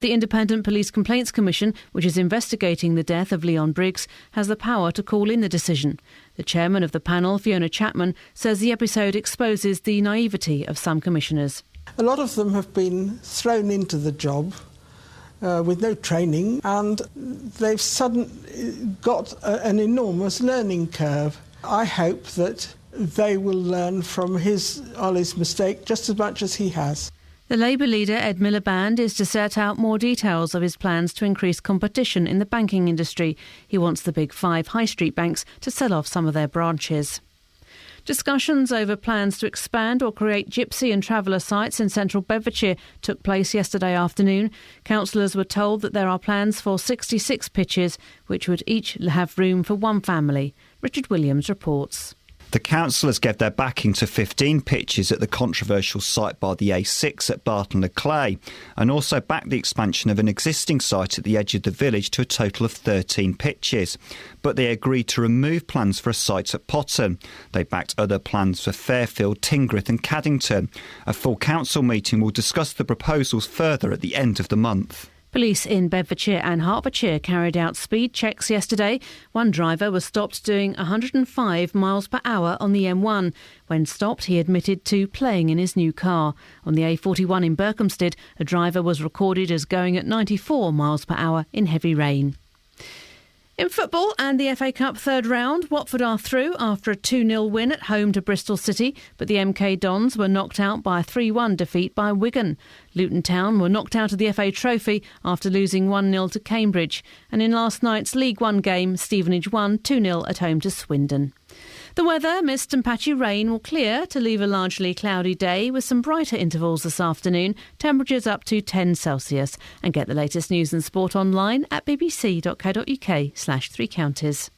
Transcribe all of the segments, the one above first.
The Independent Police Complaints Commission, which is investigating the death of Leon Briggs, has the power to call in the decision. The chairman of the panel, Fiona Chapman, says the episode exposes the naivety of some commissioners. A lot of them have been thrown into the job with no training, and they've suddenly got an enormous learning curve. I hope that they will learn from Ollie's mistake just as much as he has. The Labour leader, Ed Miliband, is to set out more details of his plans to increase competition in the banking industry. He wants the big 5 high street banks to sell off some of their branches. Discussions over plans to expand or create gypsy and traveller sites in central Bedfordshire took place yesterday afternoon. Councillors were told that there are plans for 66 pitches, which would each have room for one family. Richard Williams reports. The councillors gave their backing to 15 pitches at the controversial site by the A6 at Barton-le-Clay, and also backed the expansion of an existing site at the edge of the village to a total of 13 pitches. But they agreed to remove plans for a site at Potton. They backed other plans for Fairfield, Tingworth and Caddington. A full council meeting will discuss the proposals further at the end of the month. Police in Bedfordshire and Hertfordshire carried out speed checks yesterday. One driver was stopped doing 105 miles per hour on the M1. When stopped, he admitted to playing in his new car. On the A41 in Berkhamsted, a driver was recorded as going at 94 miles per hour in heavy rain. In football and the FA Cup third round, Watford are through after a 2-0 win at home to Bristol City, but the MK Dons were knocked out by a 3-1 defeat by Wigan. Luton Town were knocked out of the FA Trophy after losing 1-0 to Cambridge. And in last night's League One game, Stevenage won 2-0 at home to Swindon. The weather, mist and patchy rain will clear to leave a largely cloudy day with some brighter intervals this afternoon, temperatures up to 10 Celsius. And get the latest news and sport online at bbc.co.uk/3counties.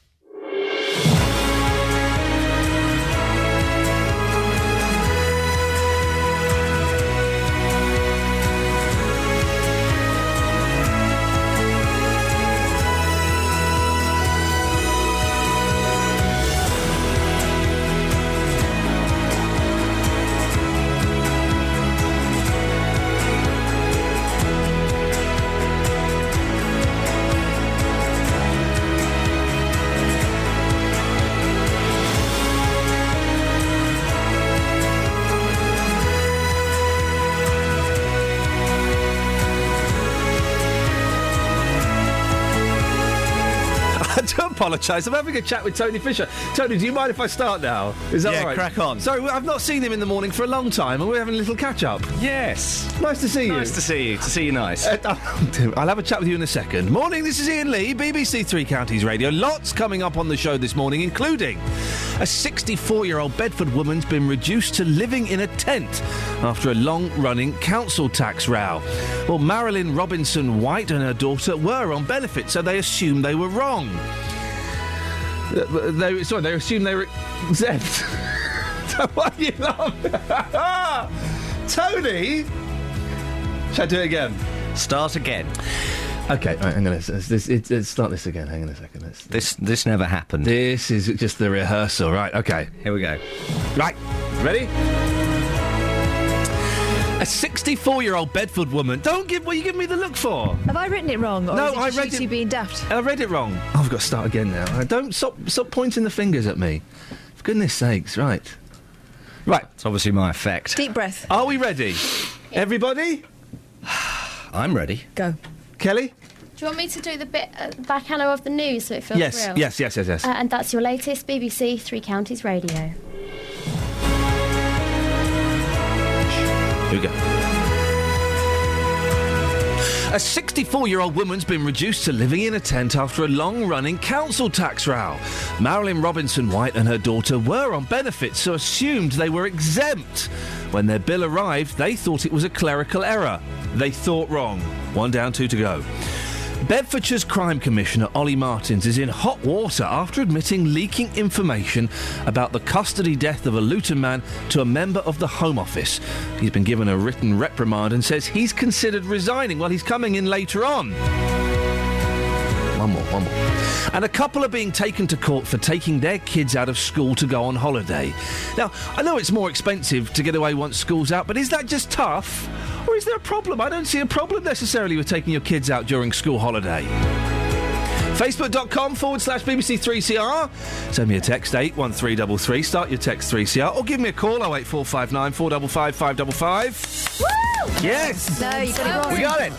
Apologise. I'm having a chat with Tony Fisher. Tony, do you mind if I start now? Is that all right? Crack on. Sorry, I've not seen him in the morning for a long time, and we're having a little catch-up. Yes. Nice to see you. Nice to see you. To see you nice. I'll have a chat with you in a second. Morning, this is Iain Lee, BBC Three Counties Radio. Lots coming up on the show this morning, including a 64-year-old Bedford woman's been reduced to living in a tent after a long-running council tax row. Well, Marilyn Robinson-White and her daughter were on benefit, so they assumed they were wrong. They assumed they were exempt. Why are you laughing? Tony! Shall I do it again? Start again. Okay, right, hang on. Let's start this again. Hang on a second. This never happened. This is just the rehearsal. Right, okay. Here we go. Right, ready? A 64-year-old Bedford woman. What are you giving me the look for? Have I written it wrong? Or No, is it I just read you two being daft? I read it wrong. Oh, I've got to start again now. Don't stop pointing the fingers at me. For goodness sakes, right. Right. It's obviously my effect. Deep breath. Are we ready? Everybody? I'm ready. Go. Kelly? Do you want me to do the bit at the back hello of the news so it feels real? Yes. And that's your latest BBC Three Counties Radio. Here we go. A 64-year-old woman's been reduced to living in a tent after a long-running council tax row. Marilyn Robinson-White and her daughter were on benefits, so assumed they were exempt. When their bill arrived, they thought it was a clerical error. They thought wrong. 1 down, 2 to go. Bedfordshire's Crime Commissioner Ollie Martins is in hot water after admitting leaking information about the custody death of a Luton man to a member of the Home Office. He's been given a written reprimand and says he's considered resigning. Well, he's coming in later on. One more. And a couple are being taken to court for taking their kids out of school to go on holiday. Now, I know it's more expensive to get away once school's out, but is that just tough? Or is there a problem? I don't see a problem necessarily with taking your kids out during school holiday. Facebook.com/BBC3CR. Send me a text, 81333. Start your text 3CR. Or give me a call, 08459 455 555. Woo! Yes! No, you got it wrong. We got it!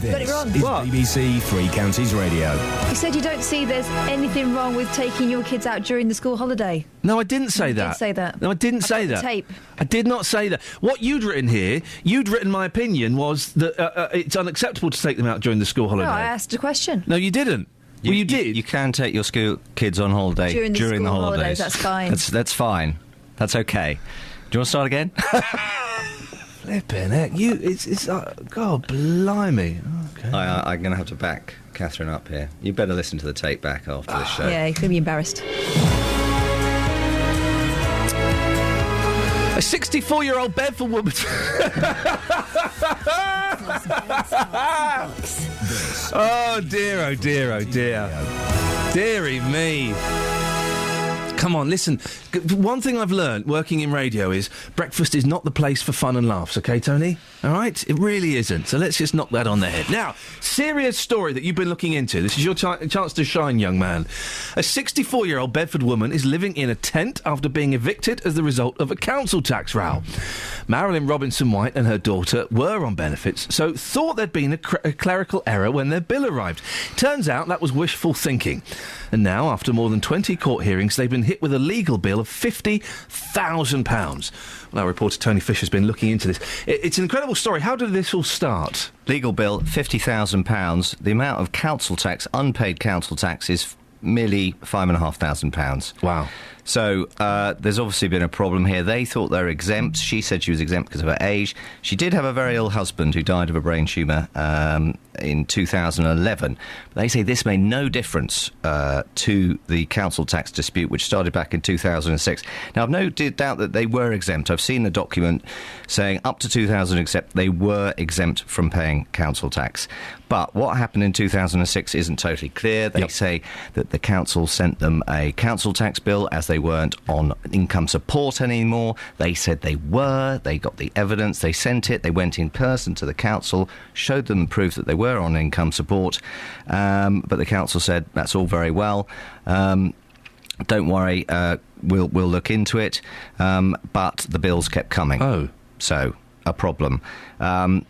You got it wrong. Is What? BBC Three Counties Radio. You said you don't see there's anything wrong with taking your kids out during the school holiday. No, I didn't say that. did say that. No, I didn't say I've got that. the tape. I did not say that. What you'd written here, my opinion was that it's unacceptable to take them out during the school holiday. No, I asked a question. No, you didn't. Well, you did. You can take your school kids on holiday During the school holidays. holidays, that's fine. That's fine. That's okay. Do you want to start again? Flipping heck, it's God blimey. Okay. I'm going to have to back Catherine up here. You better listen to the tape back after this show. Yeah, you're going to be embarrassed. A 64-year-old Bedford woman. Oh dear. Dearie me. Come on, listen. One thing I've learned working in radio is breakfast is not the place for fun and laughs, OK, Tony? All right? It really isn't. So let's just knock that on the head. Now, serious story that you've been looking into. This is your chance to shine, young man. A 64-year-old Bedford woman is living in a tent after being evicted as the result of a council tax row. Marilyn Robinson-White and her daughter were on benefits, so thought there'd been a clerical error when their bill arrived. Turns out that was wishful thinking. And now, after more than 20 court hearings, they've been hit with a legal bill of £50,000. Well, our reporter Tony Fisher's been looking into this. It's an incredible story. How did this all start? Legal bill, £50,000. The amount of council tax, unpaid council tax, is merely £5,500. Wow. So there's obviously been a problem here. They thought they were exempt. She said she was exempt because of her age. She did have a very ill husband who died of a brain tumour in 2011. But they say this made no difference to the council tax dispute, which started back in 2006. Now, I've no doubt that they were exempt. I've seen the document saying up to 2000 exempt, they were exempt from paying council tax. But what happened in 2006 isn't totally clear. They say that the council sent them a council tax bill as they weren't on income support anymore. They said they were. They got the evidence. They sent it. They went in person to the council, showed them proof that they were on income support. But the council said, that's all very well. Don't worry, we'll look into it. But the bills kept coming. Oh. So, a problem.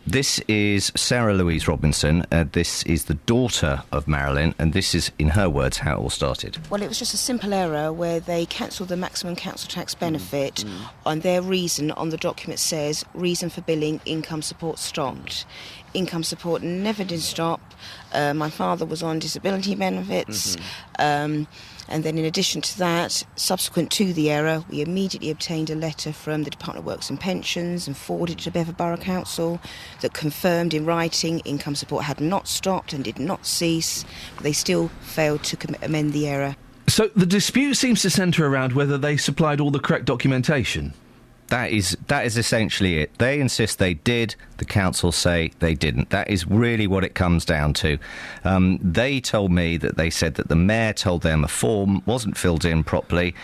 This is Sarah Louise Robinson. This is the daughter of Marilyn, and this is, in her words, how it all started. Well, it was just a simple error where they cancelled the maximum council tax benefit, and their reason on the document says, reason for billing, income support stopped. Income support never did stop. My father was on disability benefits. And then in addition to that, subsequent to the error, we immediately obtained a letter from the Department of Works and Pensions and forwarded it to Bedford Borough Council that confirmed in writing income support had not stopped and did not cease, but they still failed to amend the error. So the dispute seems to centre around whether they supplied all the correct documentation. That is essentially it. They insist they did. The council say they didn't. That is really what it comes down to. They told me that they said that the mayor told them a form wasn't filled in properly.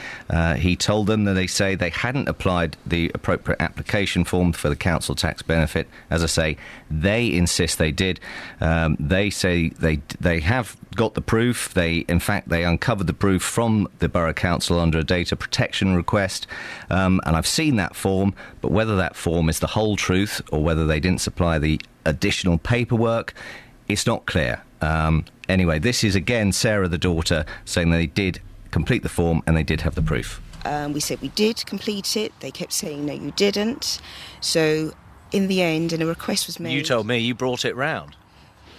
He told them that they say they hadn't applied the appropriate application form for the council tax benefit. As I say, they insist they did. They say they have got the proof. They uncovered the proof from the Borough Council under a data protection request. And I've seen that form, but whether that form is the whole truth or whether they didn't supply the additional paperwork, it's not clear. Anyway, this is again Sarah, the daughter, saying they did complete the form and they did have the proof. We said we did complete it. They kept saying, no, you didn't. So in the end, and a request was made. You told me you brought it round.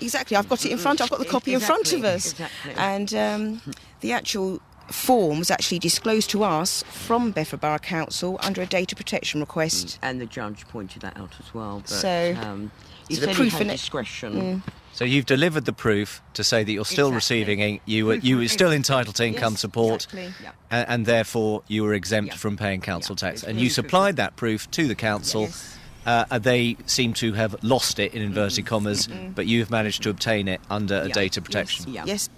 Exactly, I've got it in front. I've got the copy in front of us. Exactly. And the actual form was actually disclosed to us from Bedford Borough Council under a data protection request. And the judge pointed that out as well. But, So, he so the said proof he had in it- discretion. So you've delivered the proof to say that you're still receiving, you were still entitled to income support, Exactly. and therefore you were exempt from paying council tax. And you supplied that proof to the council. Yes. They seem to have lost it, in inverted commas, but you've managed to obtain it under a data protection. Yeah. Yes.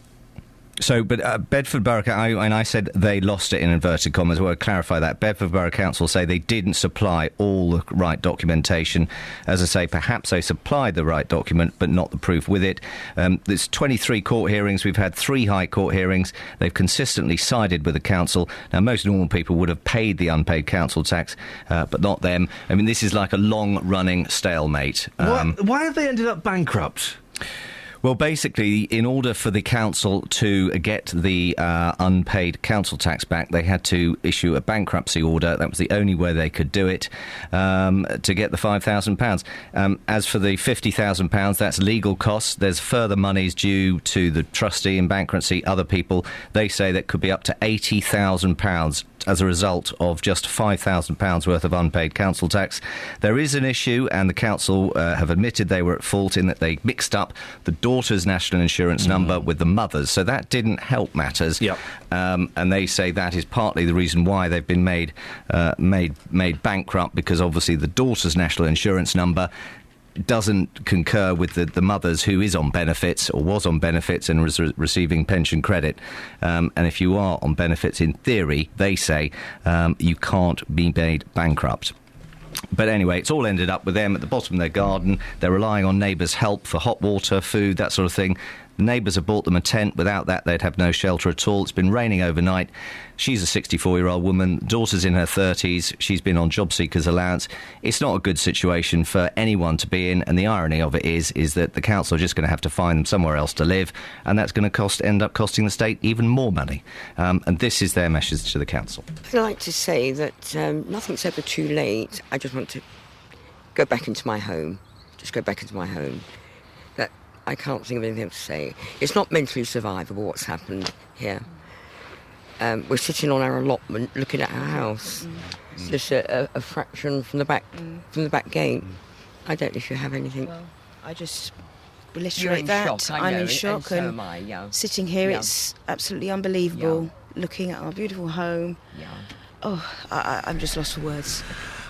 But Bedford Borough, and I said they lost it in inverted commas. Well, I'll clarify that. Bedford Borough Council say they didn't supply all the right documentation. As I say, perhaps they supplied the right document, but not the proof with it. There's 23 court hearings. We've had 3 High Court hearings. They've consistently sided with the council. Now, most normal people would have paid the unpaid council tax, but not them. I mean, this is like a long-running stalemate. Why have they ended up bankrupt? Well, basically, in order for the council to get the unpaid council tax back, they had to issue a bankruptcy order. That was the only way they could do it, to get the £5,000. As for the £50,000, that's legal costs. There's further monies due to the trustee in bankruptcy, other people. They say that could be up to £80,000 as a result of just £5,000 worth of unpaid council tax. There is an issue, and the council have admitted they were at fault in that they mixed up the daughter's national insurance number with the mother's, so that didn't help matters. Yep. And they say that is partly the reason why they've been made bankrupt, because obviously the daughter's national insurance number doesn't concur with the mother's, who is on benefits or was on benefits and was receiving pension credit. And if you are on benefits, in theory, they say you can't be made bankrupt. But anyway, it's all ended up with them at the bottom of their garden. They're relying on neighbours' help for hot water, food, that sort of thing. The neighbours have bought them a tent. Without that, they'd have no shelter at all. It's been raining overnight. She's a 64-year-old woman. Daughter's in her 30s. She's been on job seekers allowance. It's not a good situation for anyone to be in, and the irony of it is that the council are just going to have to find them somewhere else to live, and that's going to end up costing the state even more money. And this is their message to the council. I'd like to say that nothing's ever too late. I just want to go back into my home. Just go back into my home. I can't think of anything to say. It's not mentally survivable what's happened here. We're sitting on our allotment looking at our house. It's just a fraction from the back gate. I don't know if you have anything. Well, I just reiterate that. I'm in shock, and so am I, yeah. Sitting here, it's absolutely unbelievable. Yeah. Looking at our beautiful home. Yeah. Oh, I'm just lost for words.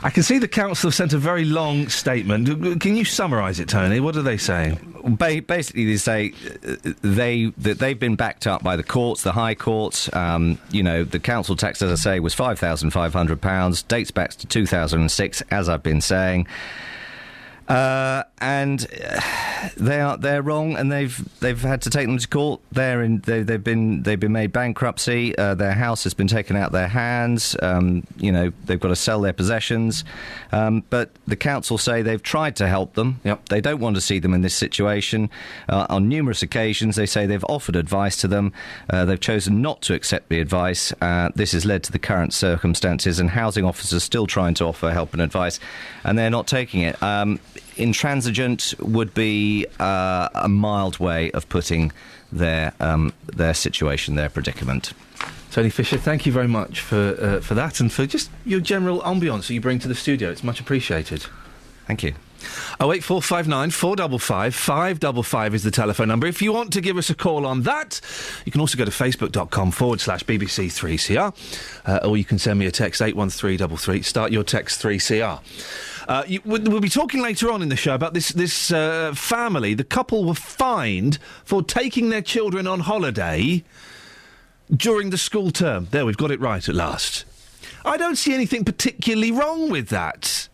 I can see the council have sent a very long statement. Can you summarise it, Tony? What are they saying? Basically, they say that they've been backed up by the courts, the High Courts. The council tax, as I say, was £5,500, dates back to 2006, as I've been saying. And they're wrong, and they've had to take them to court. They've been made bankruptcy. Their house has been taken out of their hands. They've got to sell their possessions. But the council say they've tried to help them. Yep. They don't want to see them in this situation. On numerous occasions, they say they've offered advice to them. They've chosen not to accept the advice. This has led to the current circumstances, and housing officers still trying to offer help and advice, and they're not taking it. Intransigent would be a mild way of putting their situation, their predicament. Tony Fisher, thank you very much for that, and for just your general ambience that you bring to the studio. It's much appreciated. Thank you. 08459 455 555 is the telephone number. If you want to give us a call on that, you can also go to facebook.com/BBC3CR, or you can send me a text 81333. Start your text 3CR. We'll be talking later on in the show about this family. The couple were fined for taking their children on holiday during the school term. There, we've got it right at last. I don't see anything particularly wrong with that.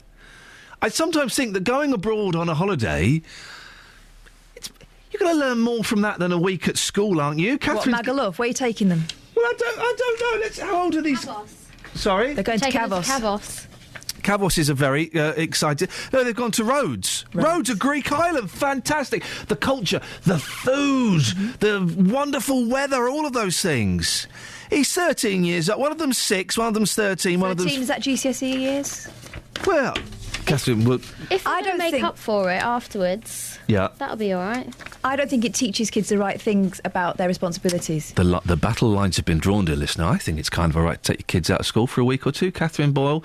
I sometimes think that going abroad on a holiday, you're going to learn more from that than a week at school, aren't you? Catherine? What, Magaluf? Where are you taking them? Well, I don't know. How old are these? Kavos. Sorry? They're going to Kavos. Kavos. Kavos is a very exciting... No, they've gone to Rhodes. Rhodes, a Greek island. Fantastic. The culture, the food, the wonderful weather, all of those things. He's 13 years old. One of them's 6, one of them's 13, one of them's... 13, is that GCSE years? Well... Catherine, if I don't make up for it afterwards, that'll be all right. I don't think it teaches kids the right things about their responsibilities. The battle lines have been drawn, dear listener. I think it's kind of all right to take your kids out of school for a week or two. Catherine Boyle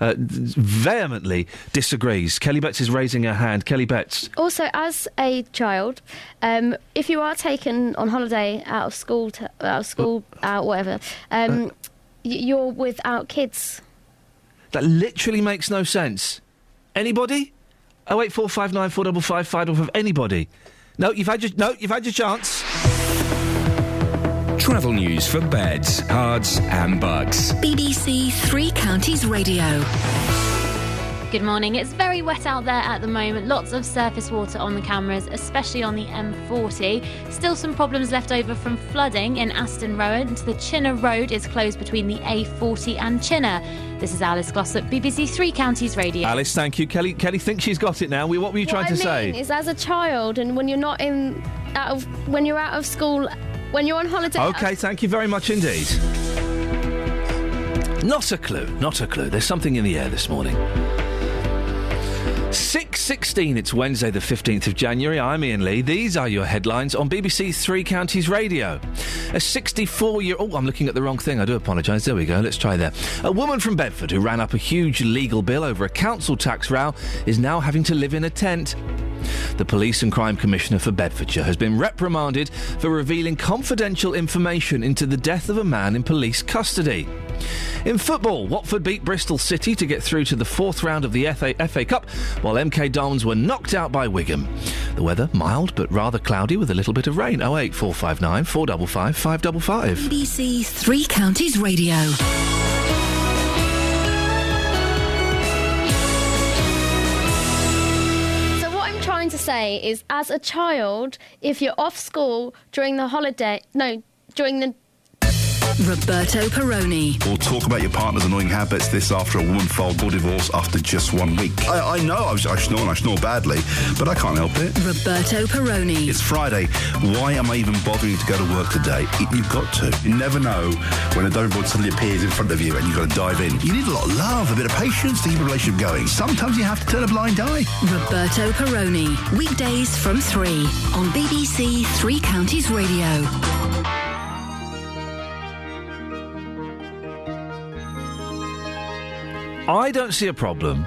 vehemently disagrees. Kelly Betts is raising her hand. Kelly Betts. Also, as a child, if you are taken on holiday out of school, whatever, you're without kids. That literally makes no sense. Anybody? 08459 455 555. Anybody? No, you've had your chance. Travel news for beds, cards and bugs. BBC Three Counties Radio. Good morning. It's very wet out there at the moment. Lots of surface water on the cameras, especially on the M40. Still some problems left over from flooding in Aston Road. The Chinner Road is closed between the A40 and Chinner. This is Alice Glossop, BBC Three Counties Radio. Alice, thank you. Kelly thinks she's got it now. What were you trying to say? What I mean is, as a child, and when you're not when you're out of school, when you're on holiday. OK, thank you very much indeed. Not a clue. There's something in the air this morning. 6:16, it's Wednesday the 15th of January. I'm Iain Lee. These are your headlines on BBC Three Counties Radio. A 64-year-old... Oh, I'm looking at the wrong thing. I do apologise. There we go. Let's try there. A woman from Bedford who ran up a huge legal bill over a council tax row is now having to live in a tent. The Police and Crime Commissioner for Bedfordshire has been reprimanded for revealing confidential information into the death of a man in police custody. In football, Watford beat Bristol City to get through to the fourth round of the FA Cup, while MK Dons were knocked out by Wigan. The weather, mild but rather cloudy with a little bit of rain. 08459 455 555. BBC Three Counties Radio. To say is, as a child, if you're off school during the Roberto Perrone. We'll talk about your partner's annoying habits. This after a woman filed for divorce after just 1 week. I know I snore and I snore badly, but I can't help it. Roberto Perrone. It's Friday. Why am I even bothering to go to work today? You've got to. You never know when a donor board suddenly appears in front of you and you've got to dive in. You need a lot of love, a bit of patience to keep a relationship going. Sometimes you have to turn a blind eye. Roberto Perrone. Weekdays from 3 on BBC Three Counties Radio. I don't see a problem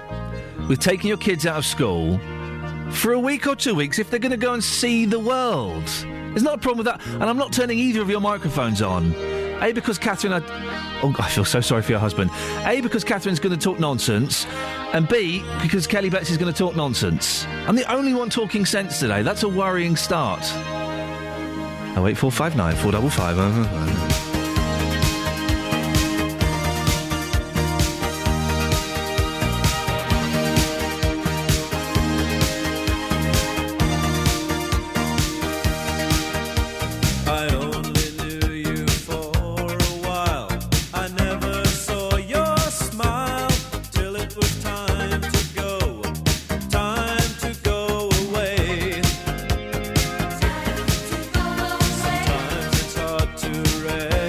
with taking your kids out of school for a week or 2 weeks if they're going to go and see the world. There's not a problem with that. And I'm not turning either of your microphones on. A, because Catherine... I feel so sorry for your husband. A, because Catherine's going to talk nonsense. And B, because Kelly Betts is going to talk nonsense. I'm the only one talking sense today. That's a worrying start. 08459 455. Red.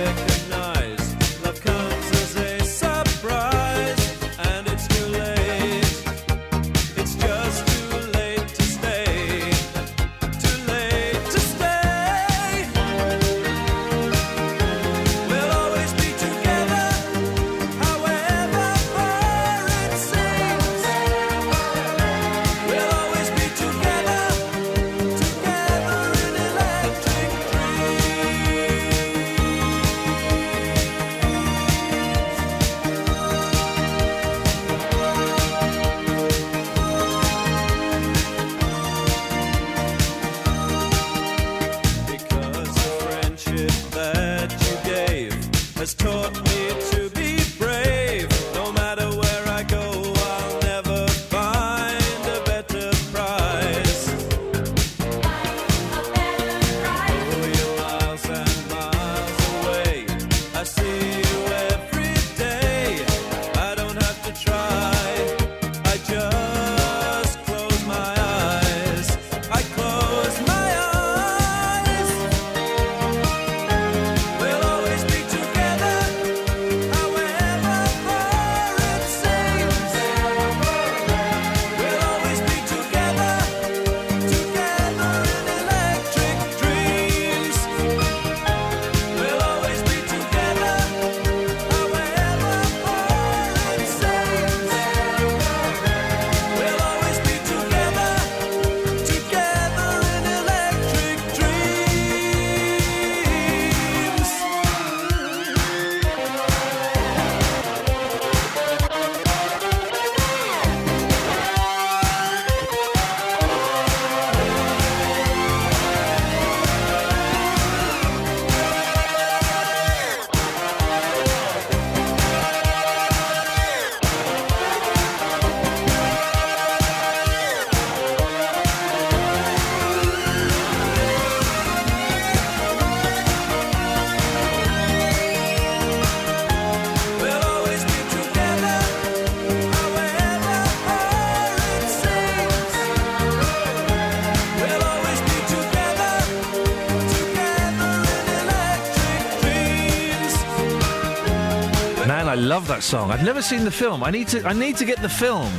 I love that song. I've never seen the film. I need to get the film.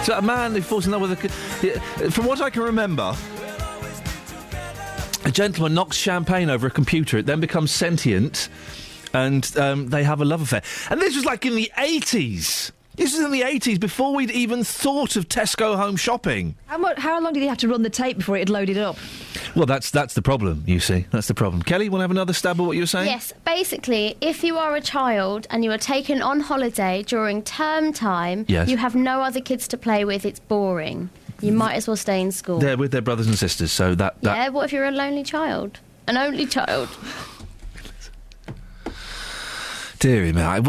So a man who falls in love with from what I can remember, a gentleman knocks champagne over a computer. It then becomes sentient, and they have a love affair. And this was like in the 80s. This was in the 80s, before we'd even thought of Tesco home shopping. How long did he have to run the tape before it had loaded up? Well, that's the problem, you see. That's the problem. Kelly, want to have another stab at what you were saying? Yes, basically, if you are a child and you are taken on holiday during term time, yes, you have no other kids to play with, it's boring. You might as well stay in school. They're with their brothers and sisters, so that... Yeah, what if you're a lonely child? An only child? Deary me, I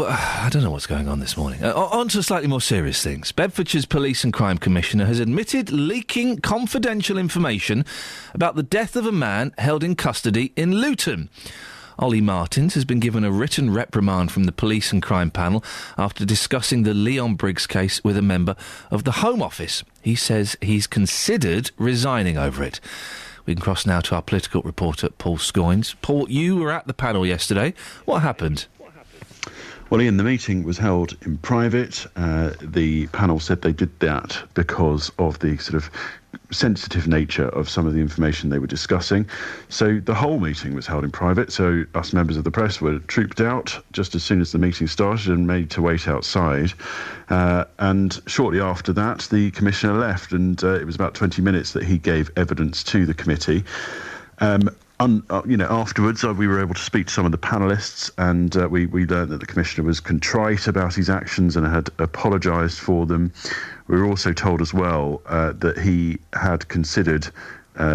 don't know what's going on this morning. On to slightly more serious things. Bedfordshire's Police and Crime Commissioner has admitted leaking confidential information about the death of a man held in custody in Luton. Ollie Martins has been given a written reprimand from the Police and Crime Panel after discussing the Leon Briggs case with a member of the Home Office. He says he's considered resigning over it. We can cross now to our political reporter, Paul Scoynes. Paul, you were at the panel yesterday. What happened? Well, Iain, the meeting was held in private. The panel said they did that because of the sort of sensitive nature of some of the information they were discussing. So the whole meeting was held in private, so us members of the press were trooped out just as soon as the meeting started and made to wait outside. And shortly after that, the Commissioner left, and it was about 20 minutes that he gave evidence to the committee. Afterwards, we were able to speak to some of the panellists, and we learned that the Commissioner was contrite about his actions and had apologised for them. We were also told as well that he had considered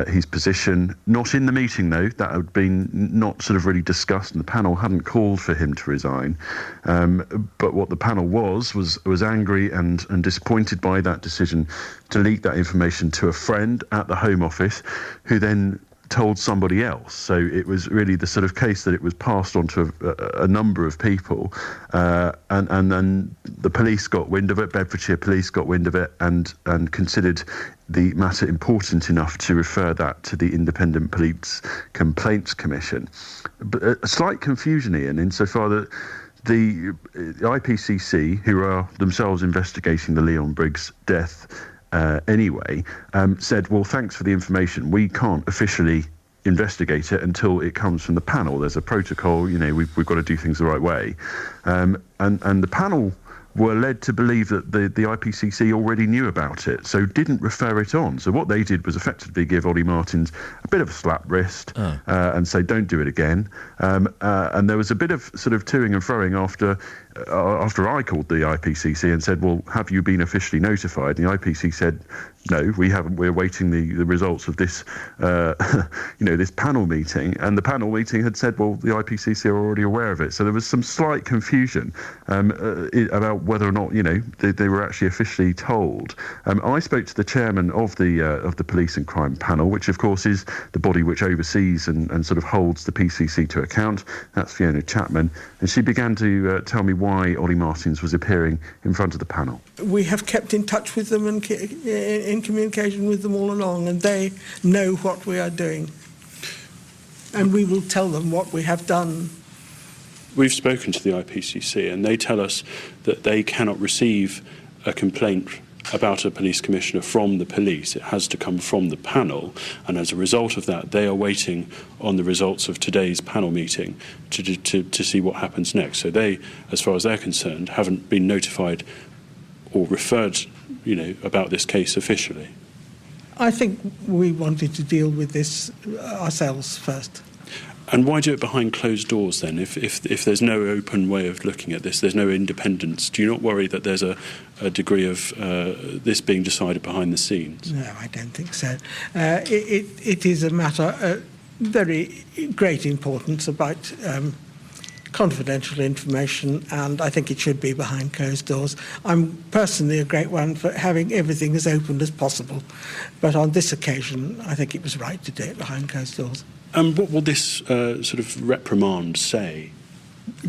his position, not in the meeting though, that had been not sort of really discussed, and the panel hadn't called for him to resign. But what the panel was angry and disappointed by that decision to leak that information to a friend at the Home Office, who then told somebody else. So it was really the sort of case that it was passed on to a number of people, and then the police got wind of it, Bedfordshire Police got wind of it, and considered the matter important enough to refer that to the Independent Police Complaints Commission. But a slight confusion, Iain, insofar that the IPCC, who are themselves investigating the Leon Briggs death said, well, thanks for the information. We can't officially investigate it until it comes from the panel. There's a protocol, we've got to do things the right way. And the panel were led to believe that the IPCC already knew about it, so didn't refer it on. So what they did was effectively give Ollie Martins a bit of a slap wrist and say, don't do it again. And there was a bit of sort of toing and froing after I called the IPCC and said, well, have you been officially notified? And the IPCC said, no, we haven't. We're waiting the results of this, this panel meeting. And the panel meeting had said, well, the IPCC are already aware of it. So there was some slight confusion about whether or not, they were actually officially told. I spoke to the chairman of the Police and Crime Panel, which of course is the body which oversees and sort of holds the PCC to account. That's Fiona Chapman. And she began to tell me why Ollie Martins was appearing in front of the panel. We have kept in touch with them and in communication with them all along, and they know what we are doing. And we will tell them what we have done. We've spoken to the IPCC, and they tell us that they cannot receive a complaint about a police commissioner from the police. It has to come from the panel, and as a result of that, they are waiting on the results of today's panel meeting to see what happens next. So they, as far as they're concerned, haven't been notified or referred, about this case officially. I think we wanted to deal with this ourselves first. And why do it behind closed doors then? If there's no open way of looking at this, there's no independence, do you not worry that there's a degree of this being decided behind the scenes? No, I don't think so. It is a matter of very great importance about confidential information, and I think it should be behind closed doors. I'm personally a great one for having everything as open as possible, but on this occasion, I think it was right to do it behind closed doors. And what will this sort of reprimand say?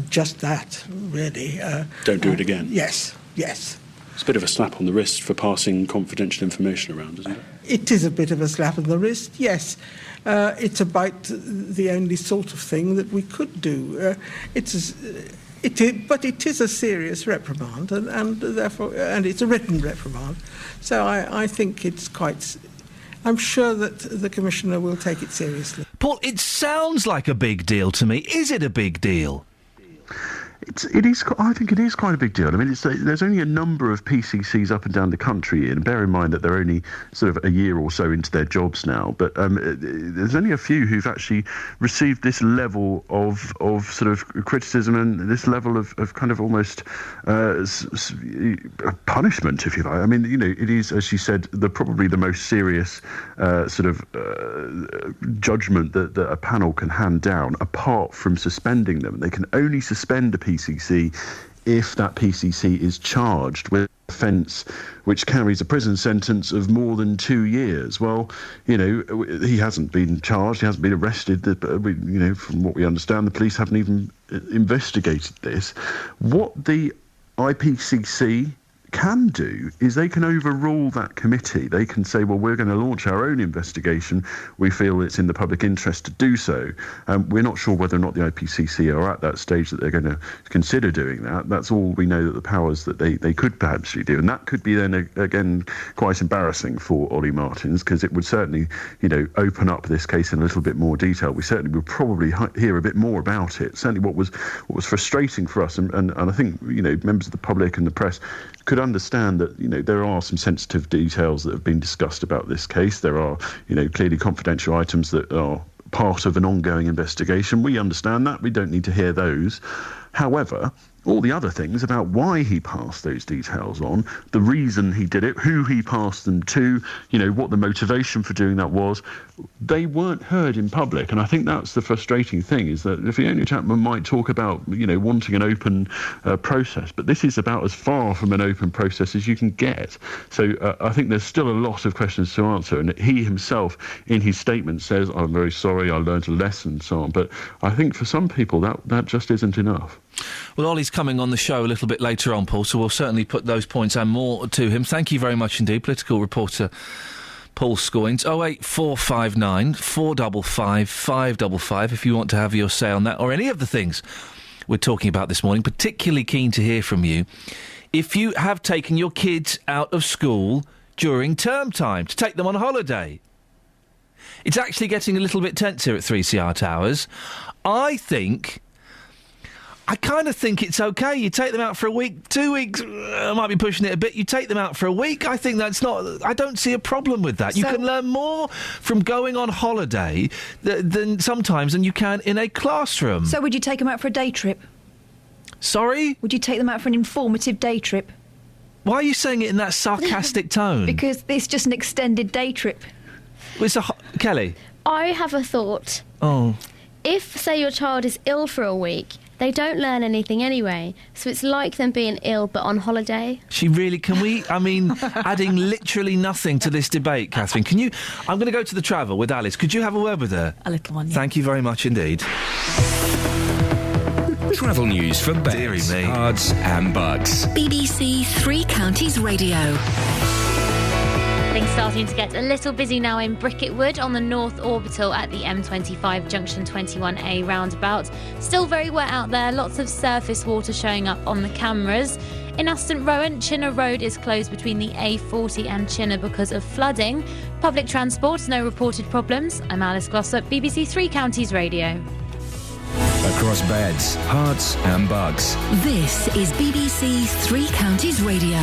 Just that, really. Don't do it again? Yes. It's a bit of a slap on the wrist for passing confidential information around, isn't it? It is a bit of a slap on the wrist, yes. It's about the only sort of thing that we could do. But it is a serious reprimand, and therefore, and it's a written reprimand. So I think it's quite. I'm sure that the Commissioner will take it seriously. Paul, it sounds like a big deal to me. Is it a big deal? It is. I think it is quite a big deal. I mean, there's only a number of PCCs up and down the country, and bear in mind that they're only sort of a year or so into their jobs now. But there's only a few who've actually received this level of sort of criticism and this level of kind of almost punishment, if you like. I mean, it is, as you said, probably the most serious sort of judgment that a panel can hand down, apart from suspending them. They can only suspend a PCC if that PCC is charged with an offence which carries a prison sentence of more than 2 years. Well, he hasn't been charged, he hasn't been arrested, but from what we understand, the police haven't even investigated this. What the IPCC can do is they can overrule that committee. They can say, well, we're going to launch our own investigation. We feel it's in the public interest to do so. We're not sure whether or not the IPCC are at that stage that they're going to consider doing that. That's all we know, that the powers that they could perhaps do. And that could be then, again, quite embarrassing for Ollie Martins, because it would certainly, open up this case in a little bit more detail. We certainly would probably hear a bit more about it. Certainly what was frustrating for us, and I think, members of the public and the press could understand that, there are some sensitive details that have been discussed about this case. There are, clearly confidential items that are part of an ongoing investigation. We understand that. We don't need to hear those. However, all the other things about why he passed those details on, the reason he did it, who he passed them to, what the motivation for doing that was, they weren't heard in public. And I think that's the frustrating thing, is that Fiona Chapman might talk about, wanting an open process, but this is about as far from an open process as you can get. So I think there's still a lot of questions to answer. And he himself, in his statement, says, I'm very sorry, I learned a lesson, and so on. But I think for some people, that just isn't enough. Well, Ollie's coming on the show a little bit later on, Paul, so we'll certainly put those points and more to him. Thank you very much indeed, political reporter Paul Scoynes. 08459 455 555 if you want to have your say on that, or any of the things we're talking about this morning. Particularly keen to hear from you if you have taken your kids out of school during term time to take them on holiday. It's actually getting a little bit tense here at 3CR Towers. I kind of think it's okay. You take them out for a week, 2 weeks, I might be pushing it a bit. You take them out for a week, I think that's not... I don't see a problem with that. You can learn more from going on holiday than you can in a classroom. So would you take them out for a day trip? Sorry? Would you take them out for an informative day trip? Why are you saying it in that sarcastic tone? Because it's just an extended day trip. Kelly? I have a thought. Oh. If, say, your child is ill for a week... They don't learn anything anyway, so it's like them being ill but on holiday. Adding literally nothing to this debate, Catherine. I'm going to go to the travel with Alice. Could you have a word with her? A little one, yeah. Thank you very much indeed. Travel news for beds, cards and bugs. BBC Three Counties Radio. Things starting to get a little busy now in Bricketwood on the North Orbital at the M25 Junction 21A roundabout. Still very wet out there, lots of surface water showing up on the cameras. In Aston Rowan, Chinner Road is closed between the A40 and Chinner because of flooding. Public transport, no reported problems. I'm Alice Glossop, BBC Three Counties Radio. Across beds, hearts and bugs. This is BBC Three Counties Radio.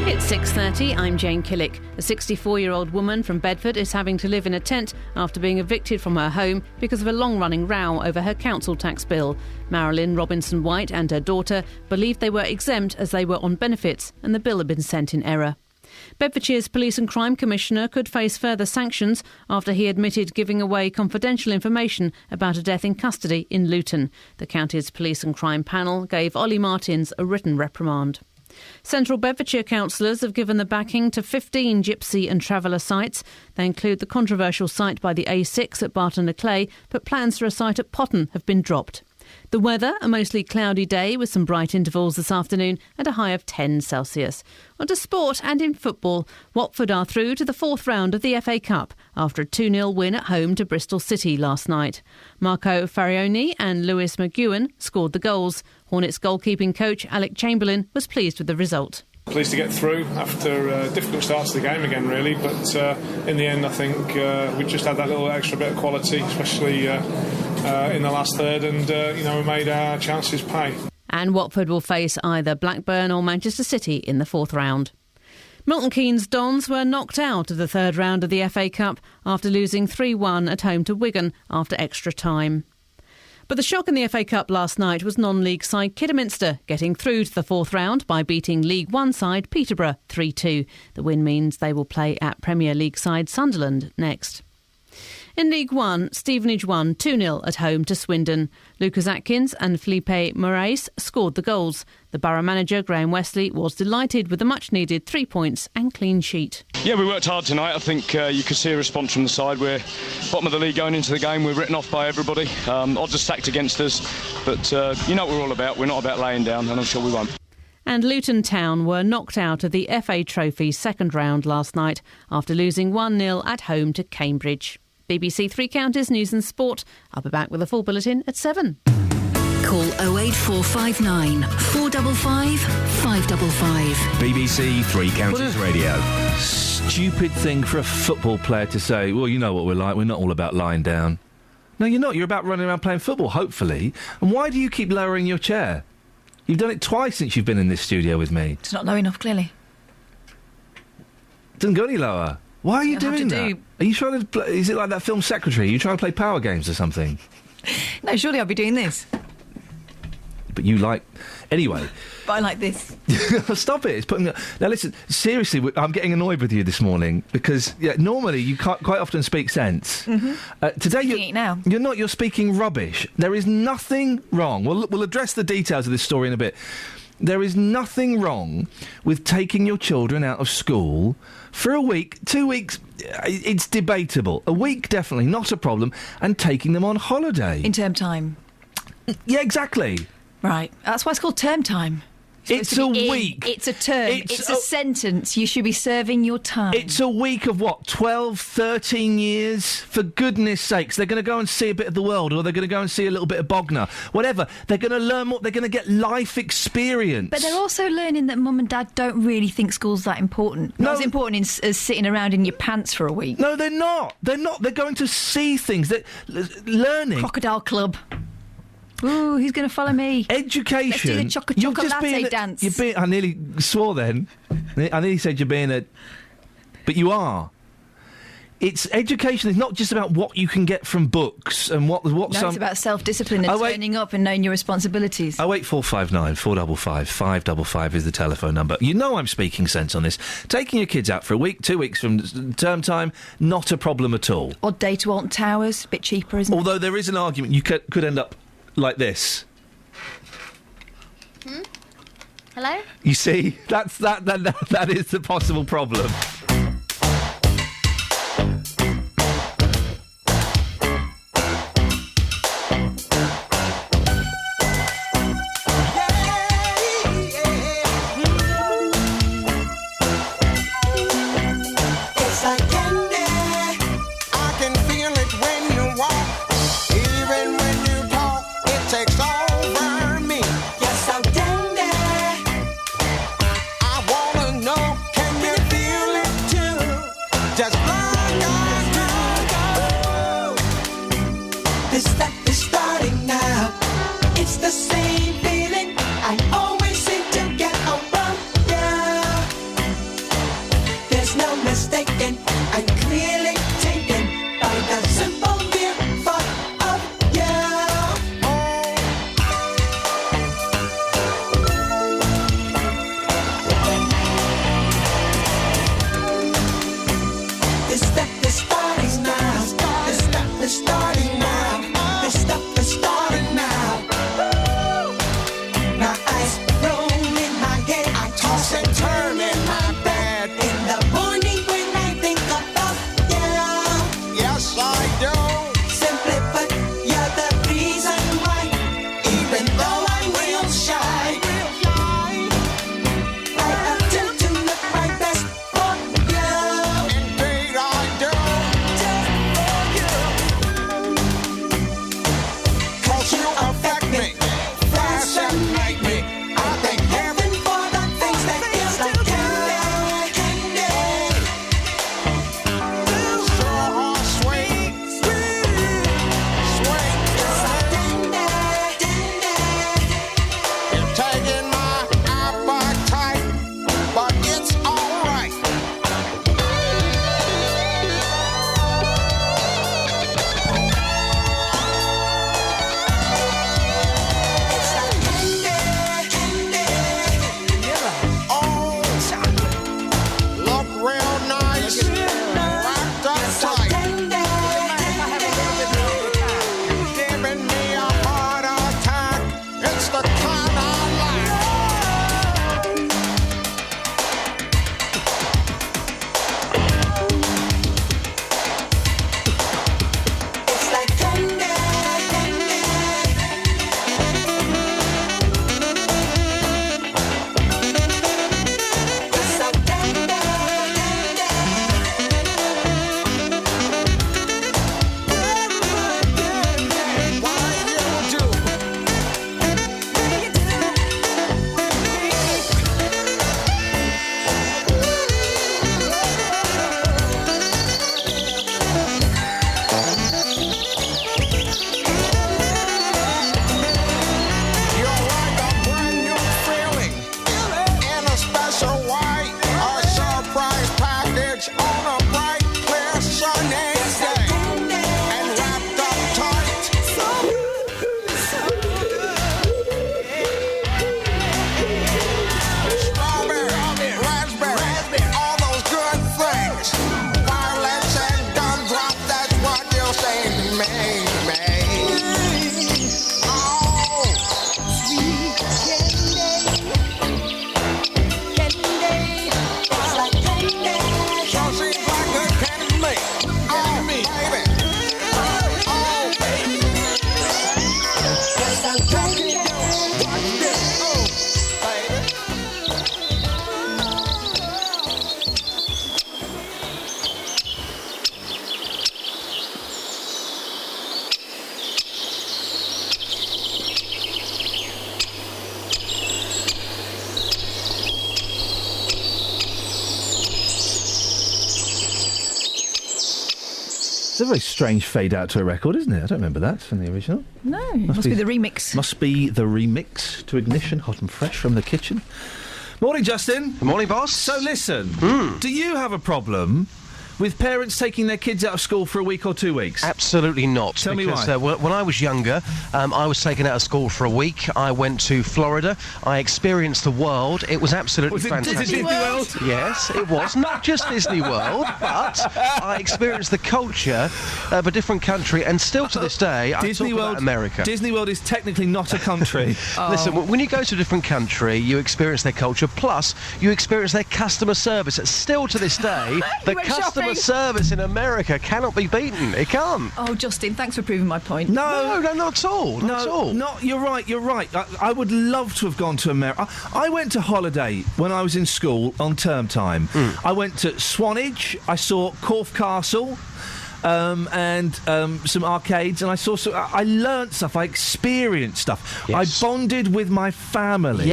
It's 6:30, I'm Jane Killick. A 64-year-old woman from Bedford is having to live in a tent after being evicted from her home because of a long-running row over her council tax bill. Marilyn Robinson-White and her daughter believed they were exempt as they were on benefits and the bill had been sent in error. Bedfordshire's Police and Crime Commissioner could face further sanctions after he admitted giving away confidential information about a death in custody in Luton. The county's Police and Crime panel gave Ollie Martins a written reprimand. Central Bedfordshire councillors have given the backing to 15 gypsy and traveller sites. They include the controversial site by the A6 at Barton-le-Clay, but plans for a site at Potton have been dropped. The weather, a mostly cloudy day with some bright intervals this afternoon and a high of 10 Celsius. On to sport and in football, Watford are through to the fourth round of the FA Cup after a 2-0 win at home to Bristol City last night. Marco Farioni and Lewis McGowan scored the goals. Hornets goalkeeping coach Alec Chamberlain was pleased with the result. Pleased to get through after a difficult start to the game again, really, but in the end I think we just had that little extra bit of quality, especially in the last third, and we made our chances pay. And Watford will face either Blackburn or Manchester City in the fourth round. Milton Keynes Dons were knocked out of the third round of the FA Cup after losing 3-1 at home to Wigan after extra time. But the shock in the FA Cup last night was non-league side Kidderminster getting through to the fourth round by beating League One side Peterborough 3-2. The win means they will play at Premier League side Sunderland next. In League One, Stevenage won 2-0 at home to Swindon. Lucas Atkins and Felipe Moraes scored the goals. The Borough manager, Graham Westley, was delighted with the much-needed 3 points and clean sheet. Yeah, we worked hard tonight. I think you could see a response from the side. We're bottom of the league going into the game. We're written off by everybody. Odds are stacked against us. But you know what we're all about. We're not about laying down, and I'm sure we won't. And Luton Town were knocked out of the FA Trophy second round last night after losing 1-0 at home to Cambridge. BBC Three Counties News and Sport. I'll be back with a full bulletin at 7. Call 08459 455 555. BBC Three Counties Radio. Stupid thing for a football player to say, well, you know what we're like, we're not all about lying down. No, you're not. You're about running around playing football, hopefully. And why do you keep lowering your chair? You've done it twice since you've been in this studio with me. It's not low enough, clearly. It doesn't go any lower. Why are you doing that? Are you trying to play, is it like that film Secretary? Are you trying to play power games or something? No, surely I'll be doing this. But you like... Anyway. But I like this. Stop it. It's putting... Now, listen, seriously, I'm getting annoyed with you this morning because normally you quite often speak sense. Mm-hmm. Today, you're not. You're speaking rubbish. There is nothing wrong. We'll address the details of this story in a bit. There is nothing wrong with taking your children out of school for a week, 2 weeks. It's debatable. A week, definitely, not a problem. And taking them on holiday. In term time. Yeah, exactly. Right. That's why it's called term time. It's a week. It's a term. It's a sentence. You should be serving your time. It's a week of what, 12, 13 years? For goodness sakes, they're going to go and see a bit of the world, or they're going to go and see a little bit of Bognor. Whatever. They're going to learn more. They're going to get life experience. But they're also learning that mum and dad don't really think school's that important. Not as important as sitting around in your pants for a week. No, they're not. They're not. They're going to see things. They're learning. Crocodile Club. Ooh, who's going to follow me? Education. Let's do the chocolate dance. I nearly swore then. I nearly said you're being a... But you are. It's education. It's not just about what you can get from books and what it's about self-discipline and turning up and knowing your responsibilities. 08459 455 555 is the telephone number. You know I'm speaking sense on this. Taking your kids out for a week, 2 weeks from term time, not a problem at all. Odd day to Alton Towers, a bit cheaper, isn't it? Although there is an argument, you could end up like this. Hello? You see, that is the possible problem. It's a very strange fade out to a record, isn't it? I don't remember that from the original. No, must be the remix. Must be the remix to Ignition, hot and fresh from the kitchen. Morning, Justin. Good morning, boss. So listen, do you have a problem with parents taking their kids out of school for a week or 2 weeks? Absolutely not. Tell me why. When I was younger, I was taken out of school for a week. I went to Florida. I experienced the world. It was absolutely fantastic. Disney World? Yes, it was. Not just Disney World, but I experienced the culture of a different country, and still to this day, I talk about America. Disney World is technically not a country. Listen, when you go to a different country, you experience their culture, plus you experience their customer service. Still to this day, the customer service in America cannot be beaten. It can't. Oh, Justin, thanks for proving my point. No, not at all. Not at all. You're right. I would love to have gone to America. I went to holiday when I was in school on term time. I went to Swanage. I saw Corfe Castle. And some arcades, and I learnt stuff, I experienced stuff. Yes. I bonded with my family.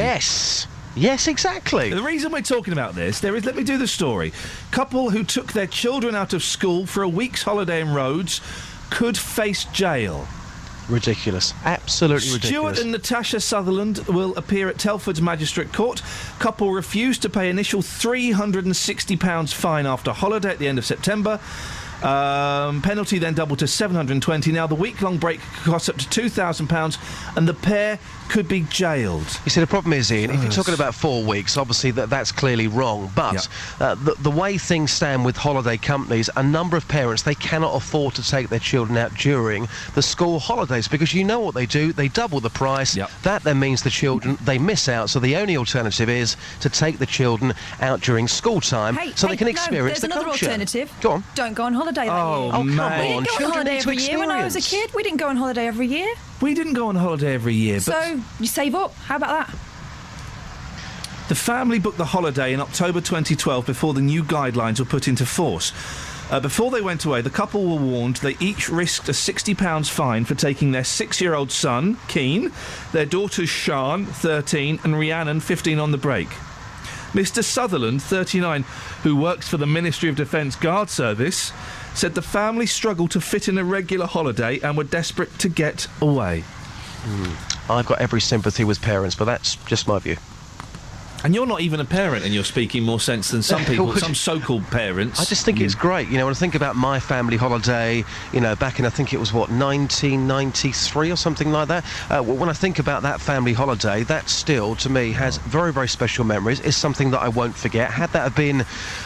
Yes, exactly. The reason we're talking about this, let me do the story. Couple who took their children out of school for a week's holiday in Rhodes could face jail. Ridiculous. Absolutely ridiculous. Stuart and Natasha Sutherland will appear at Telford's Magistrate Court. Couple refused to pay initial £360 fine after holiday at the end of September. Penalty then doubled to £720. Now the week-long break costs up to £2,000, and the pair could be jailed. You see, the problem is, Ian, if you're talking about 4 weeks, obviously that's clearly wrong. But the way things stand with holiday companies, a number of parents, they cannot afford to take their children out during the school holidays, because you know what they do, they double the price. That then means the children, they miss out. So the only alternative is to take the children out during school time so they can experience the culture. There's another alternative. Go on. Don't go on holiday that year. Oh, come on. We didn't go on holiday every year when I was a kid. We didn't go on holiday every year. We didn't go on holiday every year, but... So, you save up. How about that? The family booked the holiday in October 2012 before the new guidelines were put into force. Before they went away, the couple were warned they each risked a £60 fine for taking their 6-year-old son, Keen, their daughters, Sian, 13, and Rhiannon, 15, on the break. Mr Sutherland, 39, who works for the Ministry of Defence Guard Service, said the family struggled to fit in a regular holiday and were desperate to get away. I've got every sympathy with parents, but that's just my view. And you're not even a parent, and you're speaking more sense than some people, some so-called parents. I just think it's great. You know, when I think about my family holiday, you know, back in, I think it was, 1993 or something like that. When I think about that family holiday, that still, to me, has very, very special memories. It's something that I won't forget. Had that have been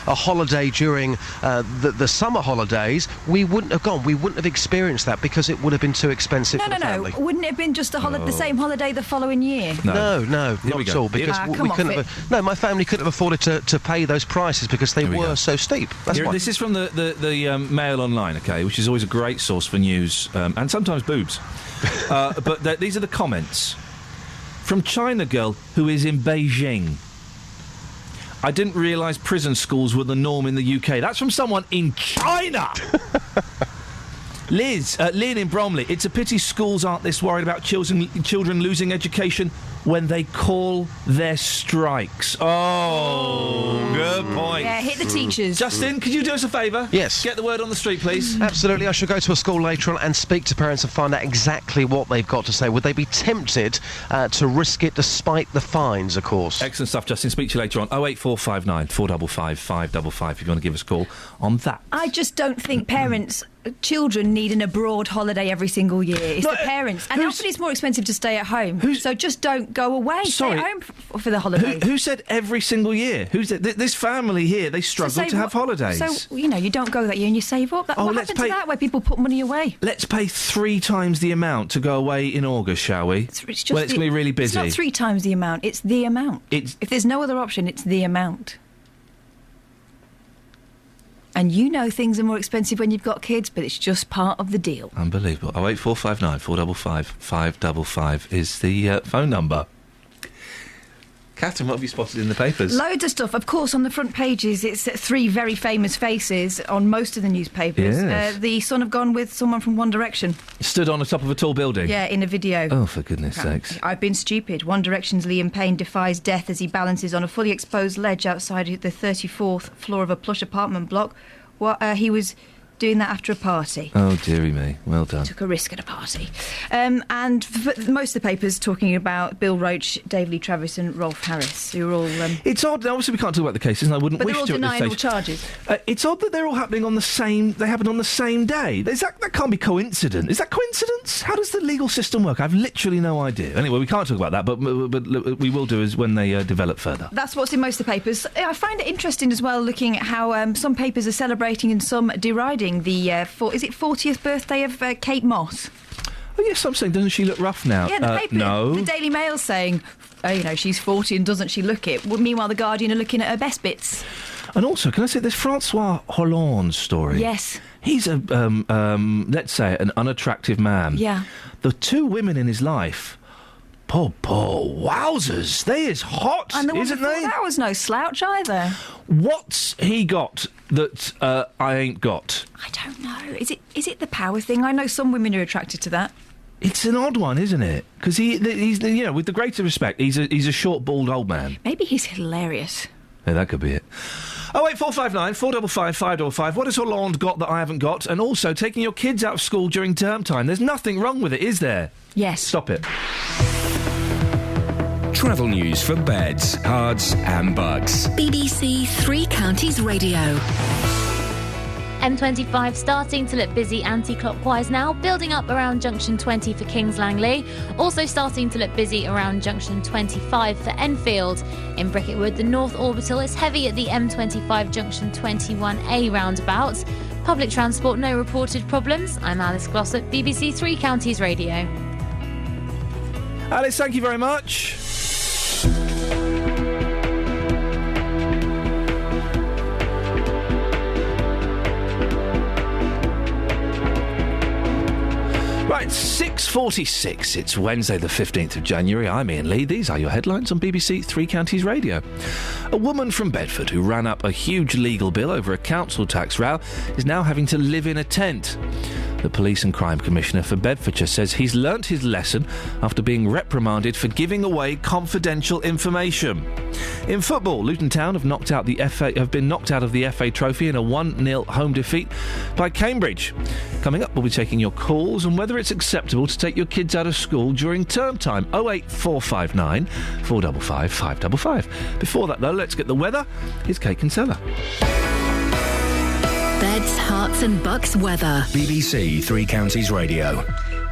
a holiday during the summer holidays, we wouldn't have gone. We wouldn't have experienced that because it would have been too expensive for the family. No. Wouldn't it have been just the same holiday the following year? No, not at all. Because we couldn't have... No, my family couldn't have afforded to pay those prices because they were so steep. That's why. This is from the Mail Online, okay, which is always a great source for news, and sometimes boobs. But these are the comments. From China girl who is in Beijing. I didn't realise prison schools were the norm in the UK. That's from someone in China! Lynn in Bromley. It's a pity schools aren't this worried about children losing education when they call their strikes. Oh, good point. Yeah, hit the teachers. Justin, could you do us a favour? Yes. Get the word on the street, please. Absolutely. I shall go to a school later on and speak to parents and find out exactly what they've got to say. Would they be tempted to risk it despite the fines, of course? Excellent stuff, Justin. Speak to you later on. 08459 455 555 if you want to give us a call on that. I just don't think children need an abroad holiday every single year. It's the parents. And often it's more expensive to stay at home. So just don't go away. Sorry. Stay at home for the holidays. Who said every single year? Who said this family here, they struggle to have holidays. So, you don't go that year and you save up. What happened to that, where people put money away? Let's pay 3 times the amount to go away in August, shall we? It's going to be really busy. It's not 3 times the amount, it's the amount. If there's no other option, it's the amount. And things are more expensive when you've got kids, but it's just part of the deal. Unbelievable. 08459 455 555 is the phone number. Catherine, what have you spotted in the papers? Loads of stuff. Of course, on the front pages, it's 3 very famous faces on most of the newspapers. Yes. The son have gone with someone from One Direction. Stood on the top of a tall building? Yeah, in a video. Oh, for goodness sakes. I've been stupid. One Direction's Liam Payne defies death as he balances on a fully exposed ledge outside the 34th floor of a plush apartment block. He was doing that after a party. Oh, dearie me. Well done. Took a risk at a party. And most of the papers talking about Bill Roach, David Lee Travis and Rolf Harris, who are all... It's odd. Obviously, we can't talk about the cases, and I wouldn't wish to at this stage. But they're all denying all charges. It's odd that they're all happening on the same... They happen on the same day. That can't be coincidence. Is that coincidence? How does the legal system work? I've literally no idea. Anyway, we can't talk about that, but we will do as when they develop further. That's what's in most of the papers. I find it interesting as well, looking at how some papers are celebrating and some deriding the... is it 40th birthday of Kate Moss? Oh, yes, I'm saying, doesn't she look rough now? Yeah, the paper, no. The Daily Mail's saying, she's 40 and doesn't she look it? Well, meanwhile, the Guardian are looking at her best bits. And also, can I say, there's Francois Hollande's story. Yes. He's let's say, an unattractive man. Yeah. The two women in his life... wowzers! They is hot, isn't they? That was no slouch either. What's he got that I ain't got? I don't know. Is it the power thing? I know some women are attracted to that. It's an odd one, isn't it? Because he's with the greatest respect, he's a short, bald old man. Maybe he's hilarious. Yeah, that could be it. 08459 455 555. What has Hollande got that I haven't got? And also, taking your kids out of school during term time. There's nothing wrong with it, is there? Yes. Stop it. Travel news for beds, cards and bugs. BBC Three Counties Radio. M25 starting to look busy anti-clockwise now, building up around junction 20 for Kings Langley. Also starting to look busy around junction 25 for Enfield. In Bricketwood, the North Orbital is heavy at the M25 junction 21A roundabout. Public transport, no reported problems. I'm Alice Glossop, BBC Three Counties Radio. Alice, thank you very much. Right, 6:46. It's Wednesday the 15th of January. I'm Iain Lee. These are your headlines on BBC Three Counties Radio. A woman from Bedford who ran up a huge legal bill over a council tax row is now having to live in a tent. The Police and Crime Commissioner for Bedfordshire says he's learnt his lesson after being reprimanded for giving away confidential information. In football, Luton Town have been knocked out of the FA Trophy in a 1-0 home defeat by Cambridge. Coming up, we'll be taking your calls on whether it's acceptable to take your kids out of school during term time. 08459 455 555. Before that, though, let's get the weather. Here's Kate Kinsella. Beds, Herts and Bucks weather. BBC Three Counties Radio.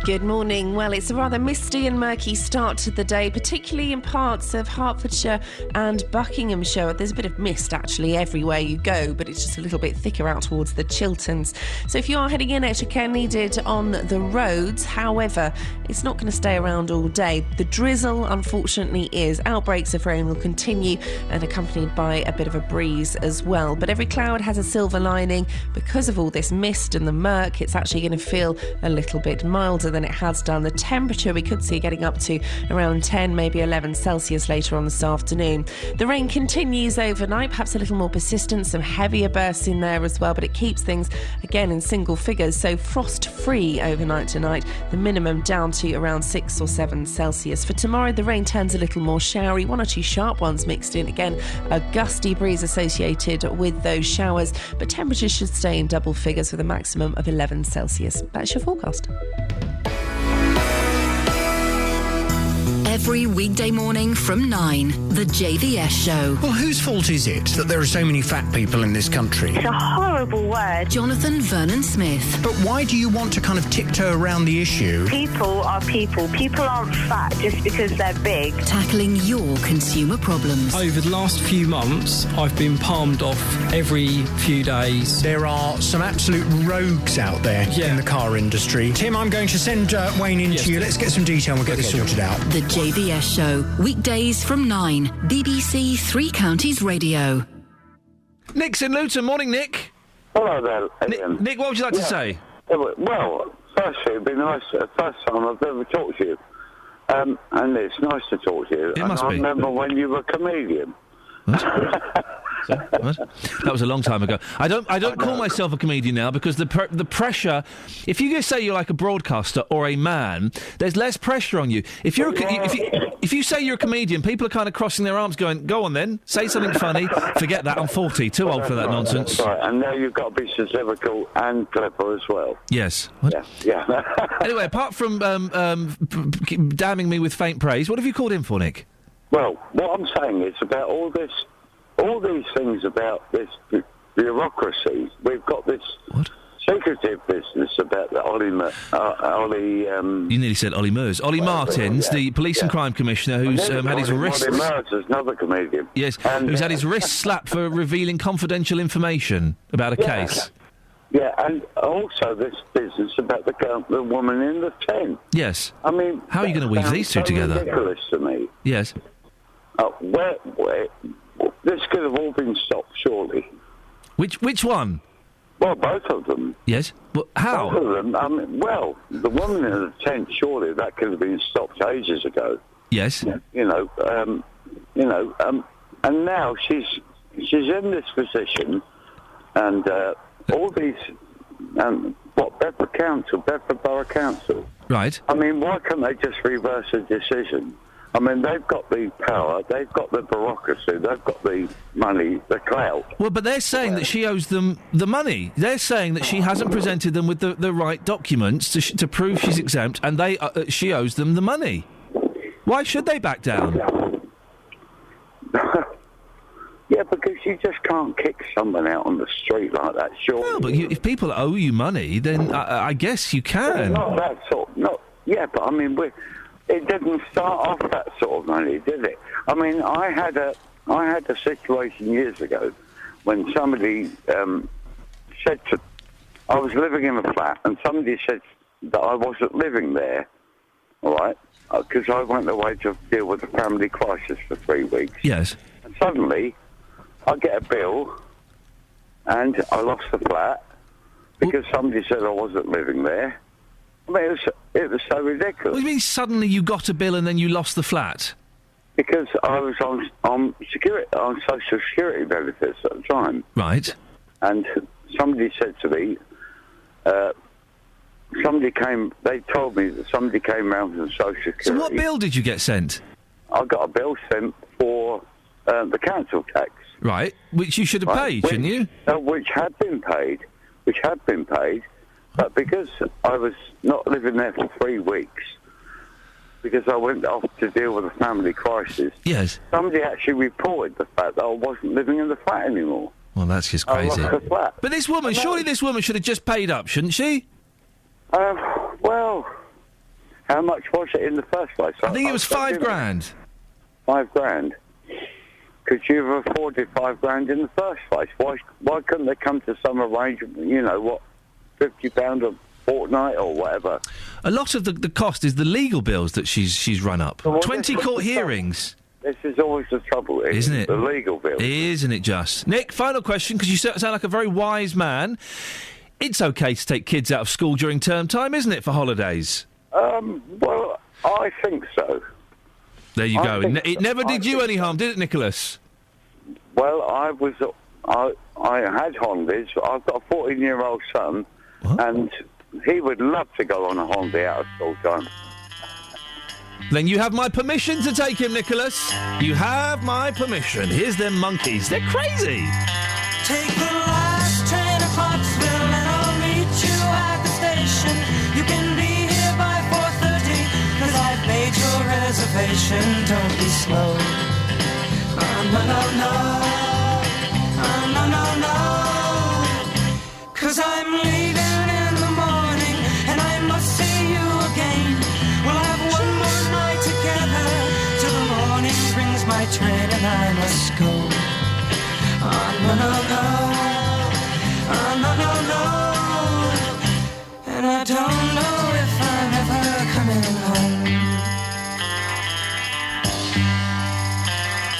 Good morning. Well, it's a rather misty and murky start to the day, particularly in parts of Hertfordshire and Buckinghamshire. There's a bit of mist, actually, everywhere you go, but it's just a little bit thicker out towards the Chilterns. So if you are heading in, extra care needed on the roads. However, it's not going to stay around all day. The drizzle, unfortunately, is. Outbreaks of rain will continue and accompanied by a bit of a breeze as well. But every cloud has a silver lining. Because of all this mist and the murk, it's actually going to feel a little bit milder than it has done. The temperature we could see getting up to around 10, maybe 11 Celsius later on this afternoon. The rain continues overnight, perhaps a little more persistent, some heavier bursts in there as well, but it keeps things again in single figures, so frost free overnight tonight, the minimum down to around 6 or 7 Celsius. For tomorrow, the rain turns a little more showery, 1 or 2 sharp ones mixed in. Again, a gusty breeze associated with those showers, but temperatures should stay in double figures with a maximum of 11 Celsius. That's your forecast. Every weekday morning from 9, The JVS Show. Well, whose fault is it that there are so many fat people in this country? It's a horrible word. Jonathan Vernon Smith. But why do you want to kind of tiptoe around the issue? People are people. People aren't fat just because they're big. Tackling your consumer problems. Over the last few months, I've been palmed off every few days. There are some absolute rogues out there in the car industry. Tim, I'm going to send Wayne in to you. Let's get some detail and we'll get this sorted out. The JVS Show, weekdays from 9, BBC Three Counties Radio. Nick's in Luton. Morning, Nick. Hello there, Ian. Nick, what would you like to say? Well, firstly, it'd be nice. First time I've ever talked to you. And it's nice to talk to you. It must be. I remember when you were a comedian. What? That was a long time ago. I don't call myself a comedian now because the pressure. If you just say you're like a broadcaster or a man, there's less pressure on you. If you say you're a comedian, people are kind of crossing their arms, going, "Go on then, say something funny." Forget that. I'm 40, too old for that nonsense. Right, and now you've got to be satirical and clever as well. Yes. What? Yeah. Anyway, apart from damning me with faint praise, what have you called in for, Nick? Well, what I'm saying is about all these things about this bureaucracy. We've got this secretive business about the You nearly said Ollie Murs. Ollie Martins, the police and crime commissioner, who's had his wrists... Ollie Murs is another comedian. Yes, who's had his wrists slapped for revealing confidential information about a case. Yeah, and also this business about the woman in the tent. Yes. I mean... How are you going to weave these two together? Ridiculous to me. Yes. Where this could have all been stopped, surely. Which one? Well, both of them. Yes? But how? Both of them. I mean, well, the woman in the tent, surely that could have been stopped ages ago. Yes. And now she's in this position, and all these, Bedford Borough Council. Right. I mean, why can't they just reverse a decision? I mean, they've got the power, they've got the bureaucracy, they've got the money, the clout. Well, but they're saying that she owes them the money. They're saying that she hasn't presented them with the right documents to prove she's exempt, and she owes them the money. Why should they back down? Yeah, because you just can't kick someone out on the street like that, sure. No, but if people owe you money, then I guess you can. Not that sort. Yeah, but I mean, it didn't start off that sort of money, did it? I mean, I had a situation years ago when somebody said I was living in a flat, and somebody said that I wasn't living there, all right, because I went away to deal with a family crisis for 3 weeks. Yes. And suddenly, I get a bill, and I lost the flat because somebody said I wasn't living there. I mean, it was so ridiculous. What do you mean suddenly you got a bill and then you lost the flat? Because I was on social security benefits at the time. Right. And somebody said to me, they told me that somebody came round from social security. So what bill did you get sent? I got a bill sent for the council tax. Right, which you should have paid, shouldn't you? Which had been paid. But because I was not living there for 3 weeks, because I went off to deal with a family crisis, yes, somebody actually reported the fact that I wasn't living in the flat anymore. Well, that's just crazy. I lost the flat. But this woman, surely this woman should have just paid up, shouldn't she? Well, how much was it in the first place? I think it was $5,000. $5,000? Could you have afforded $5,000 in the first place? Why couldn't they come to some arrangement, £50 a fortnight or whatever? A lot of the cost is the legal bills that she's run up. Well, 20 court hearings. This is always the trouble, isn't it? The legal bills. Isn't it just? Nick, final question, because you sound like a very wise man. It's okay to take kids out of school during term time, isn't it, for holidays? Well, I think so. There you go. It never did you any harm, did it, Nicholas? Well, I had holidays. I've got a 14-year-old son, and he would love to go on a holiday out of school time. Then you have my permission to take him, Nicholas. You have my permission. Here's them monkeys. They're crazy. Take the last train to Pottsville and I'll meet you at the station. You can be here by 4:30, 'cause I've made your reservation. Don't be slow. No. 'Cause I'm leaving in the morning and I must see you again. We'll have one more night together till the morning brings my train and I must go. No. And I don't know if I'm ever coming home.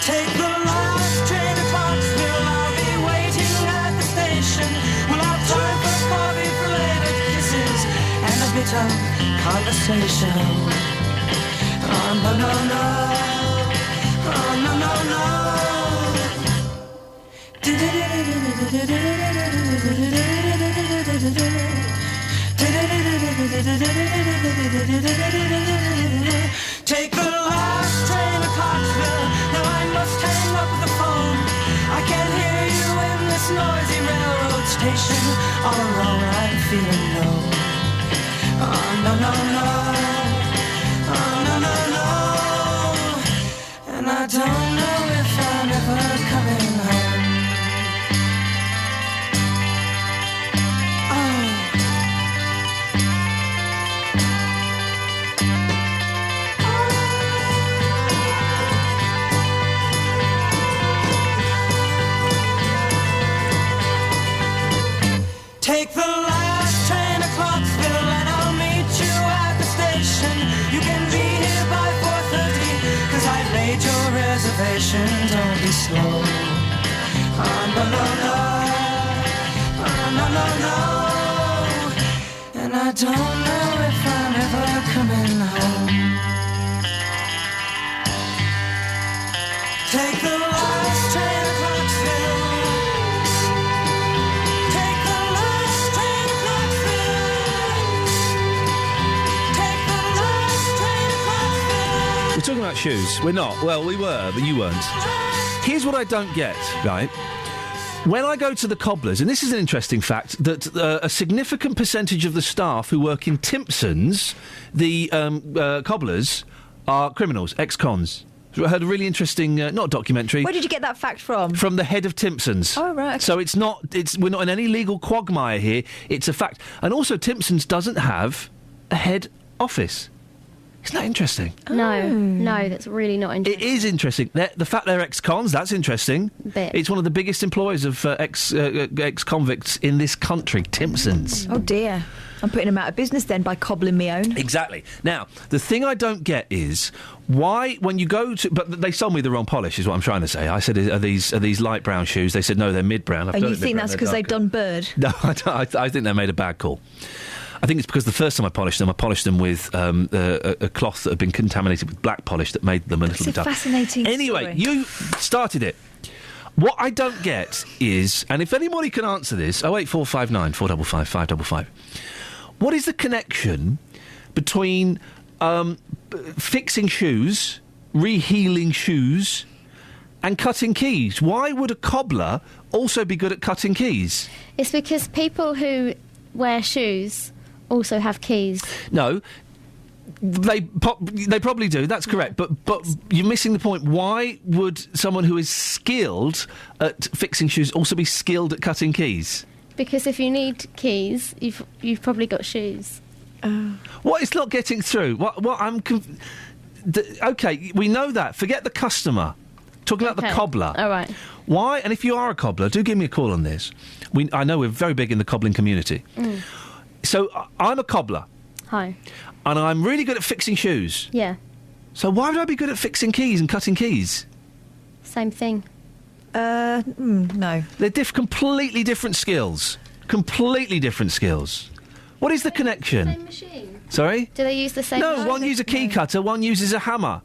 Take the last train to Pottsville, I'll be waiting at the station. We'll have time for coffee, related kisses, and a bit of conversation. No. Take the last train to Clarksville. Now I must hang up the phone. I can't hear you in this noisy railroad station. All alone, I'm feeling low. Oh, no, no, no. Oh, no, no, no. And I don't know if I'm ever coming home. Take the last train to Clarksville and I'll meet you at the station. You can be here by 4:30, 'cause I've made your reservation. Don't be slow. Oh, no, no, no. Oh, no, no, no. And I don't know if I'm ever coming home. Take the last train to Clarksville. We're talking about shoes. We're not. Well, we were, but you weren't. Here's what I don't get, right? When I go to the cobblers, and this is an interesting fact, that a significant percentage of the staff who work in Timpson's, the cobblers, are criminals, ex-cons. I heard a really interesting, not documentary. Where did you get that fact from? From the head of Timpson's. Oh, right. Okay. So we're not in any legal quagmire here. It's a fact. And also, Timpson's doesn't have a head office. Isn't that interesting? No, that's really not interesting. It is interesting. The fact they're ex-cons, that's interesting. Bit. It's one of the biggest employers of ex-convicts in this country, Timpson's. Oh, dear. I'm putting them out of business then by cobbling me own. Exactly. Now, the thing I don't get is why, when you go to... But they sold me the wrong polish, is what I'm trying to say. I said, are these light brown shoes? They said, no, they're mid-brown. And you think that's because they've done bird? No, I think they made a bad call. I think it's because the first time I polished them with a cloth that had been contaminated with black polish that made them a little bit dark. It's a fascinating Anyway, story. you started it. What I don't get is, and if anybody can answer this, 08459 455 555, what is the connection between fixing shoes, rehealing shoes, and cutting keys? Why would a cobbler also be good at cutting keys? It's because people who wear shoes also have keys. No, they probably do. That's correct. But you're missing the point. Why would someone who is skilled at fixing shoes also be skilled at cutting keys? Because if you need keys, you've probably got shoes. What is not getting through? What I'm. Okay, we know that. Forget the customer. Talking about the cobbler. All right. Why? And if you are a cobbler, do give me a call on this. I know we're very big in the cobbling community. Mm. So I'm a cobbler. Hi. And I'm really good at fixing shoes. Yeah. So why would I be good at fixing keys and cutting keys? Same thing. No. They're completely different skills. Completely different skills. What is the connection? Same machine. Sorry? Do they use the same? No, one uses a key cutter, one uses a hammer.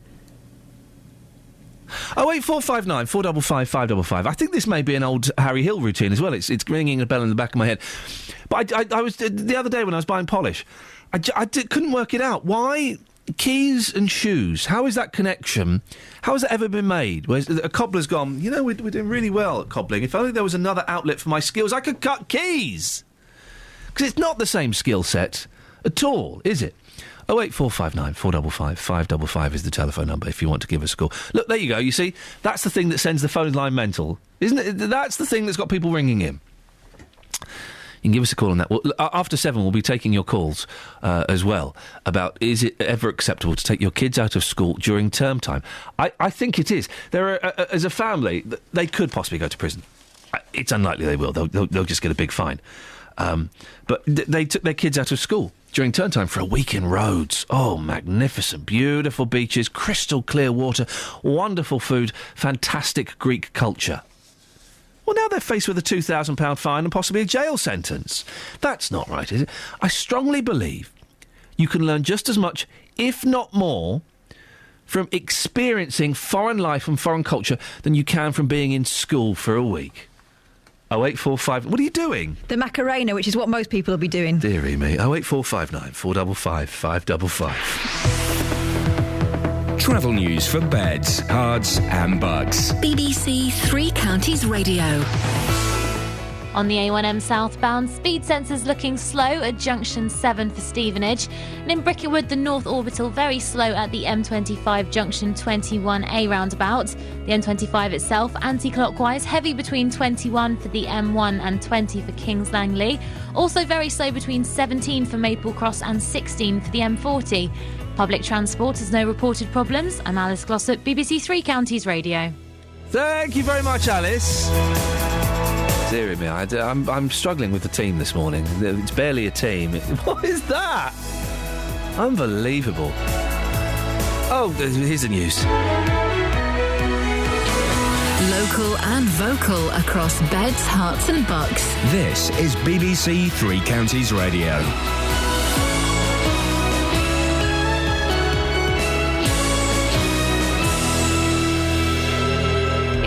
08459 455 555. I think this may be an old Harry Hill routine as well. It's ringing a bell in the back of my head. But I was the other day when I was buying polish, couldn't work it out. Why keys and shoes? How is that connection? How has that ever been made? Where a cobbler's gone, you know, we're doing really well at cobbling. If only there was another outlet for my skills, I could cut keys. Because it's not the same skill set at all, is it? 08459 455 555 is the telephone number if you want to give us a call. Look, there you go. You see, that's the thing that sends the phone line mental, isn't it? That's the thing that's got people ringing in. You can give us a call on that. Well, after 7, we'll be taking your calls as well about, is it ever acceptable to take your kids out of school during term time? I think it is. There are, as a family, they could possibly go to prison. It's unlikely they will. They'll just get a big fine. But they took their kids out of school during term time for a week in Rhodes. Oh, magnificent. Beautiful beaches, crystal clear water, wonderful food, fantastic Greek culture. Well, now they're faced with a £2,000 fine and possibly a jail sentence. That's not right, is it? I strongly believe you can learn just as much, if not more, from experiencing foreign life and foreign culture than you can from being in school for a week. 0845... What are you doing? The Macarena, which is what most people will be doing. Dearie me. 08459 455 555. Travel news for beds, cards and bugs. BBC Three Counties Radio. On the A1M southbound, speed sensors looking slow at junction 7 for Stevenage. And in Brickewood, the North Orbital very slow at the M25 junction 21A roundabout. The M25 itself anti-clockwise, heavy between 21 for the M1 and 20 for Kings Langley. Also very slow between 17 for Maple Cross and 16 for the M40. Public transport has no reported problems. I'm Alice Glossop, BBC Three Counties Radio. Thank you very much, Alice. Dear me, I'm struggling with the team this morning. It's barely a team. What is that? Unbelievable. Oh, here's the news. Local and vocal across beds, hearts and bucks. This is BBC Three Counties Radio.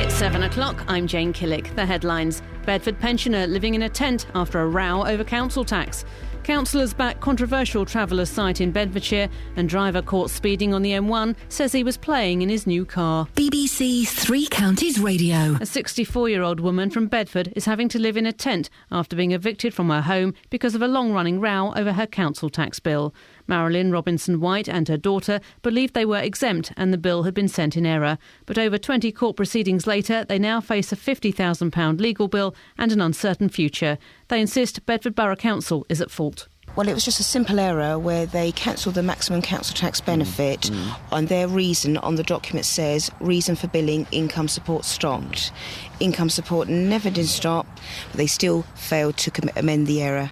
It's 7 o'clock. I'm Jane Killick. The headlines. Bedford pensioner living in a tent after a row over council tax. Councillors back controversial traveller's site in Bedfordshire, and driver caught speeding on the M1 says he was playing in his new car. BBC Three Counties Radio. A 64-year-old woman from Bedford is having to live in a tent after being evicted from her home because of a long-running row over her council tax bill. Marilyn Robinson-White and her daughter believed they were exempt and the bill had been sent in error. But over 20 court proceedings later, they now face a £50,000 legal bill and an uncertain future. They insist Bedford Borough Council is at fault. Well, it was just a simple error where they cancelled the maximum council tax benefit and their reason on the document says reason for billing income support stopped. Income support never did stop, but they still failed to amend the error.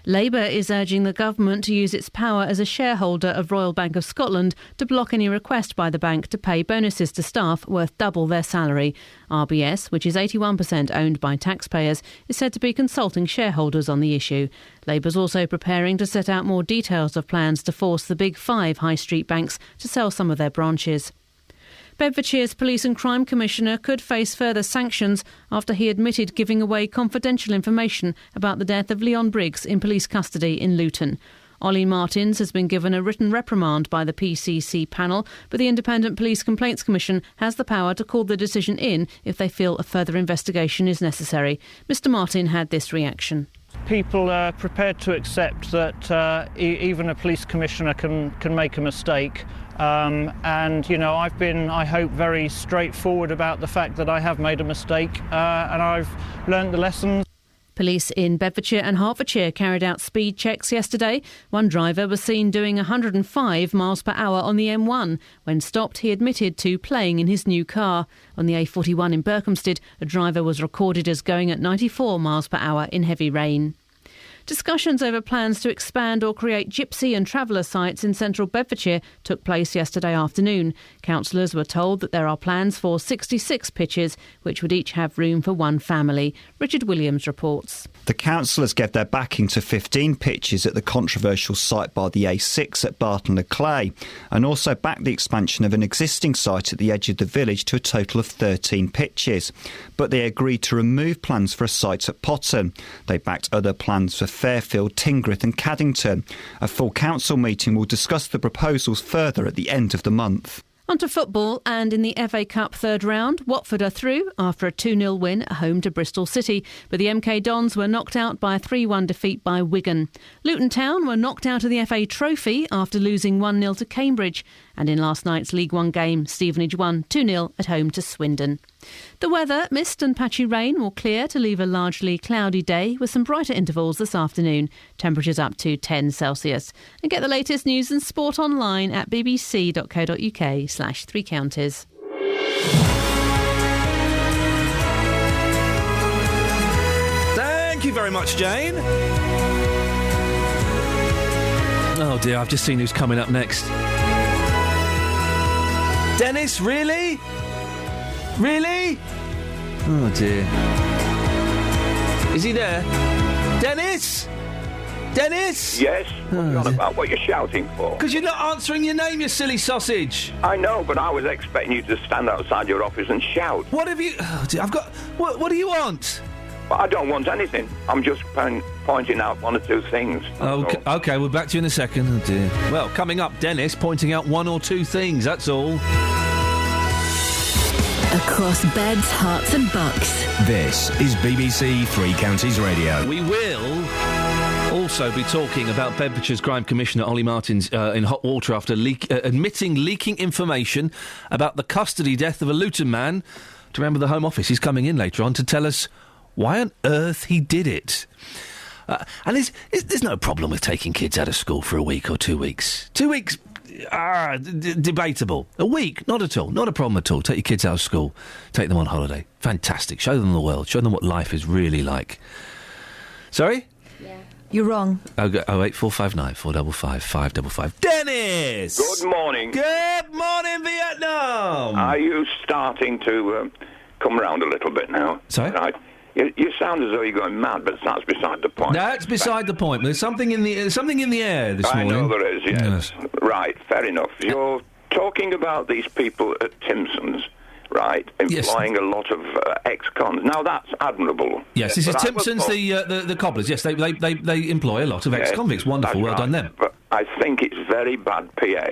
Labour is urging the government to use its power as a shareholder of Royal Bank of Scotland to block any request by the bank to pay bonuses to staff worth double their salary. RBS, which is 81% owned by taxpayers, is said to be consulting shareholders on the issue. Labour's also preparing to set out more details of plans to force the big five high street banks to sell some of their branches. Bedfordshire's Police and Crime Commissioner could face further sanctions after he admitted giving away confidential information about the death of Leon Briggs in police custody in Luton. Ollie Martins has been given a written reprimand by the PCC panel, but the Independent Police Complaints Commission has the power to call the decision in if they feel a further investigation is necessary. Mr Martin had this reaction. People are prepared to accept that even a police commissioner can make a mistake. And, you know, I've been, I hope, very straightforward about the fact that I have made a mistake and I've learnt the lessons. Police in Bedfordshire and Hertfordshire carried out speed checks yesterday. One driver was seen doing 105 miles per hour on the M1. When stopped, he admitted to playing in his new car. On the A41 in Berkhamsted, a driver was recorded as going at 94 miles per hour in heavy rain. Discussions over plans to expand or create gypsy and traveller sites in central Bedfordshire took place yesterday afternoon. Councillors were told that there are plans for 66 pitches, which would each have room for one family. Richard Williams reports. The councillors gave their backing to 15 pitches at the controversial site by the A6 at Barton-le-Clay, and also backed the expansion of an existing site at the edge of the village to a total of 13 pitches. But they agreed to remove plans for a site at Potton. They backed other plans for Fairfield, Tingreth and Caddington. A full council meeting will discuss the proposals further at the end of the month. On to football, and in the FA Cup third round, Watford are through after a 2-0 win at home to Bristol City, but the MK Dons were knocked out by a 3-1 defeat by Wigan. Luton Town were knocked out of the FA Trophy after losing 1-0 to Cambridge, and in last night's League One game, Stevenage won 2-0 at home to Swindon. The weather, mist and patchy rain will clear to leave a largely cloudy day with some brighter intervals this afternoon. Temperatures up to 10 Celsius. And get the latest news and sport online at bbc.co.uk/Three Counties. Thank you very much, Jane. Oh dear, I've just seen who's coming up next. Dennis, really? Really? Oh dear. Is he there? Dennis? Dennis? Yes? What are you shouting for? Because you're not answering your name, you silly sausage. I know, but I was expecting you to stand outside your office and shout. What have you... Oh dear, I've got... What do you want? But I don't want anything. I'm just pointing out one or two things. OK, we'll back to you in a second. Oh, dear. Well, coming up, Dennis pointing out one or two things, that's all. Across beds, hearts and bucks. This is BBC Three Counties Radio. We will also be talking about Bedfordshire's Crime Commissioner Ollie Martins in hot water after admitting leaking information about the custody death of a Luton man. To remember the Home Office, he's coming in later on to tell us why on earth he did it. And there's no problem with taking kids out of school for a week or 2 weeks. 2 weeks, debatable. A week, not at all. Not a problem at all. Take your kids out of school. Take them on holiday. Fantastic. Show them the world. Show them what life is really like. Sorry? You're wrong. 08459 455 555. Dennis! Good morning. Good morning, Vietnam! Are you starting to come around a little bit now? Sorry? Right. You sound as though you're going mad, but that's beside the point. That's beside the point. There's something in the air this morning. I know there is, yes. Right, fair enough. You're talking about these people at Timpson's, right, employing a lot of ex-cons. Now, that's admirable. Yes, this is Timpson's, the cobblers. Yes, they employ a lot of ex-convicts. Wonderful, well done them. But I think it's very bad PA,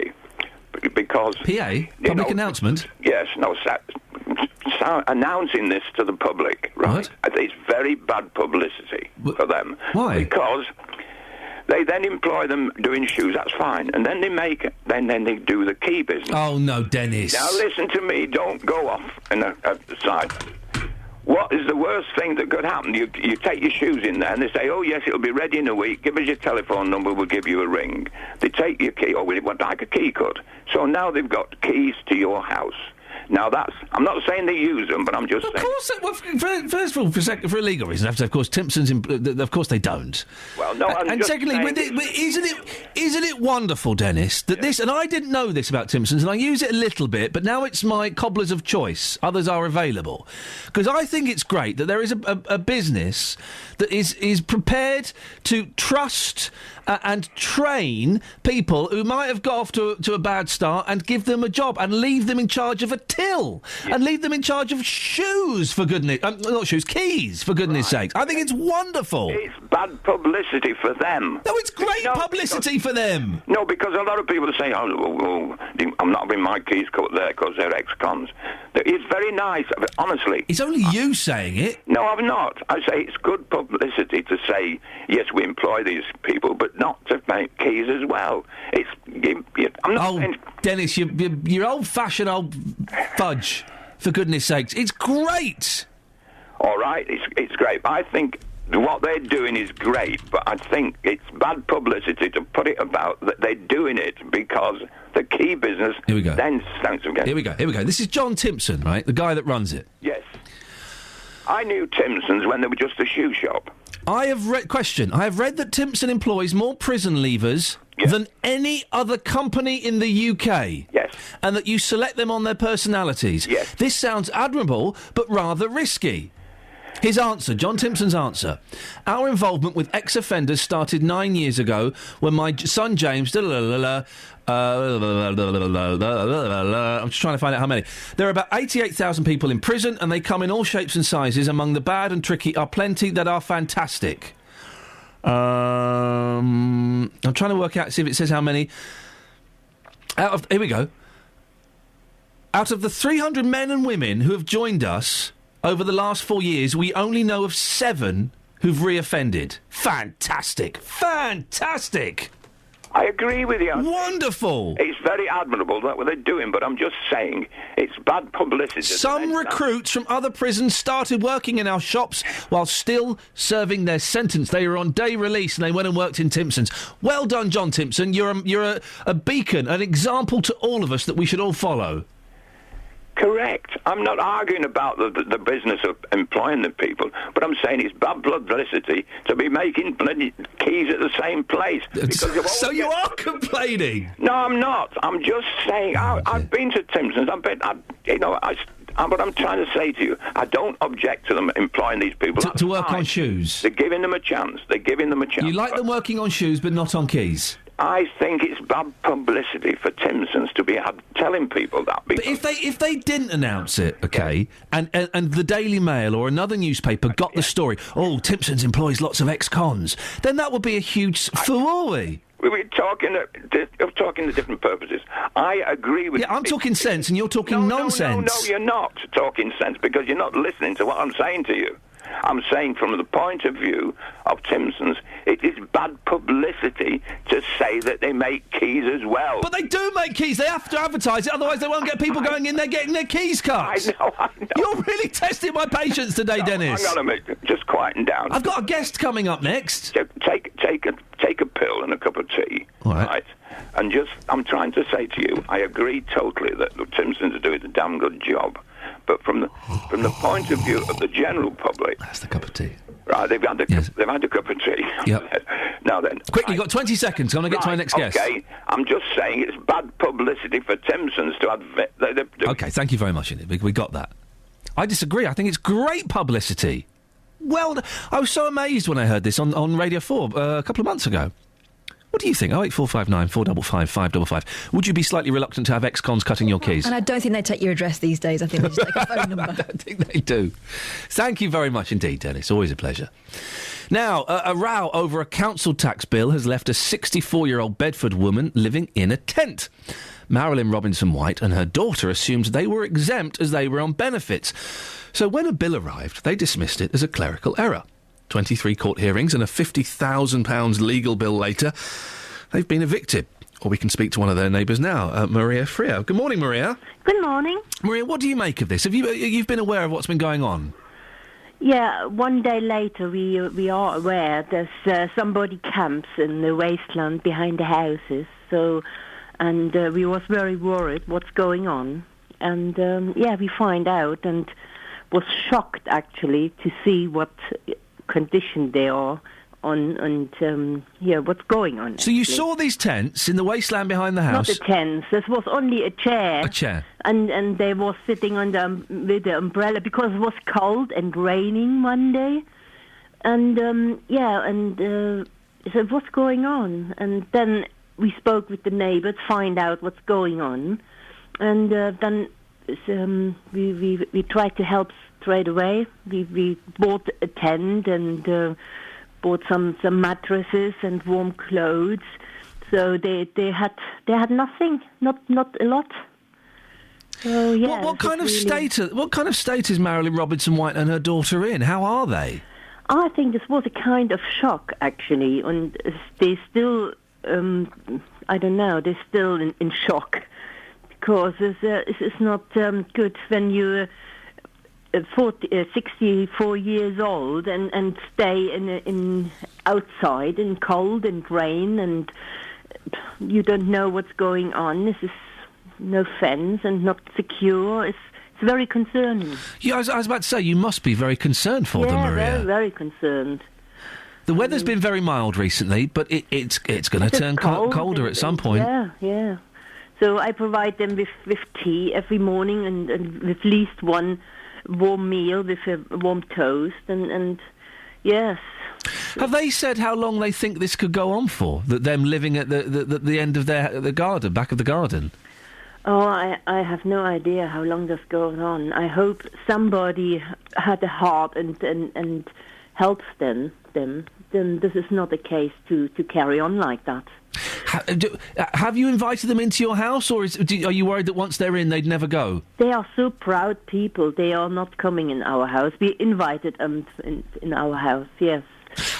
because... PA? Public announcement? Yes, no, announcing this to the public, right? It's very bad publicity for them. Why? Because they then employ them doing shoes, that's fine, and then they do the key business. Oh, no, Dennis. Now, listen to me, don't go off at the side. What is the worst thing that could happen? You take your shoes in there and they say, oh, yes, it'll be ready in a week. Give us your telephone number, we'll give you a ring. They take your key, or we want like a key cut. So now they've got keys to your house. Now, I'm not saying they use them, but I'm just saying... Of course, first of all, for illegal reasons, of course, Timpson's, of course they don't. Well, no, and secondly, isn't it wonderful, Dennis, that this... And I didn't know this about Timpson's, and I use it a little bit, but now it's my cobblers of choice. Others are available. Because I think it's great that there is a business that is prepared to trust and train people who might have got off to a bad start and give them a job and leave them in charge of a till and leave them in charge of shoes, for goodness... not shoes, keys, for goodness sakes. I think it's wonderful. It's bad publicity for them. No, it's great publicity for them. No, because a lot of people say, oh, I'm not having my keys cut there because they're ex-cons. It's very nice, honestly. It's only you saying it. No, I'm not. I say it's good publicity to say, yes, we employ these people, but not to make keys as well. I'm not Dennis, you're old-fashioned old fudge, for goodness sakes. It's great. All right, it's great. I think what they're doing is great, but I think it's bad publicity to put it about that they're doing it because the key business then stinks again. Here we go. This is John Timpson, right? The guy that runs it. Yes. I knew Timpson's when they were just a shoe shop. I have read that Timpson employs more prison leavers than any other company in the UK. Yes. And that you select them on their personalities. Yes. This sounds admirable, but rather risky. His answer, John Timpson's answer. Our involvement with ex-offenders started 9 years ago when my son James... I'm just trying to find out how many. There are about 88,000 people in prison, and they come in all shapes and sizes. Among the bad and tricky are plenty that are fantastic. I'm trying to work out, see if it says how many. Here we go. Out of the 300 men and women who have joined us over the last 4 years, we only know of 7 who've reoffended. Fantastic. Fantastic. I agree with you. Wonderful. It's very admirable that what they're doing, but I'm just saying it's bad publicity. Some recruits from other prisons started working in our shops while still serving their sentence. They were on day release and they went and worked in Timpson's. Well done, John Timpson. You're a beacon, an example to all of us that we should all follow. Correct. I'm not arguing about the business of employing the people, but I'm saying it's bad publicity to be making bloody keys at the same place. So you are complaining? No, I'm not. I'm just saying I've been to Timpson's. But I'm trying to say to you, I don't object to them employing these people. To work on shoes? They're giving them a chance. You like them working on shoes, but not on keys? I think it's bad publicity for Timson's to be telling people that. But if they didn't announce it, okay, and the Daily Mail or another newspaper got the story, oh, Timson's employs lots of ex-cons, then that would be a huge furore. We're talking to different purposes. I agree with... Yeah, I'm talking sense and you're talking nonsense. No, you're not talking sense because you're not listening to what I'm saying to you. I'm saying from the point of view of Timson's, it is bad publicity to say that they make keys as well. But they do make keys. They have to advertise it, otherwise they won't get people going in there getting their keys cut. I know. You're really testing my patience today, Dennis. Hang on a minute. Just quieten down. I've got a guest coming up next. Take a pill and a cup of tea. All right. And I'm trying to say to you, I agree totally that Timson's are doing a damn good job. But from the point of view of the general public... That's the cup of tea. Right, they've had a cup of tea. Yep. Now then... Quick, you've got 20 seconds. I'm going to get to my next guest. Okay, I'm just saying it's bad publicity for Timson's to have... Okay, thank you very much, Iain. We got that. I disagree. I think it's great publicity. Well, I was so amazed when I heard this on Radio 4 a couple of months ago. What do you think? 08459 455 555. Would you be slightly reluctant to have ex-cons cutting your keys? And I don't think they take your address these days. I think they just take a phone number. I don't think they do. Thank you very much indeed, Dennis. Always a pleasure. Now, a row over a council tax bill has left a 64-year-old Bedford woman living in a tent. Marilyn Robinson-White and her daughter assumed they were exempt as they were on benefits. So when a bill arrived, they dismissed it as a clerical error. 23 court hearings and a £50,000 legal bill later, they've been evicted. Or we can speak to one of their neighbours now, Maria Frio. Good morning, Maria. Good morning. Maria, what do you make of this? You've been aware of what's been going on? Yeah, one day later we are aware there's somebody camps in the wasteland behind the houses. So, and we was very worried what's going on. And we find out and was shocked actually to see what condition they are on and what's going on. So you saw these tents in the wasteland behind the house? Not the tents. This was only a chair. A chair. And they were sitting with the umbrella because it was cold and raining one day. And so what's going on? And then we spoke with the neighbours, find out what's going on. And then we tried to help straight away. We bought a tent and bought some mattresses and warm clothes. So they had nothing, not a lot. So yeah. What kind of state is Marilyn Robinson-White and her daughter in? How are they? I think this was a kind of shock actually, and they still I don't know. They're still in shock because it's not good when you're 64 years old and stay in outside in cold and rain and you don't know what's going on. This is no fence and not secure. It's very concerning. Yeah, I was about to say, you must be very concerned for them, Maria. Very, very concerned. The weather's been very mild recently, but it's going to turn colder at some point. Yeah. So I provide them with tea every morning and with at least one warm meal with a warm toast and yes. Have they said how long they think this could go on for? That them living at the end of the garden, back of the garden? Oh, I have no idea how long this goes on. I hope somebody had a heart and helps them. Then this is not the case to carry on like that. Have you invited them into your house, or are you worried that once they're in, they'd never go? They are so proud people. They are not coming in our house. We invited them in our house, yes.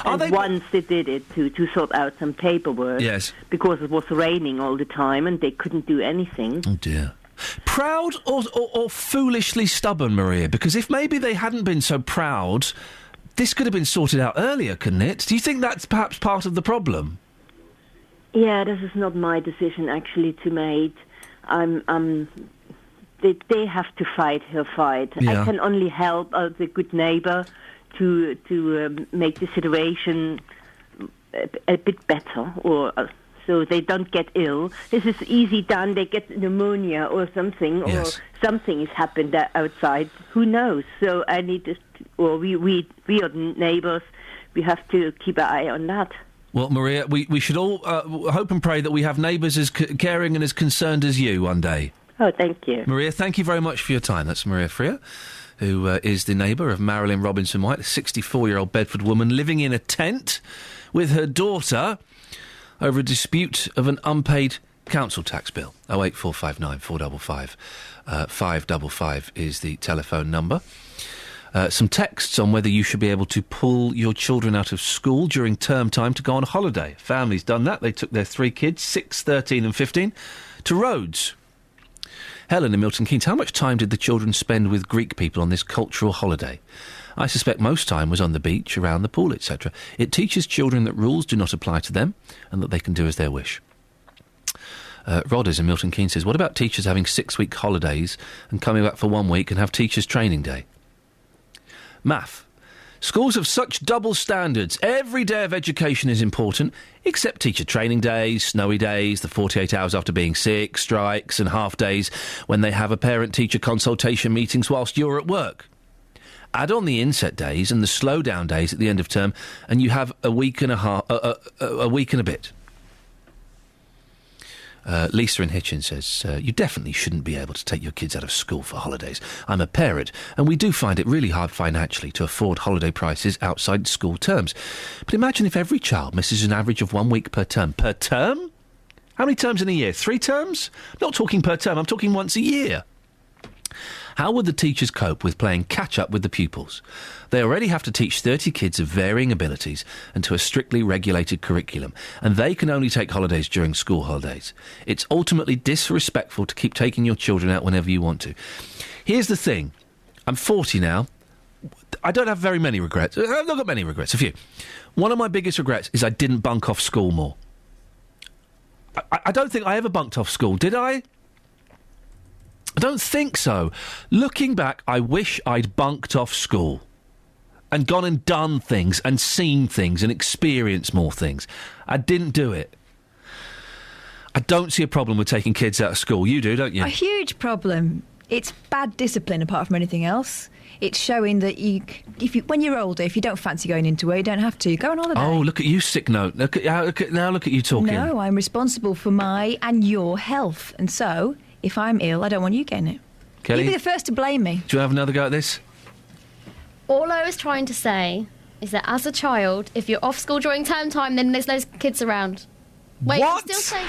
Once they did it to sort out some paperwork. Yes. Because it was raining all the time and they couldn't do anything. Oh, dear. Proud or foolishly stubborn, Maria? Because if maybe they hadn't been so proud, this could have been sorted out earlier, couldn't it? Do you think that's perhaps part of the problem? Yeah, this is not my decision actually to make. They have to fight her fight. Yeah. I can only help as a good neighbour to make the situation a bit better, or so they don't get ill. This is easy done. They get pneumonia or something, yes. Or something has happened outside. Who knows? So I need to, or we are neighbours. We have to keep an eye on that. Well, Maria, we should all hope and pray that we have neighbours as caring and as concerned as you one day. Oh, thank you. Maria, thank you very much for your time. That's Maria Freer, who is the neighbour of Marilyn Robinson White, a 64-year-old Bedford woman living in a tent with her daughter over a dispute of an unpaid council tax bill. 08459 455 555 is the telephone number. Some texts on whether you should be able to pull your children out of school during term time to go on holiday. Family's done that. They took their 3 kids, 6, 13 and 15, to Rhodes. Helen in Milton Keynes, how much time did the children spend with Greek people on this cultural holiday? I suspect most time was on the beach, around the pool, etc. It teaches children that rules do not apply to them and that they can do as they wish. Rodders in Milton Keynes says, what about teachers having 6-week holidays and coming back for 1 week and have teachers' training day? Math. Schools have such double standards. Every day of education is important, except teacher training days, snowy days, the 48 hours after being sick, strikes and half days when they have a parent-teacher consultation meetings whilst you're at work. Add on the inset days and the slow-down days at the end of term, and you have a week and a week and a bit. Lisa in Hitchin says, you definitely shouldn't be able to take your kids out of school for holidays. I'm a parent, and we do find it really hard financially to afford holiday prices outside school terms. But imagine if every child misses an average of 1 week per term. Per term? How many terms in a year? 3 terms? I'm not talking per term, I'm talking once a year. How would the teachers cope with playing catch-up with the pupils? They already have to teach 30 kids of varying abilities and to a strictly regulated curriculum, and they can only take holidays during school holidays. It's ultimately disrespectful to keep taking your children out whenever you want to. Here's the thing. I'm 40 now. I don't have very many regrets. I've not got many regrets, a few. One of my biggest regrets is I didn't bunk off school more. I don't think I ever bunked off school, did I? I don't think so. Looking back, I wish I'd bunked off school and gone and done things and seen things and experienced more things. I didn't do it. I don't see a problem with taking kids out of school. You do, don't you? A huge problem. It's bad discipline apart from anything else. It's showing that when you're older, if you don't fancy going into work, you don't have to. Go on holiday. Oh, look at you, sick note. Look at you talking. No, I'm responsible for my and your health. And so, if I'm ill, I don't want you getting it. Kelly? You'll be the first to blame me. Do you have another go at this? All I was trying to say is that as a child, if you're off school during term time, then there's no kids around. Wait, What? I'm still saying...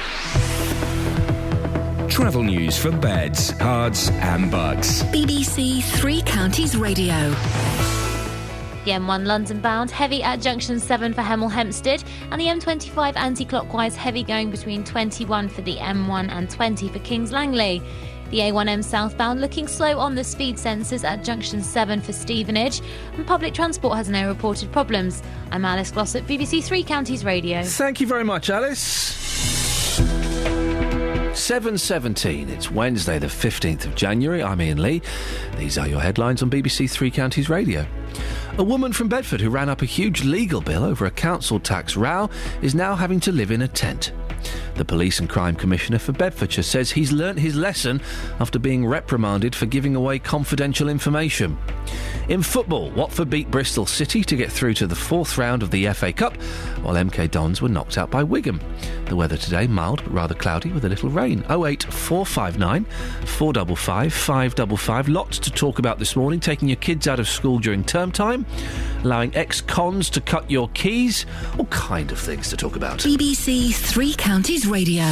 Travel news for beds, cards and bugs. BBC Three Counties Radio. The M1 London bound, heavy at junction 7 for Hemel Hempstead, and the M25 anti-clockwise heavy going between 21 for the M1 and 20 for Kings Langley. The A1M southbound looking slow on the speed sensors at junction 7 for Stevenage, and public transport has no reported problems. I'm Alice Glossop, BBC Three Counties Radio. Thank you very much, Alice. 7:17. It's Wednesday, the 15th of January. I'm Iain Lee. These are your headlines on BBC Three Counties Radio. A woman from Bedford who ran up a huge legal bill over a council tax row is now having to live in a tent. The Police and Crime Commissioner for Bedfordshire says he's learnt his lesson after being reprimanded for giving away confidential information. In football, Watford beat Bristol City to get through to the 4th round of the FA Cup, while MK Dons were knocked out by Wigan. The weather today, mild but rather cloudy with a little rain. 08459 455 555. Lots to talk about this morning. Taking your kids out of school during term time, allowing ex-cons to cut your keys, all kind of things to talk about. BBC Three Counties Radio.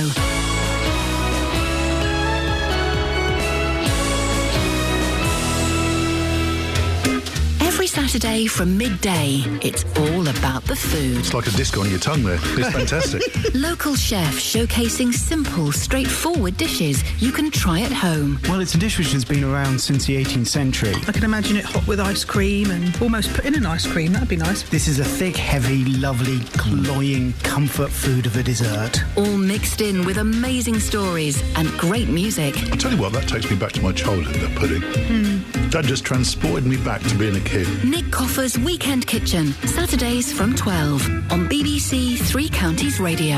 Every Saturday from midday, it's all about the food. It's like a disco on your tongue there. It's fantastic. Local chefs showcasing simple, straightforward dishes you can try at home. Well, it's a dish which has been around since the 18th century. I can imagine it hot with ice cream and almost put in an ice cream. That'd be nice. This is a thick, heavy, lovely, cloying comfort food of a dessert. All mixed in with amazing stories and great music. I'll tell you what, that takes me back to my childhood, that pudding. That just transported me back to being a kid. Nick Coffer's Weekend Kitchen, Saturdays from 12 on BBC Three Counties Radio.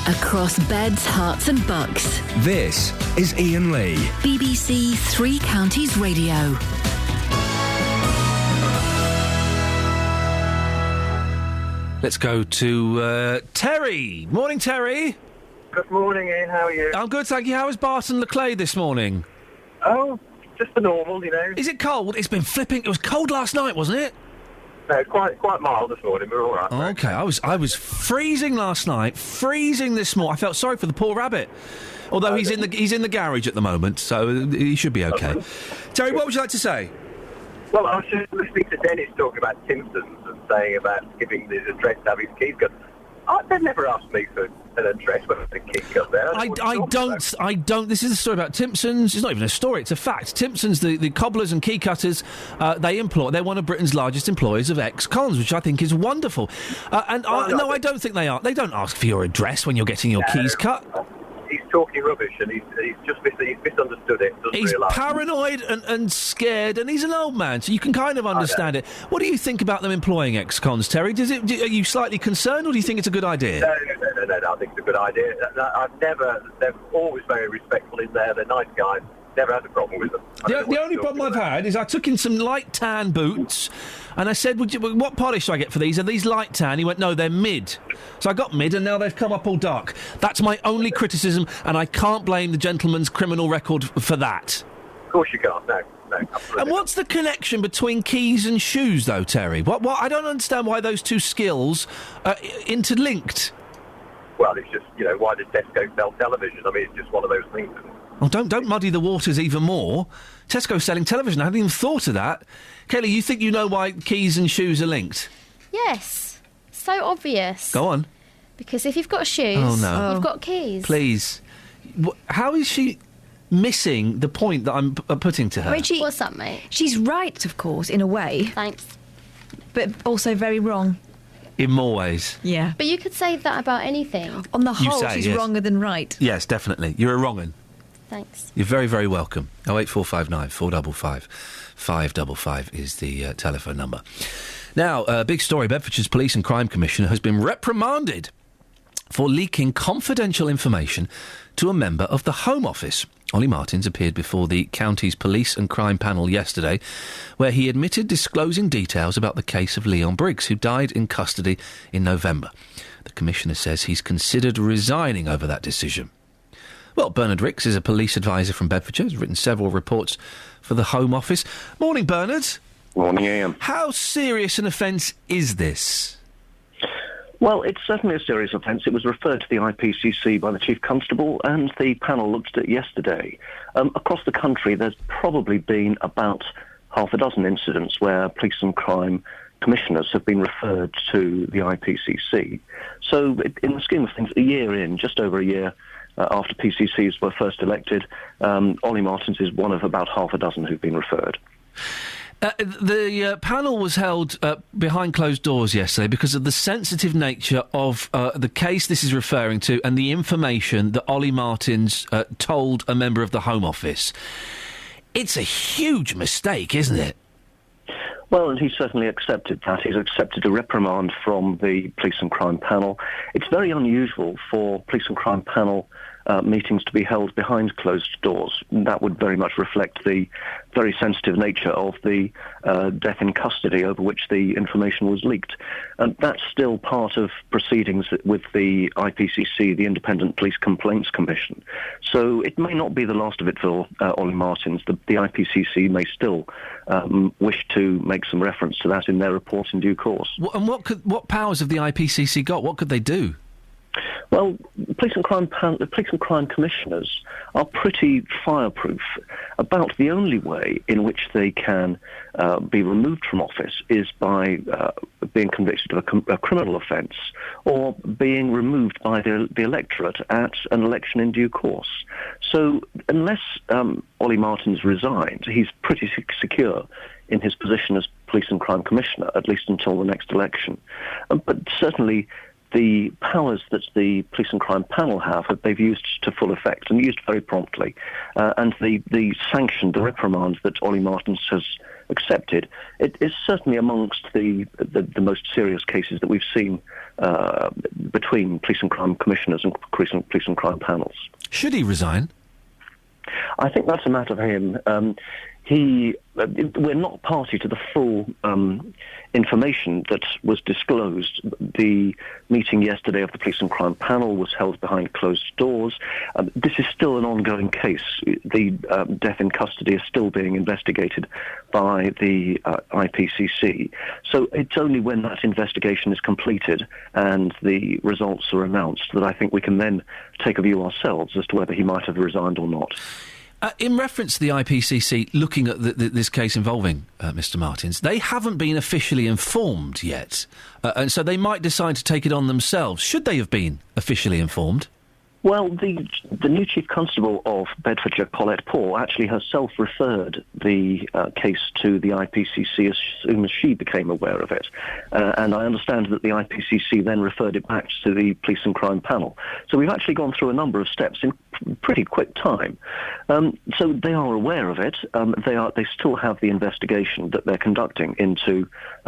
Across beds, hearts and bucks. This is Iain Lee. BBC Three Counties Radio. Let's go to Terry. Morning, Terry. Good morning, Ian. How are you? I'm good, thank you. How was Barton Leclay this morning? Oh, just the normal, you know. Is it cold? It's been flipping. It was cold last night, wasn't it? No, quite mild this morning. We're all right. Okay, I was freezing last night, freezing this morning. I felt sorry for the poor rabbit. Although he's in the garage at the moment, so he should be okay. Terry, what would you like to say? Well, I was just listening to Dennis talk about Timpsons and saying about giving his address to have his keys cut. They've never asked me for an address when the key cut there. I don't. This is a story about Timpsons. It's not even a story, it's a fact. Timpsons, the cobblers and key cutters, they're one of Britain's largest employers of ex-cons, which I think is wonderful. I don't think they are. They don't ask for your address when you're getting your keys cut. He's talking rubbish, and he's misunderstood it. He's paranoid and scared, and he's an old man, so you can kind of understand it. What do you think about them employing ex-cons, Terry? Are you slightly concerned, or do you think it's a good idea? No, I think it's a good idea. They're always very respectful in there. They're nice guys. Never had a problem with them. The only problem I've had is I took in some light tan boots, and I said, what polish do I get for these? Are these light tan? He went, no, they're mid. So I got mid, and now they've come up all dark. That's my only criticism, and I can't blame the gentleman's criminal record for that. Of course you can't, no, absolutely. And what's the connection between keys and shoes, though, Terry? What? I don't understand why those two skills are interlinked. Well, it's just, why does Tesco sell television? I mean, it's just one of those things. Well, don't muddy the waters even more. Tesco's selling television. I hadn't even thought of that. Kelly, you think you know why keys and shoes are linked? Yes. So obvious. Go on. Because if you've got shoes, you've got keys. Please. How is she missing the point that I'm putting to her? What's up, mate? She's right, of course, in a way. Thanks. But also very wrong. In more ways. Yeah. But you could say that about anything. On the whole, she's wronger than right. Yes, definitely. You're a wrong-un. Thanks. You're very, very welcome. 08459 455 555 is the telephone number. Now, big story. Bedfordshire's Police and Crime Commissioner has been reprimanded for leaking confidential information to a member of the Home Office. Ollie Martins appeared before the county's police and crime panel yesterday, where he admitted disclosing details about the case of Leon Briggs, who died in custody in November. The Commissioner says he's considered resigning over that decision. Well, Bernard Ricks is a police advisor from Bedfordshire. He's written several reports for the Home Office. Morning, Bernard. Morning, Ian. How serious an offence is this? Well, it's certainly a serious offence. It was referred to the IPCC by the Chief Constable, and the panel looked at it yesterday. Across the country, there's probably been about half a dozen incidents where police and crime commissioners have been referred to the IPCC. So, in the scheme of things, a year in, just over a year after PCCs were first elected, Ollie Martins is one of about half a dozen who've been referred. The panel was held behind closed doors yesterday because of the sensitive nature of the case this is referring to and the information that Ollie Martins told a member of the Home Office. It's a huge mistake, isn't it? Well, and he certainly accepted that. He's accepted a reprimand from the Police and Crime Panel. It's very unusual for Police and Crime Panel meetings to be held behind closed doors. That would very much reflect the very sensitive nature of the death in custody over which the information was leaked. And that's still part of proceedings with the IPCC, the Independent Police Complaints Commission. So it may not be the last of it for Ollie Martins. The IPCC may still wish to make some reference to that in their report in due course. And what powers have the IPCC got? What could they do? Well, the police and crime commissioners are pretty fireproof. About the only way in which they can be removed from office is by being convicted of a criminal offence or being removed by the electorate at an election in due course. So unless Ollie Martins resigns, he's pretty secure in his position as police and crime commissioner, at least until the next election. But certainly the powers that the Police and Crime Panel have, they've used to full effect and used very promptly. And the sanction, the reprimand that Ollie Martins has accepted, it is certainly amongst the most serious cases that we've seen between police and crime commissioners and police and crime panels. Should he resign? I think that's a matter for him. He we're not party to the full information that was disclosed. The meeting yesterday of the Police and Crime Panel was held behind closed doors. This is still an ongoing case. The death in custody is still being investigated by the IPCC. So it's only when that investigation is completed and the results are announced that I think we can then take a view ourselves as to whether he might have resigned or not. In reference to the IPCC looking at this case involving Mr. Martins, they haven't been officially informed yet, and so they might decide to take it on themselves. Should they have been officially informed? Well, the new Chief Constable of Bedfordshire, Colette Paul, actually herself referred the case to the IPCC as soon as she became aware of it. And I understand that the IPCC then referred it back to the Police and Crime Panel. So we've actually gone through a number of steps in pretty quick time. So they are aware of it. They still have the investigation that they're conducting into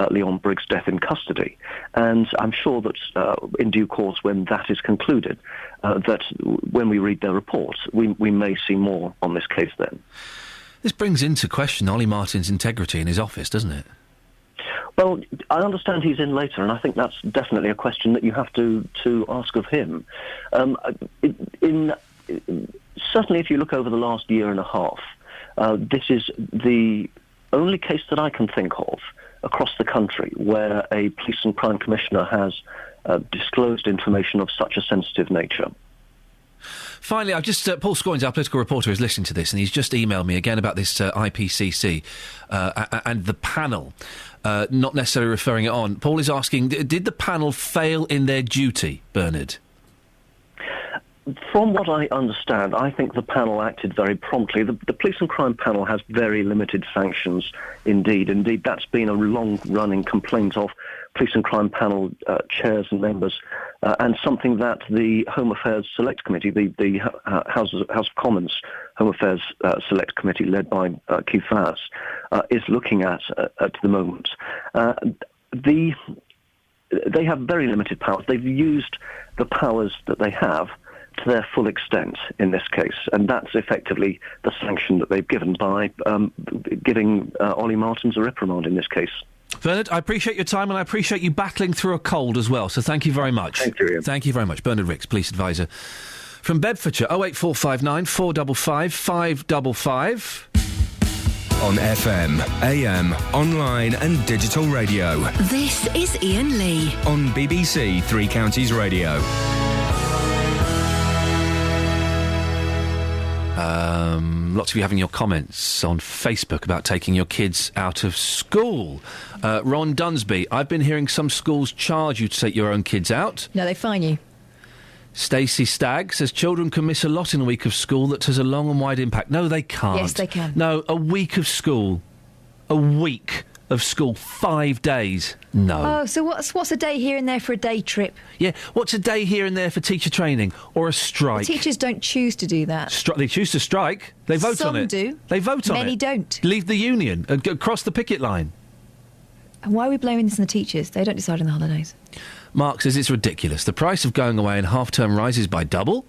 Leon Briggs' death in custody. And I'm sure that in due course, when that is concluded, that when we read their report, we may see more on this case then. This brings into question Ollie Martin's integrity in his office, doesn't it? Well, I understand he's in later, and I think that's definitely a question that you have to ask of him. Certainly, if you look over the last year and a half, this is the only case that I can think of across the country where a police and crime commissioner has disclosed information of such a sensitive nature. Finally, I've just Paul Scoynes, our political reporter, is listening to this, and he's just emailed me again about this IPCC and the panel, not necessarily referring it on. Paul is asking, did the panel fail in their duty, Bernard? From what I understand, I think the panel acted very promptly. The Police and Crime Panel has very limited sanctions indeed. Indeed, that's been a long-running complaint of Police and Crime Panel chairs and members, and something that the Home Affairs Select Committee, the House of Commons Home Affairs Select Committee, led by Keith Vaz, is looking at the moment. They have very limited powers. They've used the powers that they have to their full extent in this case, and that's effectively the sanction that they've given by giving Ollie Martins a reprimand in this case. Bernard, I appreciate your time, and I appreciate you battling through a cold as well, so thank you very much. Thank you, Iain. Thank you very much. Bernard Ricks, Police Advisor from Bedfordshire. 08459 455 555. On FM, AM, online and digital radio. This is Iain Lee. On BBC Three Counties Radio. Lots of you having your comments on Facebook about taking your kids out of school. Ron Dunsby, I've been hearing some schools charge you to take your own kids out. No, they fine you. Stacey Stagg says children can miss a lot in a week of school that has a long and wide impact. No, they can't. Yes, they can. No, a week of school. A week of school, 5 days. No. Oh, so what's a day here and there for a day trip? Yeah, what's a day here and there for teacher training or a strike? Teachers don't choose to do that. They choose to strike. They vote on it. Some do. They vote on it. Many don't. Leave the union and cross the picket line. And why are we blaming this on the teachers? They don't decide on the holidays. Mark says it's ridiculous. The price of going away in half-term rises by double.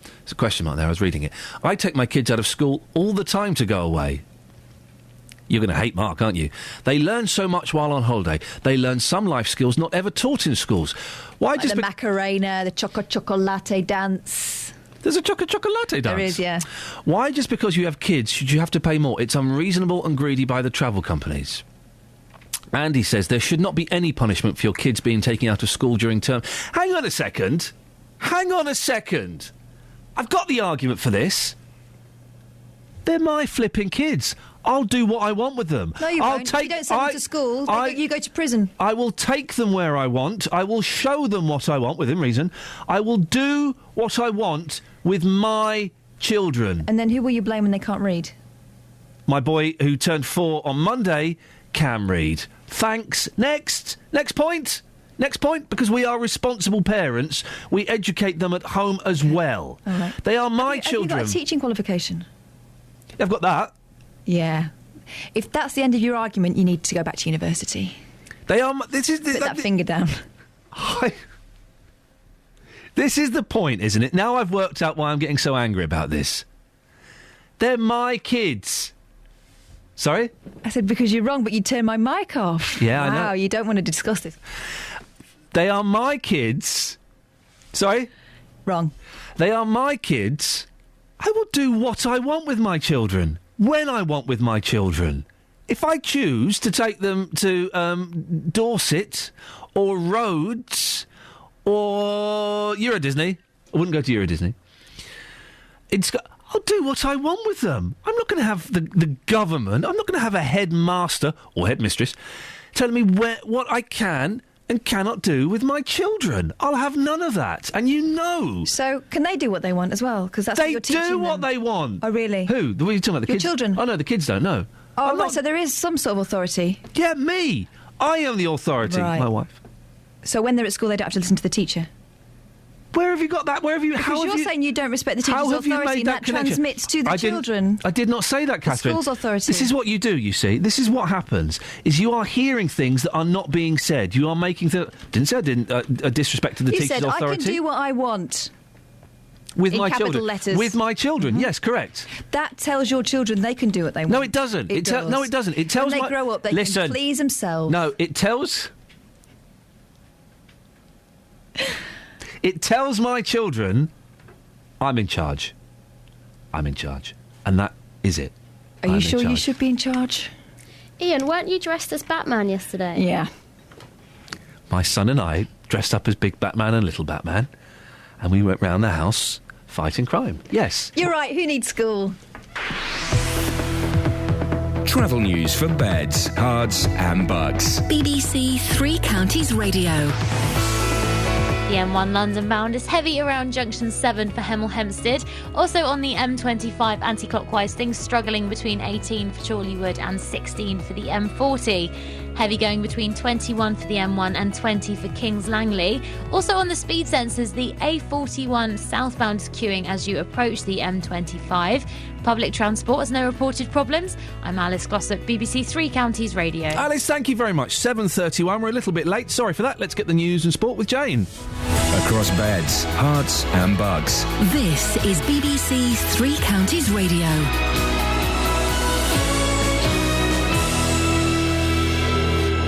There's a question mark there. I was reading it. I take my kids out of school all the time to go away. You're going to hate Mark, aren't you? They learn so much while on holiday. They learn some life skills not ever taught in schools. Why like just the Macarena, the chocolate dance. There's a chocolate dance. There is, yeah. Why just because you have kids should you have to pay more? It's unreasonable and greedy by the travel companies. Andy says there should not be any punishment for your kids being taken out of school during term. Hang on a second. I've got the argument for this. They're my flipping kids. I'll do what I want with them. No, you won't. If you don't send them to school, you go to prison. I will take them where I want. I will show them what I want, within reason. I will do what I want with my children. And then who will you blame when they can't read? My boy, who turned 4 on Monday, can read. Thanks. Next point, because we are responsible parents. We educate them at home as well. All right. They are my children. Have you got a teaching qualification? I've got that. Yeah. If that's the end of your argument, you need to go back to university. They are... Put that finger down. This is the point, isn't it? Now I've worked out why I'm getting so angry about this. They're my kids. Sorry? I said, because you're wrong, but you turned my mic off. Yeah, I know. Wow, you don't want to discuss this. They are my kids. Sorry? Wrong. They are my kids. I will do what I want with my children, when I want with my children. If I choose to take them to Dorset or Rhodes or Euro Disney, I wouldn't go to Euro Disney. I'll do what I want with them. I'm not going to have the government, I'm not going to have a headmaster or headmistress telling me what I can and cannot do with my children. I'll have none of that, and you know. So, can they do what they want as well? Because that's what you're teaching them. They do what they want. Oh, really? Who? What are you talking about? The Your kids? children? Oh, no, the kids don't know. Oh, right, so there is some sort of authority. Yeah, me. I am the authority, Right. my wife. So when they're at school, they don't have to listen to the teacher? Where have you got that? Because you're saying you don't respect the teacher's How have you authority, made and that connection? transmits to the I didn't- children. I did not say that, Catherine. school's authority. This is what you do, you see. This is what happens, is you are hearing things that are not being said. You are making... Didn't say I didn't disrespect to the You teacher's said, authority. I can do what I want. With in my capital children. letters. With my children, yes, correct. That tells your children they can do what they want. No, it doesn't. It does. No, it doesn't. It tells when they grow up, they Listen. can please themselves. No, it tells... It tells my children... I'm in charge. I'm in charge. And that is it. Are you sure you should be in charge? Iain, weren't you dressed as Batman yesterday? Yeah. My son and I dressed up as Big Batman and Little Batman, and we went round the house fighting crime. Yes. You're right, who needs school? Travel news for beds, cards and bugs. BBC Three Counties Radio. The M1 London bound is heavy around junction 7 for Hemel Hempstead. Also on the M25 anti-clockwise, things struggling between 18 for Chorleywood and 16 for the M40. Heavy going between 21 for the M1 and 20 for Kings Langley. Also on the speed sensors, the A41 southbound is queuing as you approach the M25. Public transport has no reported problems. I'm Alice Glossop, BBC Three Counties Radio. Alice, thank you very much. 7:31. We're a little bit late. Sorry for that. Let's get the news and sport with Jane. Across beds, hearts and bugs. This is BBC Three Counties Radio.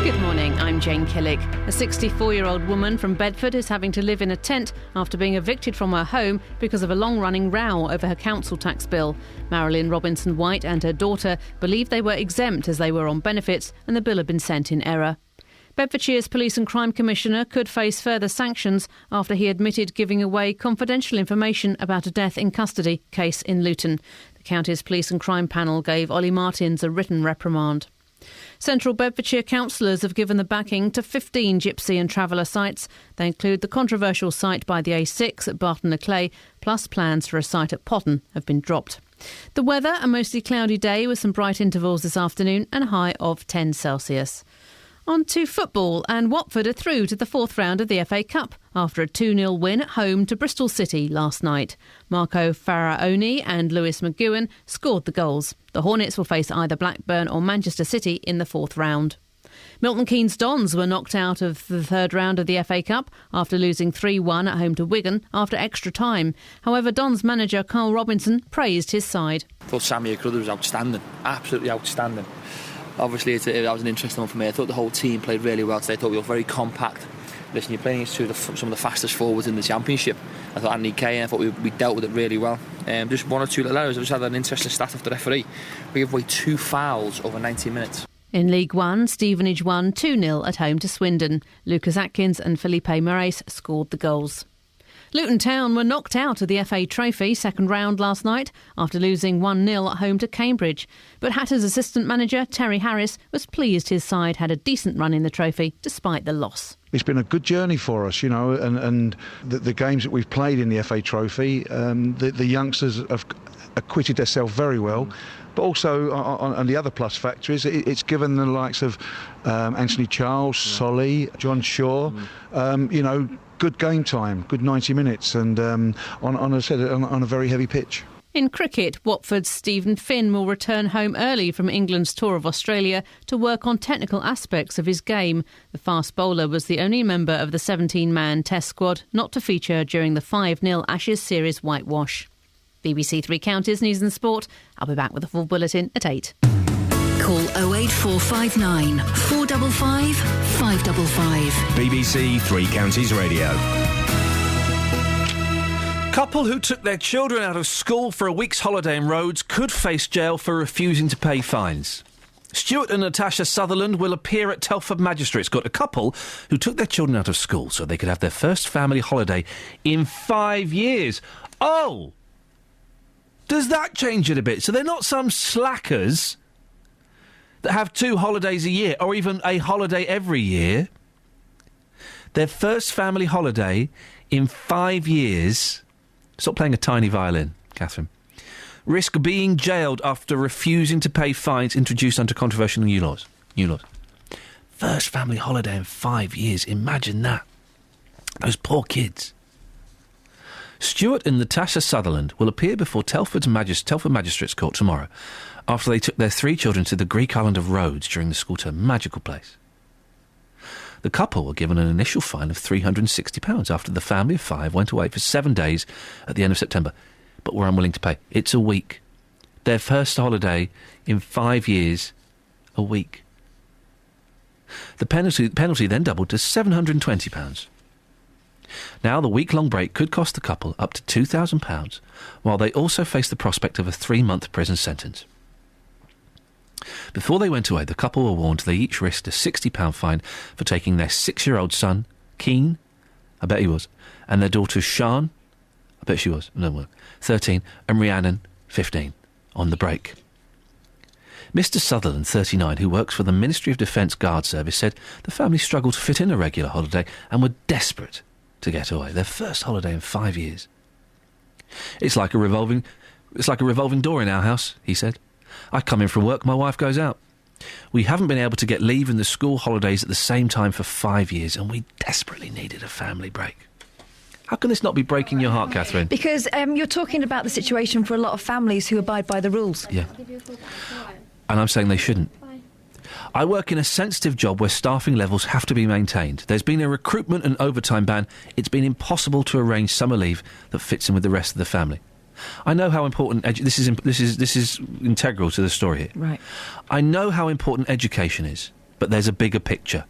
Good morning, I'm Jane Killick. A 64-year-old woman from Bedford is having to live in a tent after being evicted from her home because of a long-running row over her council tax bill. Marilyn Robinson-White and her daughter believe they were exempt as they were on benefits and the bill had been sent in error. Bedfordshire's Police and Crime Commissioner could face further sanctions after he admitted giving away confidential information about a death in custody case in Luton. The county's Police and Crime panel gave Ollie Martins a written reprimand. Central Bedfordshire councillors have given the backing to 15 gypsy and traveller sites. They include the controversial site by the A6 at Barton-le-Clay, plus plans for a site at Potton have been dropped. The weather, a mostly cloudy day with some bright intervals this afternoon and a high of 10 Celsius. On to football, and Watford are through to the fourth round of the FA Cup after a 2-0 win at home to Bristol City last night. Marco Faraoni and Lewis McGowan scored the goals. The Hornets will face either Blackburn or Manchester City in the fourth round. Milton Keynes Dons were knocked out of the third round of the FA Cup after losing 3-1 at home to Wigan after extra time. However, Dons manager Carl Robinson praised his side. I thought Sammy Crowther was outstanding, absolutely outstanding. Obviously, that was an interesting one for me. I thought the whole team played really well today. I thought we were very compact. Listen, you're playing against some of the fastest forwards in the Championship. I thought Andy Kay, I thought we dealt with it really well. Just one or two little errors. I just had an interesting stat off the referee. We gave away 2 fouls over 90 minutes. In League One, Stevenage won 2-0 at home to Swindon. Lucas Atkins and Felipe Moraes scored the goals. Luton Town were knocked out of the FA Trophy second round last night after losing 1-0 at home to Cambridge. But Hatters assistant manager Terry Harris was pleased his side had a decent run in the trophy despite the loss. It's been a good journey for us, you know, and the games that we've played in the FA Trophy, the youngsters have acquitted themselves very well. But also, on the other plus factor is it's given the likes of Anthony Charles, Solly, John Shaw, you know, good game time, good 90 minutes, and on a very heavy pitch. In cricket, Watford's Stephen Finn will return home early from England's tour of Australia to work on technical aspects of his game. The fast bowler was the only member of the 17-man Test squad not to feature during the 5-0 Ashes series whitewash. BBC Three Counties News and Sport. I'll be back with a full bulletin at 8. Call 08459 455 555. BBC Three Counties Radio. Couple who took their children out of school for a week's holiday in Rhodes could face jail for refusing to pay fines. Stuart and Natasha Sutherland will appear at Telford Magistrates Court. A couple who took their children out of school so they could have their first family holiday in 5 years. Oh! Does that change it a bit? So they're not some slackers that have 2 holidays a year or even a holiday every year. Their first family holiday in 5 years. Stop playing a tiny violin, Catherine. Risk being jailed after refusing to pay fines introduced under controversial new laws. First family holiday in 5 years. Imagine that. Those poor kids. Stuart and Natasha Sutherland will appear before Telford Magistrates Court tomorrow after they took their 3 children to the Greek island of Rhodes during the school term. Magical place. The couple were given an initial fine of £360 after the family of 5 went away for 7 days at the end of September, but were unwilling to pay. It's a week. Their first holiday in 5 years, a week. The penalty then doubled to £720. Now the week-long break could cost the couple up to £2,000, while they also face the prospect of a 3-month prison sentence. Before they went away, the couple were warned they each risked a £60 fine for taking their 6-year-old son, Keane, I bet he was, and their daughters, Sian, I bet she was, 13, and Rhiannon, 15, on the break. Mr. Sutherland, 39, who works for the Ministry of Defence Guard Service, said the family struggled to fit in a regular holiday and were desperate to get away. Their first holiday in 5 years. It's like a revolving door in our house, he said. I come in from work, my wife goes out. We haven't been able to get leave in the school holidays at the same time for 5 years, and we desperately needed a family break. How can this not be breaking your heart, Catherine? Because you're talking about the situation for a lot of families who abide by the rules. Yeah. And I'm saying they shouldn't. I work in a sensitive job where staffing levels have to be maintained. There's been a recruitment and overtime ban. It's been impossible to arrange summer leave that fits in with the rest of the family. I know how important this is integral to the story here. Right. I know how important education is, but there's a bigger picture.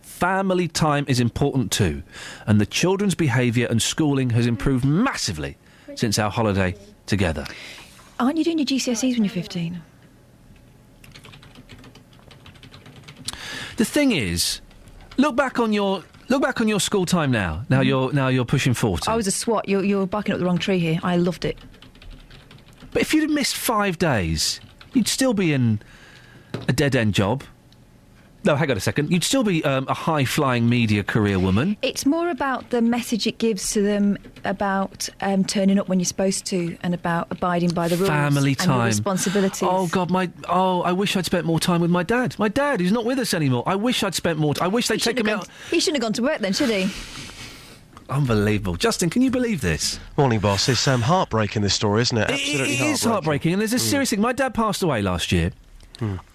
Family time is important too, and the children's behaviour and schooling has improved massively since our holiday together. Aren't you doing your GCSEs when you're 15? The thing is, look back on your school time now. Now you're pushing 40. I was a swat. You're barking up the wrong tree here. I loved it. But if you'd have missed 5 days, you'd still be in a dead-end job. No, hang on a second. You'd still be a high-flying media career woman. It's more about the message it gives to them about turning up when you're supposed to and about abiding by the rules. Family time. And your responsibilities. Oh, God, I wish I'd spent more time with my dad. My dad, who's not with us anymore. I wish I'd spent more time. I wish they'd taken me out. He shouldn't have gone to work then, should he? Unbelievable. Justin, can you believe this? Morning, boss. It's heartbreaking, this story, isn't it? Absolutely It is heartbreaking, and there's a serious thing. My dad passed away last year.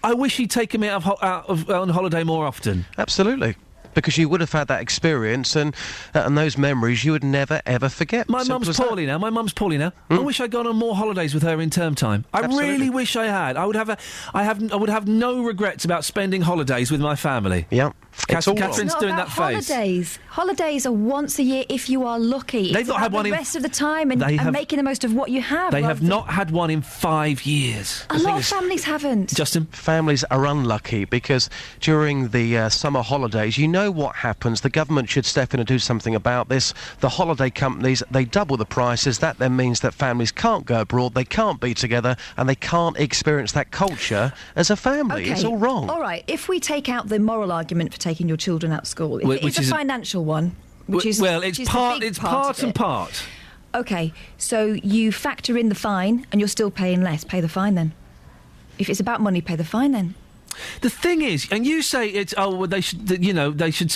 I wish he'd taken me out on holiday more often. Absolutely. Because you would have had that experience and those memories you would never, ever forget. My mum's poorly now. I wish I'd gone on more holidays with her in term time. I really wish I had. I would have no regrets about spending holidays with my family. Yeah. Catherine's doing that face. Holidays. Holidays are once a year if you are lucky. They've not had one the rest of the time and making the most of what you have. They have not had one in 5 years. A lot of families haven't. Justin? Families are unlucky because during the summer holidays, you know what happens. The government should step in and do something about this. The holiday companies, they double the prices. That then means that families can't go abroad, they can't be together, and they can't experience that culture as a family. Okay. It's all wrong. All right, if we take out the moral argument for taking your children out of school, it's a financial one, it's part and part. Okay, so you factor in the fine and you're still paying less. Pay the fine then. If it's about money, pay the fine then. The thing is, and you say it's they should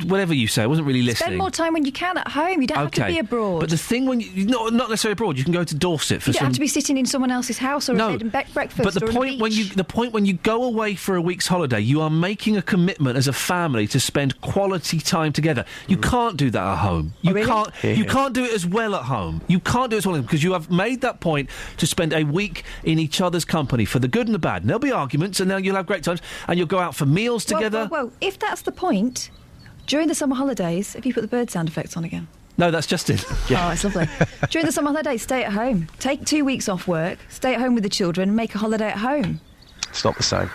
whatever you say. I wasn't really listening. Spend more time when you can at home. You don't have to be abroad. But the thing not necessarily abroad. You can go to Dorset for You don't have to be sitting in someone else's house or a bed and breakfast. But the point when you go away for a week's holiday, you are making a commitment as a family to spend quality time together. You can't do that at home. You can't. You can't do it as well at home. You can't do it as well because you have made that point to spend a week in each other's company for the good and the bad. And there'll be arguments, and then you'll have great times, and you'll go out for meals together. Well, if that's the point, during the summer holidays, have you put the bird sound effects on again? No, that's just it. Yeah. Oh, it's lovely. During the summer holidays, stay at home. Take 2 weeks off work, stay at home with the children, and make a holiday at home. It's not the same.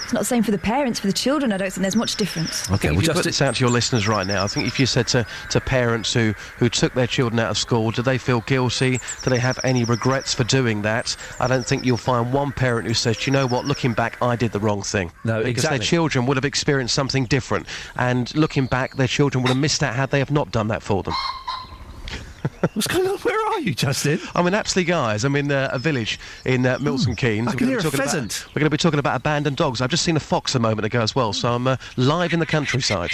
It's not the same for the parents. For the children, I don't think there's much difference. Okay, well, just put this out to your listeners right now. I think if you said to parents who took their children out of school, do they feel guilty? Do they have any regrets for doing that? I don't think you'll find one parent who says, "Do you know what, looking back, I did the wrong thing." No, because exactly. Their children would have experienced something different. And looking back, their children would have missed out had they have not done that for them. What's going on? Where are you, Justin? I'm in Apsley, guys. I'm in a village in Milton Keynes. I can hear a pheasant. We're going to be talking about abandoned dogs. I've just seen a fox a moment ago as well, so I'm live in the countryside.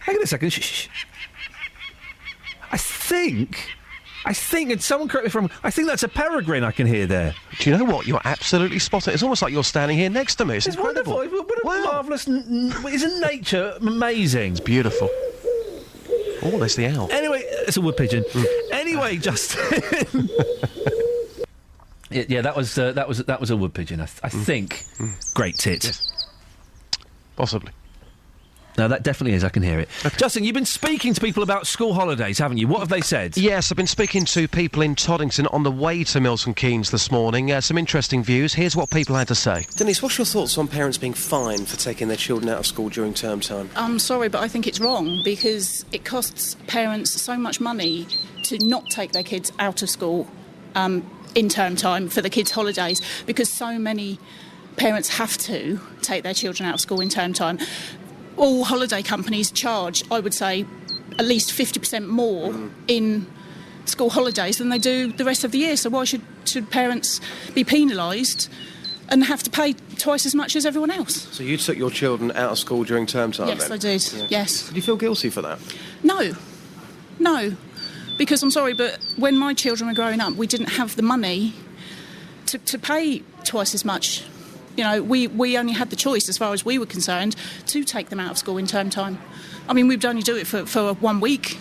Hang on a second. Shh. I think, and someone correct me if I'm wrong, I think that's a peregrine I can hear there. Do you know what? You're absolutely spot on. It's almost like you're standing here next to me. It's incredible. Wonderful. What a marvellous... Isn't nature amazing? It's beautiful. Oh, there's the owl. Anyway, it's a wood pigeon. Anyway, Justin. yeah, that was a wood pigeon. I think. Great tit. Yes. Possibly. No, that definitely is. I can hear it. Okay. Justin, you've been speaking to people about school holidays, haven't you? What have they said? Yes, I've been speaking to people in Toddington on the way to Milton Keynes this morning. Some interesting views. Here's what people had to say. Denise, what's your thoughts on parents being fined for taking their children out of school during term time? I'm sorry, but I think it's wrong because it costs parents so much money to not take their kids out of school in term time for the kids' holidays because so many parents have to take their children out of school in term time. All holiday companies charge, I would say, at least 50% more in school holidays than they do the rest of the year. So why should parents be penalised and have to pay twice as much as everyone else? So you took your children out of school during term time, Yes, then? I did, yes. Did you feel guilty for that? No. Because I'm sorry, but when my children were growing up, we didn't have the money to pay twice as much. You know, we only had the choice, as far as we were concerned, to take them out of school in term time. I mean, we'd only do it for 1 week.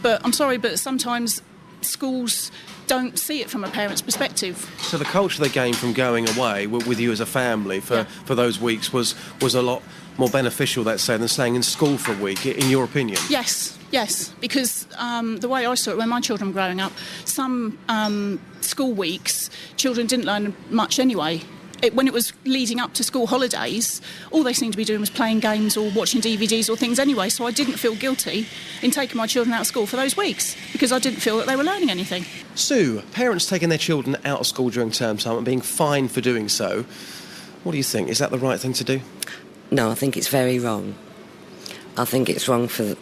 But I'm sorry, but sometimes schools don't see it from a parent's perspective. So the culture they gained from going away with you as a family for those weeks was a lot more beneficial, let's say, than staying in school for a week, in your opinion? Yes, because the way I saw it when my children were growing up, some school weeks, children didn't learn much anyway. When it was leading up to school holidays, all they seemed to be doing was playing games or watching DVDs or things anyway, so I didn't feel guilty in taking my children out of school for those weeks because I didn't feel that they were learning anything. Sue, parents taking their children out of school during term time and being fined for doing so, what do you think? Is that the right thing to do? No, I think it's very wrong. I think it's wrong for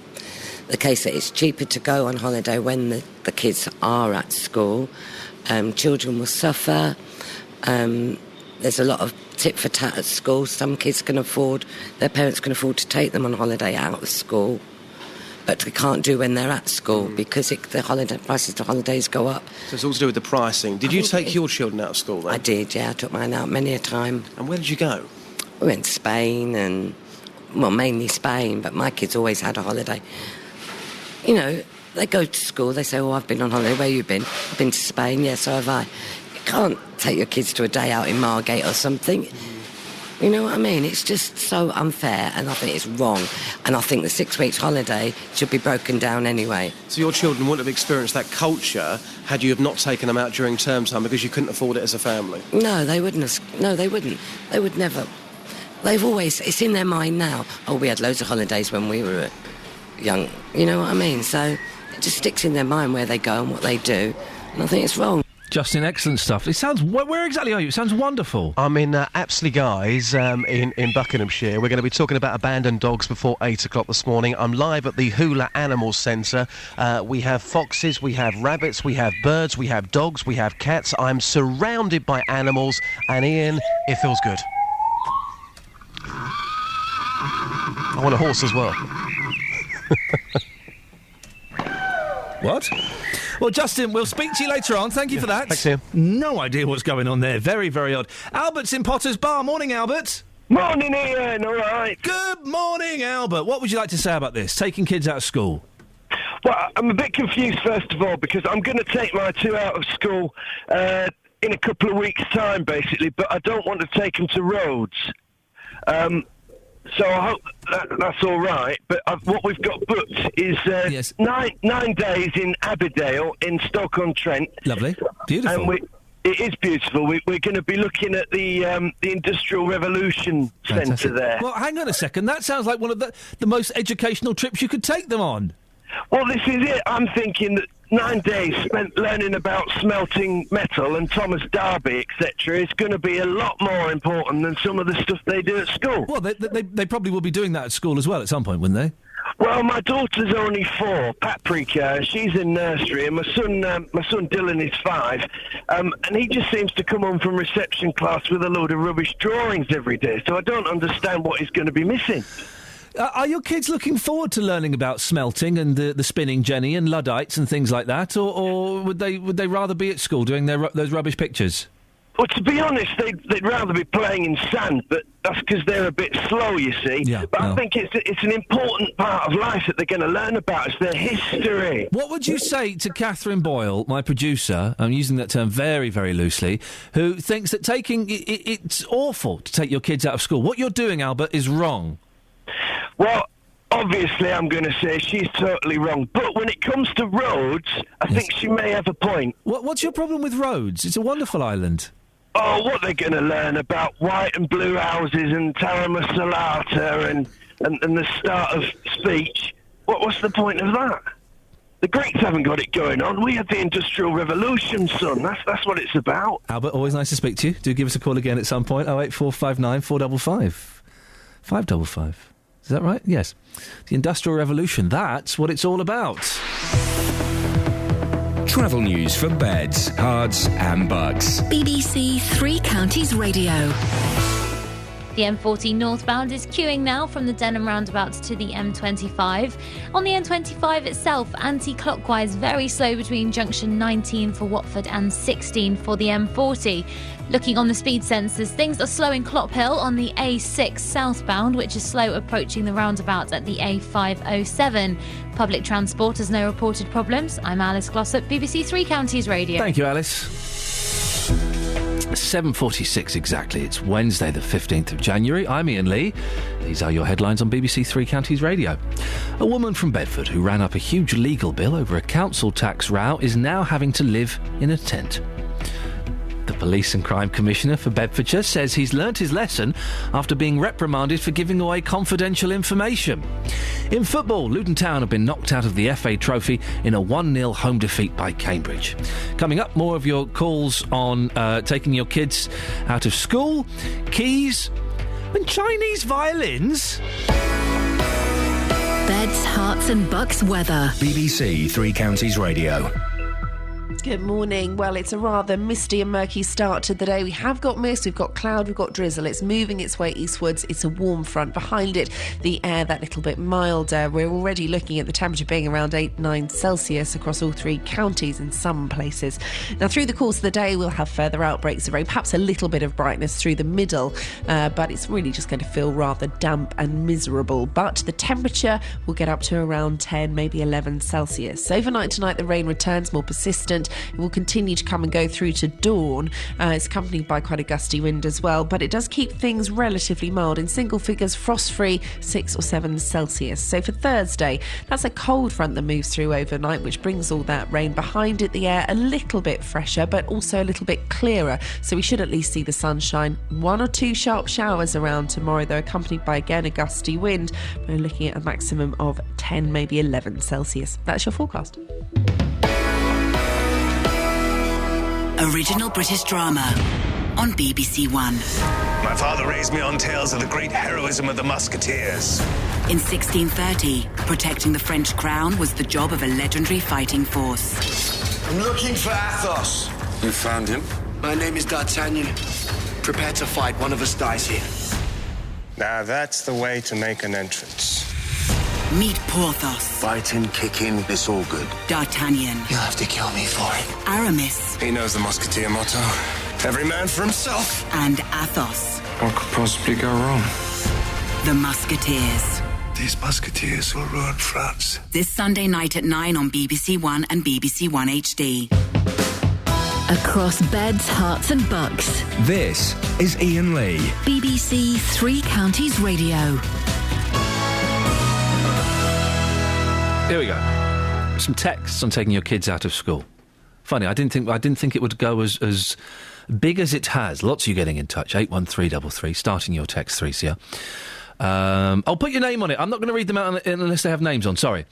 the case that it's cheaper to go on holiday when the kids are at school. Children will suffer. There's a lot of tit for tat at school. Some kids their parents can afford to take them on holiday out of school, but they can't do when they're at school because the prices of holidays go up. So it's all to do with the pricing. Did you take your children out of school then? I did, yeah. I took mine out many a time. And where did you go? We went to Spain mainly Spain, but my kids always had a holiday. You know, they go to school, they say, "Oh, I've been on holiday. Where you been?" "I've been to Spain." "Yeah, so have I." You can't take your kids to a day out in Margate or something. You know what I mean? It's just so unfair, and I think it's wrong. And I think the 6 weeks holiday should be broken down anyway. So your children wouldn't have experienced that culture had you have not taken them out during term time because you couldn't afford it as a family? No, they wouldn't. No, they wouldn't. They would never. It's in their mind now. "Oh, we had loads of holidays when we were young." You know what I mean? So it just sticks in their mind where they go and what they do, and I think it's wrong. Justin, excellent stuff. It sounds... Where exactly are you? It sounds wonderful. I'm in Apsley, guys, in Buckinghamshire. We're going to be talking about abandoned dogs before 8 o'clock this morning. I'm live at the Hula Animal Centre. We have foxes, we have rabbits, we have birds, we have dogs, we have cats. I'm surrounded by animals, and Iain It feels good. I want a horse as well. What? Well, Justin, we'll speak to you later on. Thank you for that. Thanks, Ian. No idea what's going on there. Very, very odd. Albert's in Potter's Bar. Morning, Albert. Morning, Ian. All right. Good morning, Albert. What would you like to say about this, taking kids out of school? Well, I'm a bit confused, first of all, because I'm going to take my two out of school in a couple of weeks' time, basically, but I don't want to take them to Rhodes. So I hope that's all right. But what we've got booked is 9 days in Aberdale in Stoke-on-Trent. Lovely. Beautiful. And it is beautiful. We're going to be looking at the Industrial Revolution Centre there. Well, hang on a second. That sounds like one of the most educational trips you could take them on. Well, this is it. I'm thinking that 9 days spent learning about smelting metal and Thomas Darby, etc., is going to be a lot more important than some of the stuff they do at school. Well, they probably will be doing that at school as well at some point, wouldn't they? Well, my daughter's only 4, Paprika. She's in nursery, and my son Dylan is 5, and he just seems to come home from reception class with a load of rubbish drawings every day. So I don't understand what he's going to be missing. Are your kids looking forward to learning about smelting and the spinning jenny and Luddites and things like that, or would they rather be at school doing those rubbish pictures? Well, to be honest, they'd rather be playing in sand, but that's because they're a bit slow, you see. Yeah, but I think it's an important part of life that they're going to learn about. It's their history. What would you say to Catherine Boyle, my producer, I'm using that term very, very loosely, who thinks that it's awful to take your kids out of school? What you're doing, Albert, is wrong. Well, obviously I'm going to say she's totally wrong. But when it comes to Rhodes, I think she may have a point. What's your problem with Rhodes? It's a wonderful island. Oh, what they're going to learn about white and blue houses and Tarama Salata and the start of speech. What's the point of that? The Greeks haven't got it going on. We had the Industrial Revolution, son. That's what it's about. Albert, always nice to speak to you. Do give us a call again at some point. 08459 455 555. Is that right? Yes. The Industrial Revolution. That's what it's all about. Travel news for beds, cards and bugs. BBC Three Counties Radio. The M40 northbound is queuing now from the Denham roundabout to the M25. On the M25 itself, anti-clockwise, very slow between junction 19 for Watford and 16 for the M40. Looking on the speed sensors, things are slow in Clop Hill on the A6 southbound, which is slow approaching the roundabout at the A507. Public transport has no reported problems. I'm Alice Glossop, BBC Three Counties Radio. Thank you, Alice. 7:46 exactly. It's Wednesday, the 15th of January. I'm Iain Lee. These are your headlines on BBC Three Counties Radio. A woman from Bedford who ran up a huge legal bill over a council tax row is now having to live in a tent. The Police and Crime Commissioner for Bedfordshire says he's learnt his lesson after being reprimanded for giving away confidential information. In football, Luton Town have been knocked out of the FA Trophy in a 1-0 home defeat by Cambridge. Coming up, more of your calls on taking your kids out of school, keys and Chinese violins. Beds, hearts and bucks weather. BBC Three Counties Radio. Good morning. Well, it's a rather misty and murky start to the day. We have got mist, we've got cloud, we've got drizzle. It's moving its way eastwards. It's a warm front. Behind it, the air that little bit milder. We're already looking at the temperature being around 8-9 Celsius across all three counties in some places. Now, through the course of the day, we'll have further outbreaks of rain, perhaps a little bit of brightness through the middle, but it's really just going to feel rather damp and miserable. But the temperature will get up to around 10, maybe 11 Celsius. Overnight tonight, the rain returns more persistent. It will continue to come and go through to dawn. It's accompanied by quite a gusty wind as well, but it does keep things relatively mild. In single figures, frost-free, 6 or 7 Celsius. So for Thursday, that's a cold front that moves through overnight, which brings all that rain. Behind it, the air a little bit fresher, but also a little bit clearer. So we should at least see the sunshine. 1 or 2 sharp showers around tomorrow, though, accompanied by, again, a gusty wind. We're looking at a maximum of 10, maybe 11 Celsius. That's your forecast. Original British drama on BBC One. My father raised me on tales of the great heroism of the Musketeers. In 1630, protecting the French crown was the job of a legendary fighting force. I'm looking for Athos. You found him? My name is D'Artagnan. Prepare to fight. One of us dies here. Now that's the way to make an entrance. Meet Porthos. Fighting, kicking, it's all good. D'Artagnan. You'll have to kill me for it. Aramis. He knows the Musketeer motto. Every man for himself. And Athos. What could possibly go wrong? The Musketeers. These Musketeers will ruin France. This Sunday night at 9 on BBC One and BBC One HD. Across beds, hearts and bucks. This is Iain Lee. BBC Three Counties Radio. Here we go. Some texts on taking your kids out of school. Funny, I didn't think it would go as big as it has. Lots of you getting in touch. 81333, starting your text 3CR. I'll put your name on it. I'm not going to read them out unless they have names on. Sorry.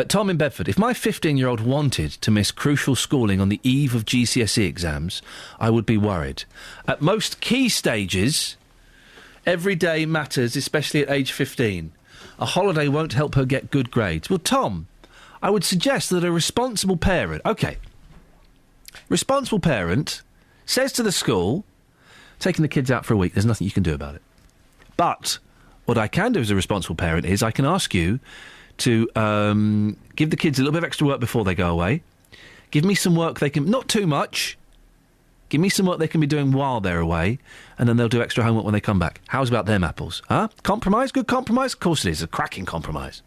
Tom in Bedford. If my 15-year-old wanted to miss crucial schooling on the eve of GCSE exams, I would be worried. At most key stages, every day matters, especially at age 15. A holiday won't help her get good grades. Well, Tom, I would suggest that a responsible parent... OK. Responsible parent says to the school, taking the kids out for a week, there's nothing you can do about it. But what I can do as a responsible parent is I can ask you to give the kids a little bit of extra work before they go away. Give me some work they can... Not too much. Give me some work they can be doing while they're away, and then they'll do extra homework when they come back. How's about them apples? Huh? Compromise? Good compromise? Of course it is. A cracking compromise.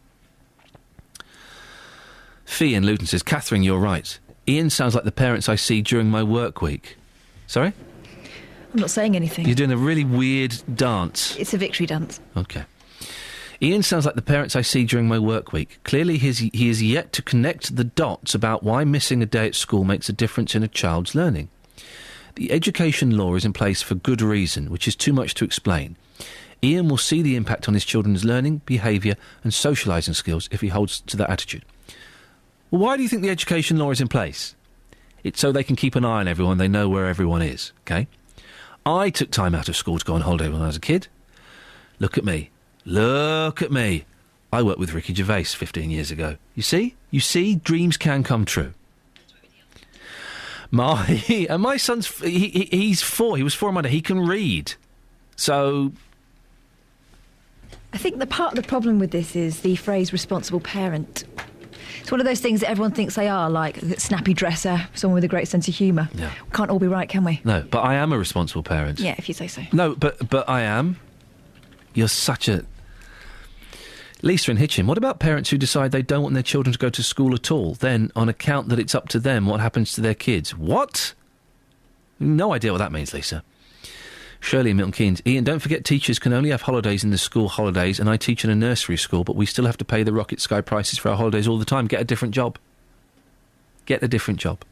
Fee in Luton says, Catherine, you're right. Iain sounds like the parents I see during my work week. Sorry? I'm not saying anything. You're doing a really weird dance. It's a victory dance. OK. Iain sounds like the parents I see during my work week. Clearly he is yet to connect the dots about why missing a day at school makes a difference in a child's learning. The education law is in place for good reason, which is too much to explain. Iain will see the impact on his children's learning, behaviour and socialising skills if he holds to that attitude. Well, why do you think the education law is in place? It's so they can keep an eye on everyone, they know where everyone is, OK? I took time out of school to go on holiday when I was a kid. Look at me. Look at me. I worked with Ricky Gervais 15 years ago. You see? You see? Dreams can come true. My son's... He's 4. He was 4 on Monday. He can read. So... I think the part of the problem with this is the phrase responsible parent. It's one of those things that everyone thinks they are, like a snappy dresser, someone with a great sense of humour. Yeah. We can't all be right, can we? No, but I am a responsible parent. Yeah, if you say so. No, but I am. You're such a... Lisa in Hitchin, what about parents who decide they don't want their children to go to school at all? Then, on account that it's up to them, what happens to their kids? What? No idea what that means, Lisa. Shirley in Milton Keynes. Iain, don't forget teachers can only have holidays in the school holidays, and I teach in a nursery school, but we still have to pay the rocket sky prices for our holidays all the time. Get a different job. Get a different job.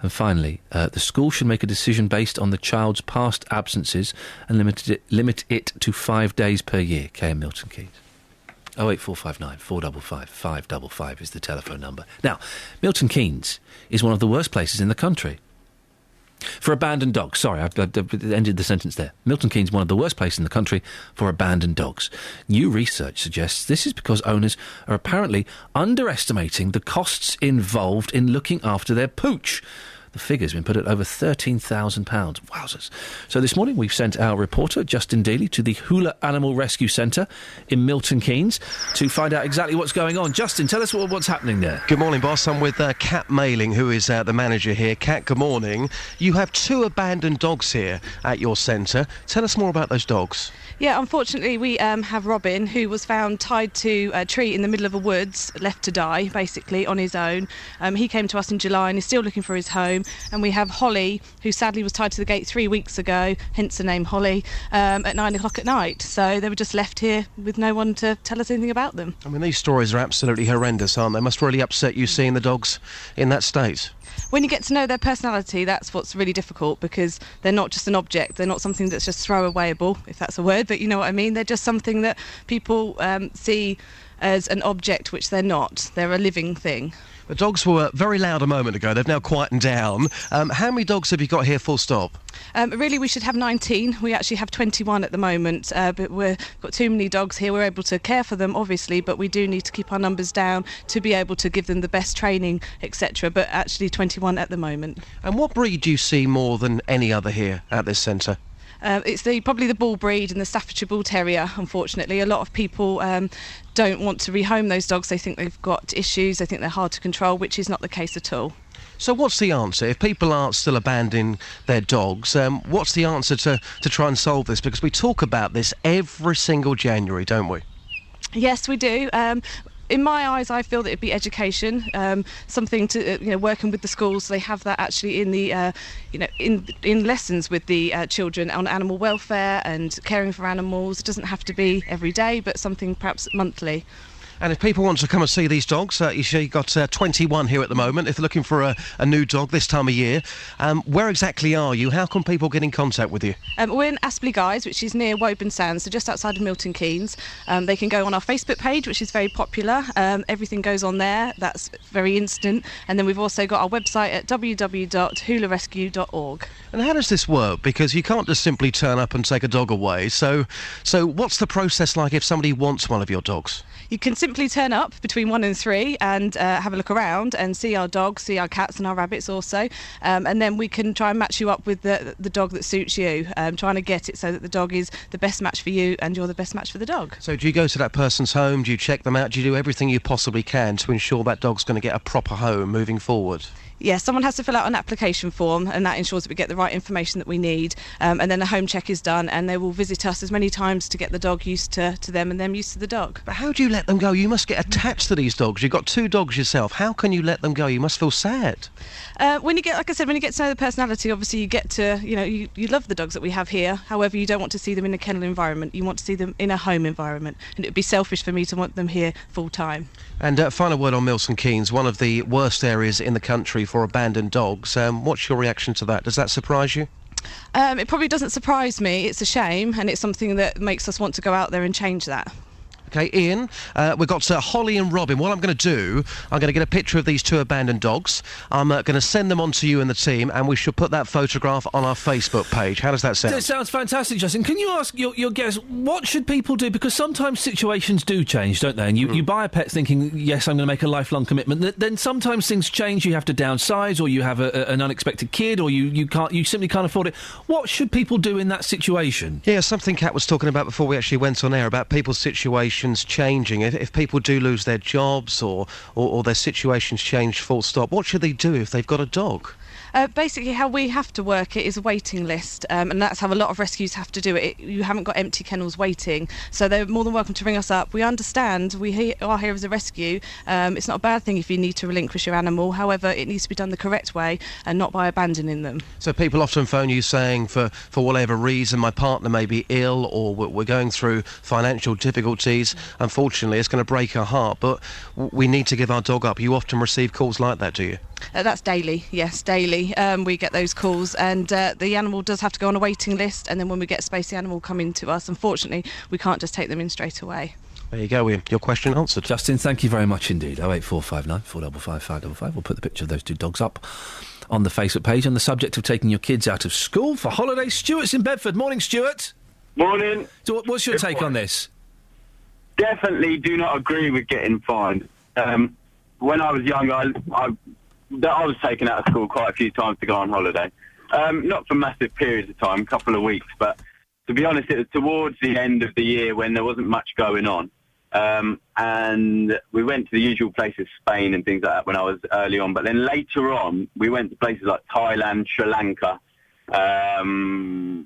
And finally, the school should make a decision based on the child's past absences and limit it to 5 days per year. Kay in Milton Keynes. 08459 455 555 is the telephone number. Now, Milton Keynes is one of the worst places in the country for abandoned dogs. Sorry, I've ended the sentence there. Milton Keynes is one of the worst places in the country for abandoned dogs. New research suggests this is because owners are apparently underestimating the costs involved in looking after their pooch. The figure's been put at over £13,000. Wowzers. So this morning we've sent our reporter, Justin Dealey, to the Hula Animal Rescue Centre in Milton Keynes to find out exactly what's going on. Justin, tell us what's happening there. Good morning, boss. I'm with Kat Mailing, who is the manager here. Kat, good morning. You have 2 abandoned dogs here at your centre. Tell us more about those dogs. Yeah, unfortunately, we have Robin, who was found tied to a tree in the middle of a woods, left to die, basically, on his own. He came to us in July and is still looking for his home. And we have Holly, who sadly was tied to the gate 3 weeks ago, hence the name Holly, at 9 o'clock at night. So they were just left here with no one to tell us anything about them. I mean, these stories are absolutely horrendous, aren't they? Must really upset you seeing the dogs in that state. When you get to know their personality, that's what's really difficult, because they're not just an object. They're not something that's just throwawayable, if that's a word, but you know what I mean. They're just something that people see as an object, which they're not. They're a living thing. The dogs were very loud a moment ago. They've now quietened down. How many dogs have you got here, full stop? Really, we should have 19. We actually have 21 at the moment, but we've got too many dogs here. We're able to care for them, obviously, but we do need to keep our numbers down to be able to give them the best training, etc. But actually 21 at the moment. And what breed do you see more than any other here at this centre? It's probably the bull breed and the Staffordshire Bull Terrier, unfortunately. A lot of people don't want to rehome those dogs. They think they've got issues, they think they're hard to control, which is not the case at all. So what's the answer? If people are still abandoning their dogs, what's the answer to try and solve this? Because we talk about this every single January, don't we? Yes, we do. In my eyes, I feel that it'd be education, something to working with the schools. So they have that actually in the in lessons with the children on animal welfare and caring for animals. It doesn't have to be every day, but something perhaps monthly. And if people want to come and see these dogs, you see you've got 21 here at the moment. If they're looking for a new dog this time of year, where exactly are you? How can people get in contact with you? We're in Aspley Guys, which is near Woburn Sands, so just outside of Milton Keynes. They can go on our Facebook page, which is very popular. Everything goes on there. That's very instant. And then we've also got our website at www.hularescue.org. And how does this work? Because you can't just simply turn up and take a dog away. So what's the process like if somebody wants one of your dogs? You can simply turn up between 1 and 3 and have a look around and see our dogs, see our cats and our rabbits also, and then we can try and match you up with the dog that suits you, trying to get it so that the dog is the best match for you and you're the best match for the dog. So do you go to that person's home, do you check them out, do you do everything you possibly can to ensure that dog's going to get a proper home moving forward? Yes, someone has to fill out an application form, and that ensures that we get the right information that we need, and then a home check is done, and they will visit us as many times to get the dog used to them and them used to the dog. But how do you let them go? You must get attached to these dogs. You've got 2 dogs yourself. How can you let them go? You must feel sad. When you get, like I said, when you get to know the personality, obviously you get to, you love the dogs that we have here. However, you don't want to see them in a kennel environment. You want to see them in a home environment, and it would be selfish for me to want them here full time. And final word on Milton Keynes, one of the worst areas in the country for abandoned dogs. What's your reaction to that? Does that surprise you? It probably doesn't surprise me. It's a shame, and it's something that makes us want to go out there and change that. OK, Iain, we've got Holly and Robin. What I'm going to do, I'm going to get a picture of these 2 abandoned dogs. I'm going to send them on to you and the team, and we should put that photograph on our Facebook page. How does that sound? It sounds fantastic, Justin. Can you ask your guests, what should people do? Because sometimes situations do change, don't they? And you buy a pet thinking, yes, I'm going to make a lifelong commitment. Then sometimes things change. You have to downsize, or you have an unexpected kid, or you simply can't afford it. What should people do in that situation? Yeah, something Kat was talking about before we actually went on air, about people's situations changing. If people do lose their jobs or their situations change full stop, what should they do if they've got a dog? Basically, how we have to work it is a waiting list, and that's how a lot of rescues have to do it. You haven't got empty kennels waiting, so they're more than welcome to ring us up. We understand, we are here as a rescue. It's not a bad thing if you need to relinquish your animal. However, it needs to be done the correct way and not by abandoning them. So people often phone you saying, for whatever reason, my partner may be ill, or we're going through financial difficulties. Unfortunately, it's going to break our heart, but we need to give our dog up. You often receive calls like that, do you? That's daily, yes, daily. We get those calls, and the animal does have to go on a waiting list, and then when we get space, the animal will come in to us. Unfortunately, we can't just take them in straight away. There you go, Iain. Your question answered. Justin, thank you very much indeed. 08459 455 555. We'll put the picture of those 2 dogs up on the Facebook page on the subject of taking your kids out of school for holidays. Stuart's in Bedford. Morning, Stuart. Morning. So what's your take on this? Definitely do not agree with getting fined. When I was young, I was taken out of school quite a few times to go on holiday. Not for massive periods of time, a couple of weeks, but to be honest, it was towards the end of the year when there wasn't much going on. And we went to the usual places, Spain and things like that, when I was early on. But then later on, we went to places like Thailand, Sri Lanka,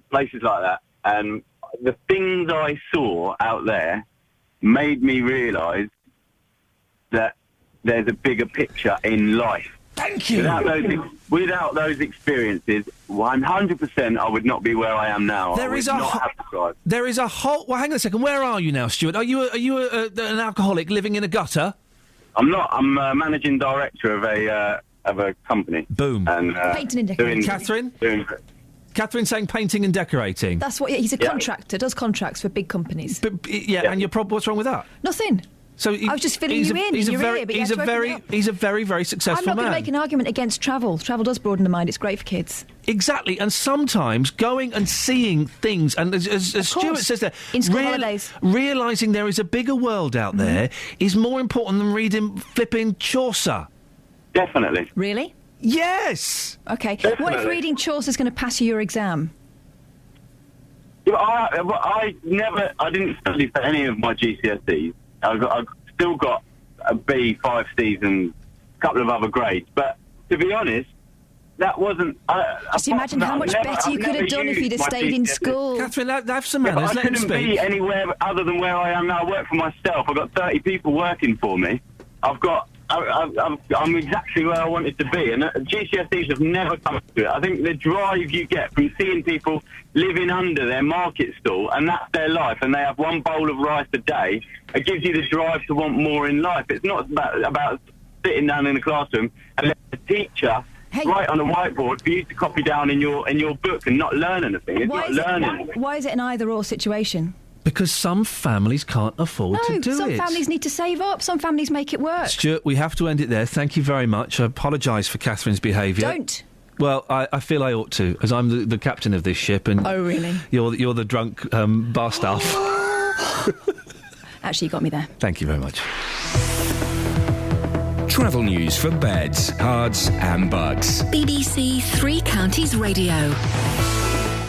places like that. And the things I saw out there made me realise that there's a bigger picture in life. Thank you. Without those experiences, 100% I would not be where I am now. There is a whole. Well, hang on a second. Where are you now, Stuart? Are you an alcoholic living in a gutter? I'm not. I'm managing director of a company. Boom. And painting and decorating. Catherine saying painting and decorating. That's what he's a contractor. Does contracts for big companies. And what's wrong with that? Nothing. So I was just filling you in. He's a your ear, but you had to open it up. He's a very, very successful I'm not man. going to make an argument against travel. Travel does broaden the mind. It's great for kids. Exactly, and sometimes going and seeing things, and as Stuart says there, in school holidays, realising there is a bigger world out there is more important than reading flipping Chaucer. Definitely. Really? Yes. Okay. Definitely. What if reading Chaucer is going to pass you your exam? Yeah, I didn't study for any of my GCSEs. I've still got a B, 5 C's, and a couple of other grades. But to be honest, that wasn't. Just imagine how much better you could have done if you'd have stayed in school. Catherine, have some manners. I Let him couldn't speak. be anywhere other than where I am now. I work for myself. I've got 30 people working for me. I'm exactly where I wanted to be, and GCSEs have never come to it. I think the drive you get from seeing people living under their market stall, and that's their life, and they have one bowl of rice a day, it gives you the drive to want more in life. It's not about sitting down in the classroom and let the teacher write on a whiteboard for you to copy down in your book and not learn anything. It's not learning. Why is it an either-or situation? Because some families can't afford to do it. Some families need to save up. Some families make it work. Stuart, we have to end it there. Thank you very much. I apologise for Catherine's behaviour. Don't. Well, I feel I ought to, as I'm the captain of this ship, and oh, really? You're the drunk bar staff. Actually, you got me there. Thank you very much. Travel news for beds, cards and bugs. BBC Three Counties Radio.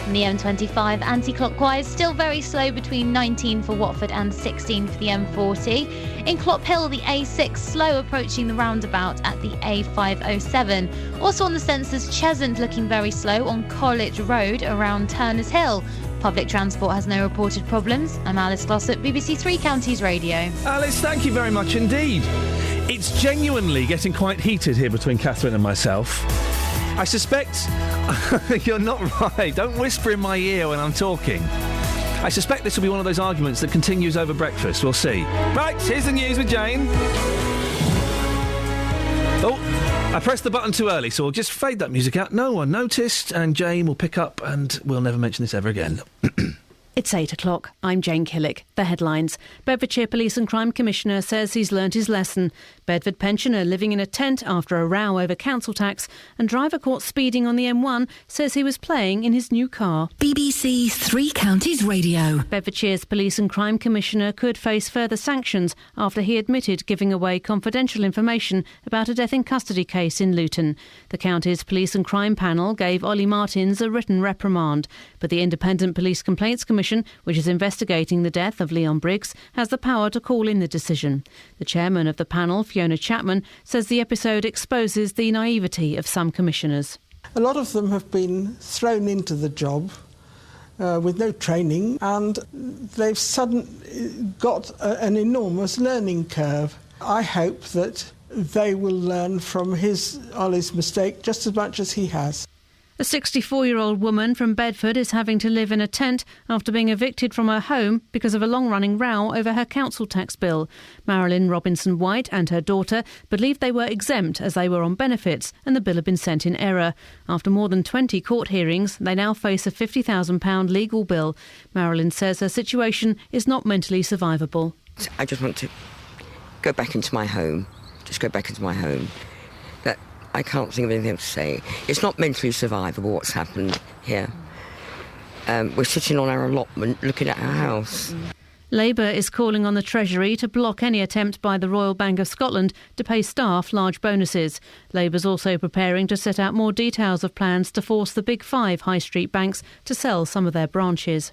The M25 anti-clockwise, still very slow between 19 for Watford and 16 for the M40. In Clop Hill, the A6 slow approaching the roundabout at the A507. Also on the sensors, Cheshunt looking very slow on College Road around Turners Hill. Public transport has no reported problems. I'm Alice Glossop, BBC Three Counties Radio. Alice, thank you very much indeed. It's genuinely getting quite heated here between Catherine and myself. I suspect... You're not right. Don't whisper in my ear when I'm talking. I suspect this will be one of those arguments that continues over breakfast. We'll see. Right, here's the news with Jane. Oh, I pressed the button too early, so we'll just fade that music out. No one noticed, and Jane will pick up, and we'll never mention this ever again. It's 8 o'clock. I'm Jane Killick. The headlines. Bedfordshire Police and Crime Commissioner says he's learnt his lesson. Bedford pensioner living in a tent after a row over council tax, and driver caught speeding on the M1 says he was playing in his new car. BBC Three Counties Radio. Bedfordshire's Police and Crime Commissioner could face further sanctions after he admitted giving away confidential information about a death in custody case in Luton. The county's Police and Crime Panel gave Ollie Martins a written reprimand, but the Independent Police Complaints Commission, which is investigating the death of Leon Briggs, has the power to call in the decision. The chairman of the panel, Fiona Chapman, says the episode exposes the naivety of some commissioners. A lot of them have been thrown into the job with no training, and they've suddenly got an enormous learning curve. I hope that they will learn from Ollie's mistake just as much as he has. A 64-year-old woman from Bedford is having to live in a tent after being evicted from her home because of a long-running row over her council tax bill. Marilyn Robinson-White and her daughter believed they were exempt as they were on benefits and the bill had been sent in error. After more than 20 court hearings, they now face a £50,000 legal bill. Marilyn says her situation is not mentally survivable. I just want to go back into my home. Just go back into my home. I can't think of anything to say. It's not mentally survivable what's happened here. We're sitting on our allotment looking at our house. Labour is calling on the Treasury to block any attempt by the Royal Bank of Scotland to pay staff large bonuses. Labour's also preparing to set out more details of plans to force the Big Five high street banks to sell some of their branches.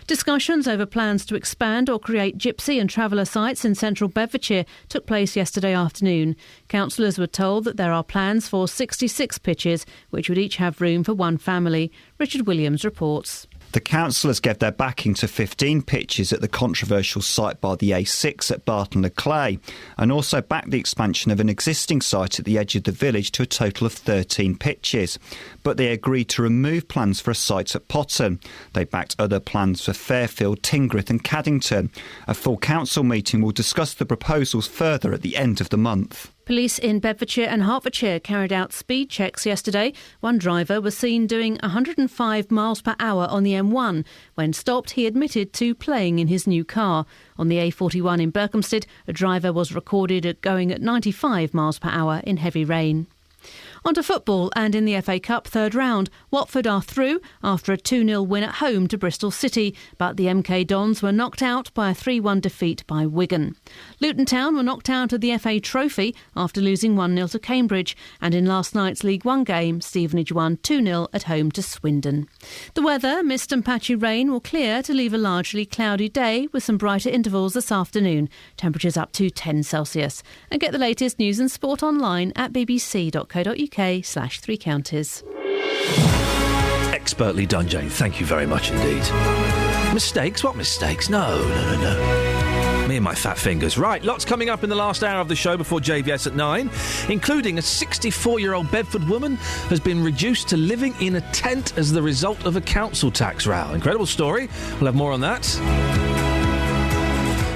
Discussions over plans to expand or create gypsy and traveller sites in central Bedfordshire took place yesterday afternoon. Councillors were told that there are plans for 66 pitches, which would each have room for one family. Richard Williams reports. The councillors gave their backing to 15 pitches at the controversial site by the A6 at Barton-le-Clay, and also backed the expansion of an existing site at the edge of the village to a total of 13 pitches. But they agreed to remove plans for a site at Potton. They backed other plans for Fairfield, Tingrith and Caddington. A full council meeting will discuss the proposals further at the end of the month. Police in Bedfordshire and Hertfordshire carried out speed checks yesterday. One driver was seen doing 105 miles per hour on the M1. When stopped, he admitted to playing in his new car. On the A41 in Berkhamsted, a driver was recorded at going at 95 miles per hour in heavy rain. On to football, and in the FA Cup third round, Watford are through after a 2-0 win at home to Bristol City, but the MK Dons were knocked out by a 3-1 defeat by Wigan. Luton Town were knocked out of the FA Trophy after losing 1-0 to Cambridge, and in last night's League One game, Stevenage won 2-0 at home to Swindon. The weather, mist and patchy rain, will clear to leave a largely cloudy day with some brighter intervals this afternoon. Temperatures up to 10 Celsius. And get the latest news and sport online at bbc.co.uk/3 counties. Expertly done, Jane. Thank you very much indeed. Mistakes? What mistakes? No. Me and my fat fingers. Right, lots coming up in the last hour of the show before JVS at 9, including a 64-year-old Bedford woman has been reduced to living in a tent as the result of a council tax row. Incredible story. We'll have more on that.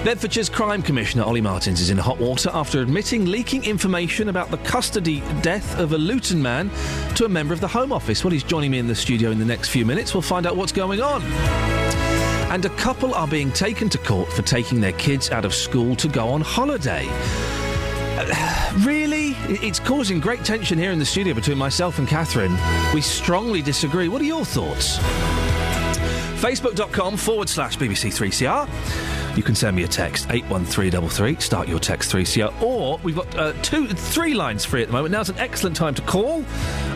Bedfordshire's Crime Commissioner Ollie Martins is in hot water after admitting leaking information about the custody death of a Luton man to a member of the Home Office. Well, he's joining me in the studio in the next few minutes. We'll find out what's going on. And a couple are being taken to court for taking their kids out of school to go on holiday. Really? It's causing great tension here in the studio between myself and Catherine. We strongly disagree. What are your thoughts? Facebook.com/BBC3CR. You can send me a text, 81333, start your text 3CR, or we've got 3 lines free at the moment. Now's an excellent time to call,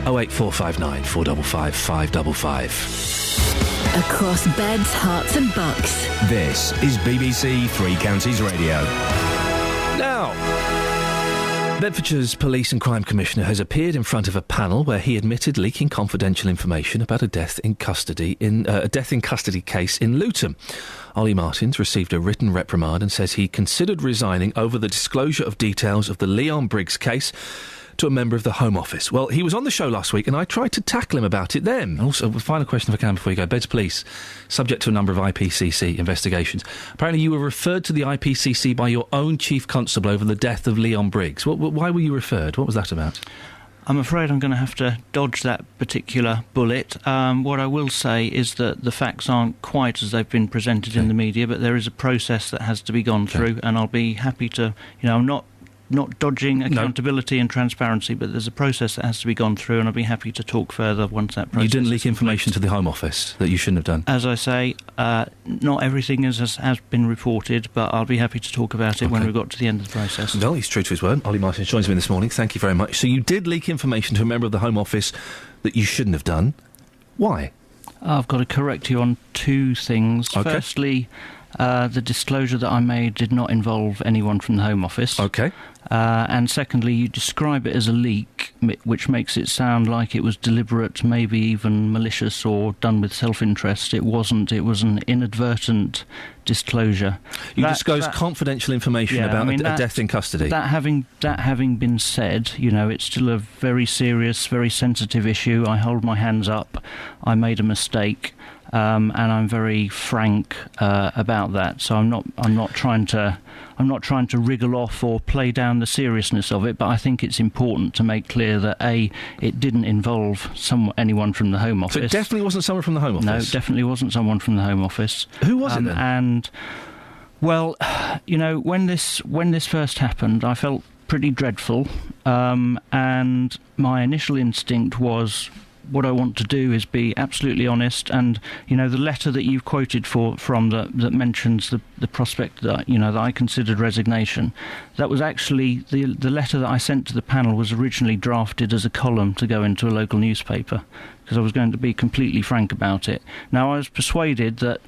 08459 455 555. Across beds, hearts and bucks. This is BBC Three Counties Radio. Now, Bedfordshire's Police and Crime Commissioner has appeared in front of a panel where he admitted leaking confidential information about a death in custody case in Luton. Ollie Martins received a written reprimand and says he considered resigning over the disclosure of details of the Leon Briggs case to a member of the Home Office. Well, he was on the show last week and I tried to tackle him about it then. Also, a final question if I can before you go. Beds Police, subject to a number of IPCC investigations. Apparently you were referred to the IPCC by your own Chief Constable over the death of Leon Briggs. Why were you referred? What was that about? I'm afraid I'm going to have to dodge that particular bullet. What I will say is that the facts aren't quite as they've been presented in the media, but there is a process that has to be gone through, and I'll be happy to, I'm not dodging accountability and transparency, but there's a process that has to be gone through, and I'll be happy to talk further once that process. You didn't leak information to the Home Office that you shouldn't have done? As I say, not everything has been reported, but I'll be happy to talk about it when we've got to the end of the process. Well, he's true to his word. Ollie Martins joins me this morning. Thank you very much. So you did leak information to a member of the Home Office that you shouldn't have done. Why? I've got to correct you on 2 things. Okay. Firstly, the disclosure that I made did not involve anyone from the Home Office. Okay. And secondly, you describe it as a leak, which makes it sound like it was deliberate, maybe even malicious or done with self-interest. It wasn't. It was an inadvertent disclosure. You disclosed confidential information about a death in custody. That having been said, it's still a very serious, very sensitive issue. I hold my hands up. I made a mistake. And I'm very frank about that. So I'm not trying to wriggle off or play down the seriousness of it. But I think it's important to make clear that it didn't involve anyone from the Home Office. So it definitely wasn't someone from the Home Office. No, it definitely wasn't someone from the Home Office. Who was it then? And well, when this first happened, I felt pretty dreadful, and my initial instinct was, what I want to do is be absolutely honest, and the letter that you've quoted from that mentions the prospect that that I considered resignation, that was actually the letter that I sent to the panel was originally drafted as a column to go into a local newspaper, because I was going to be completely frank about it. Now I was persuaded that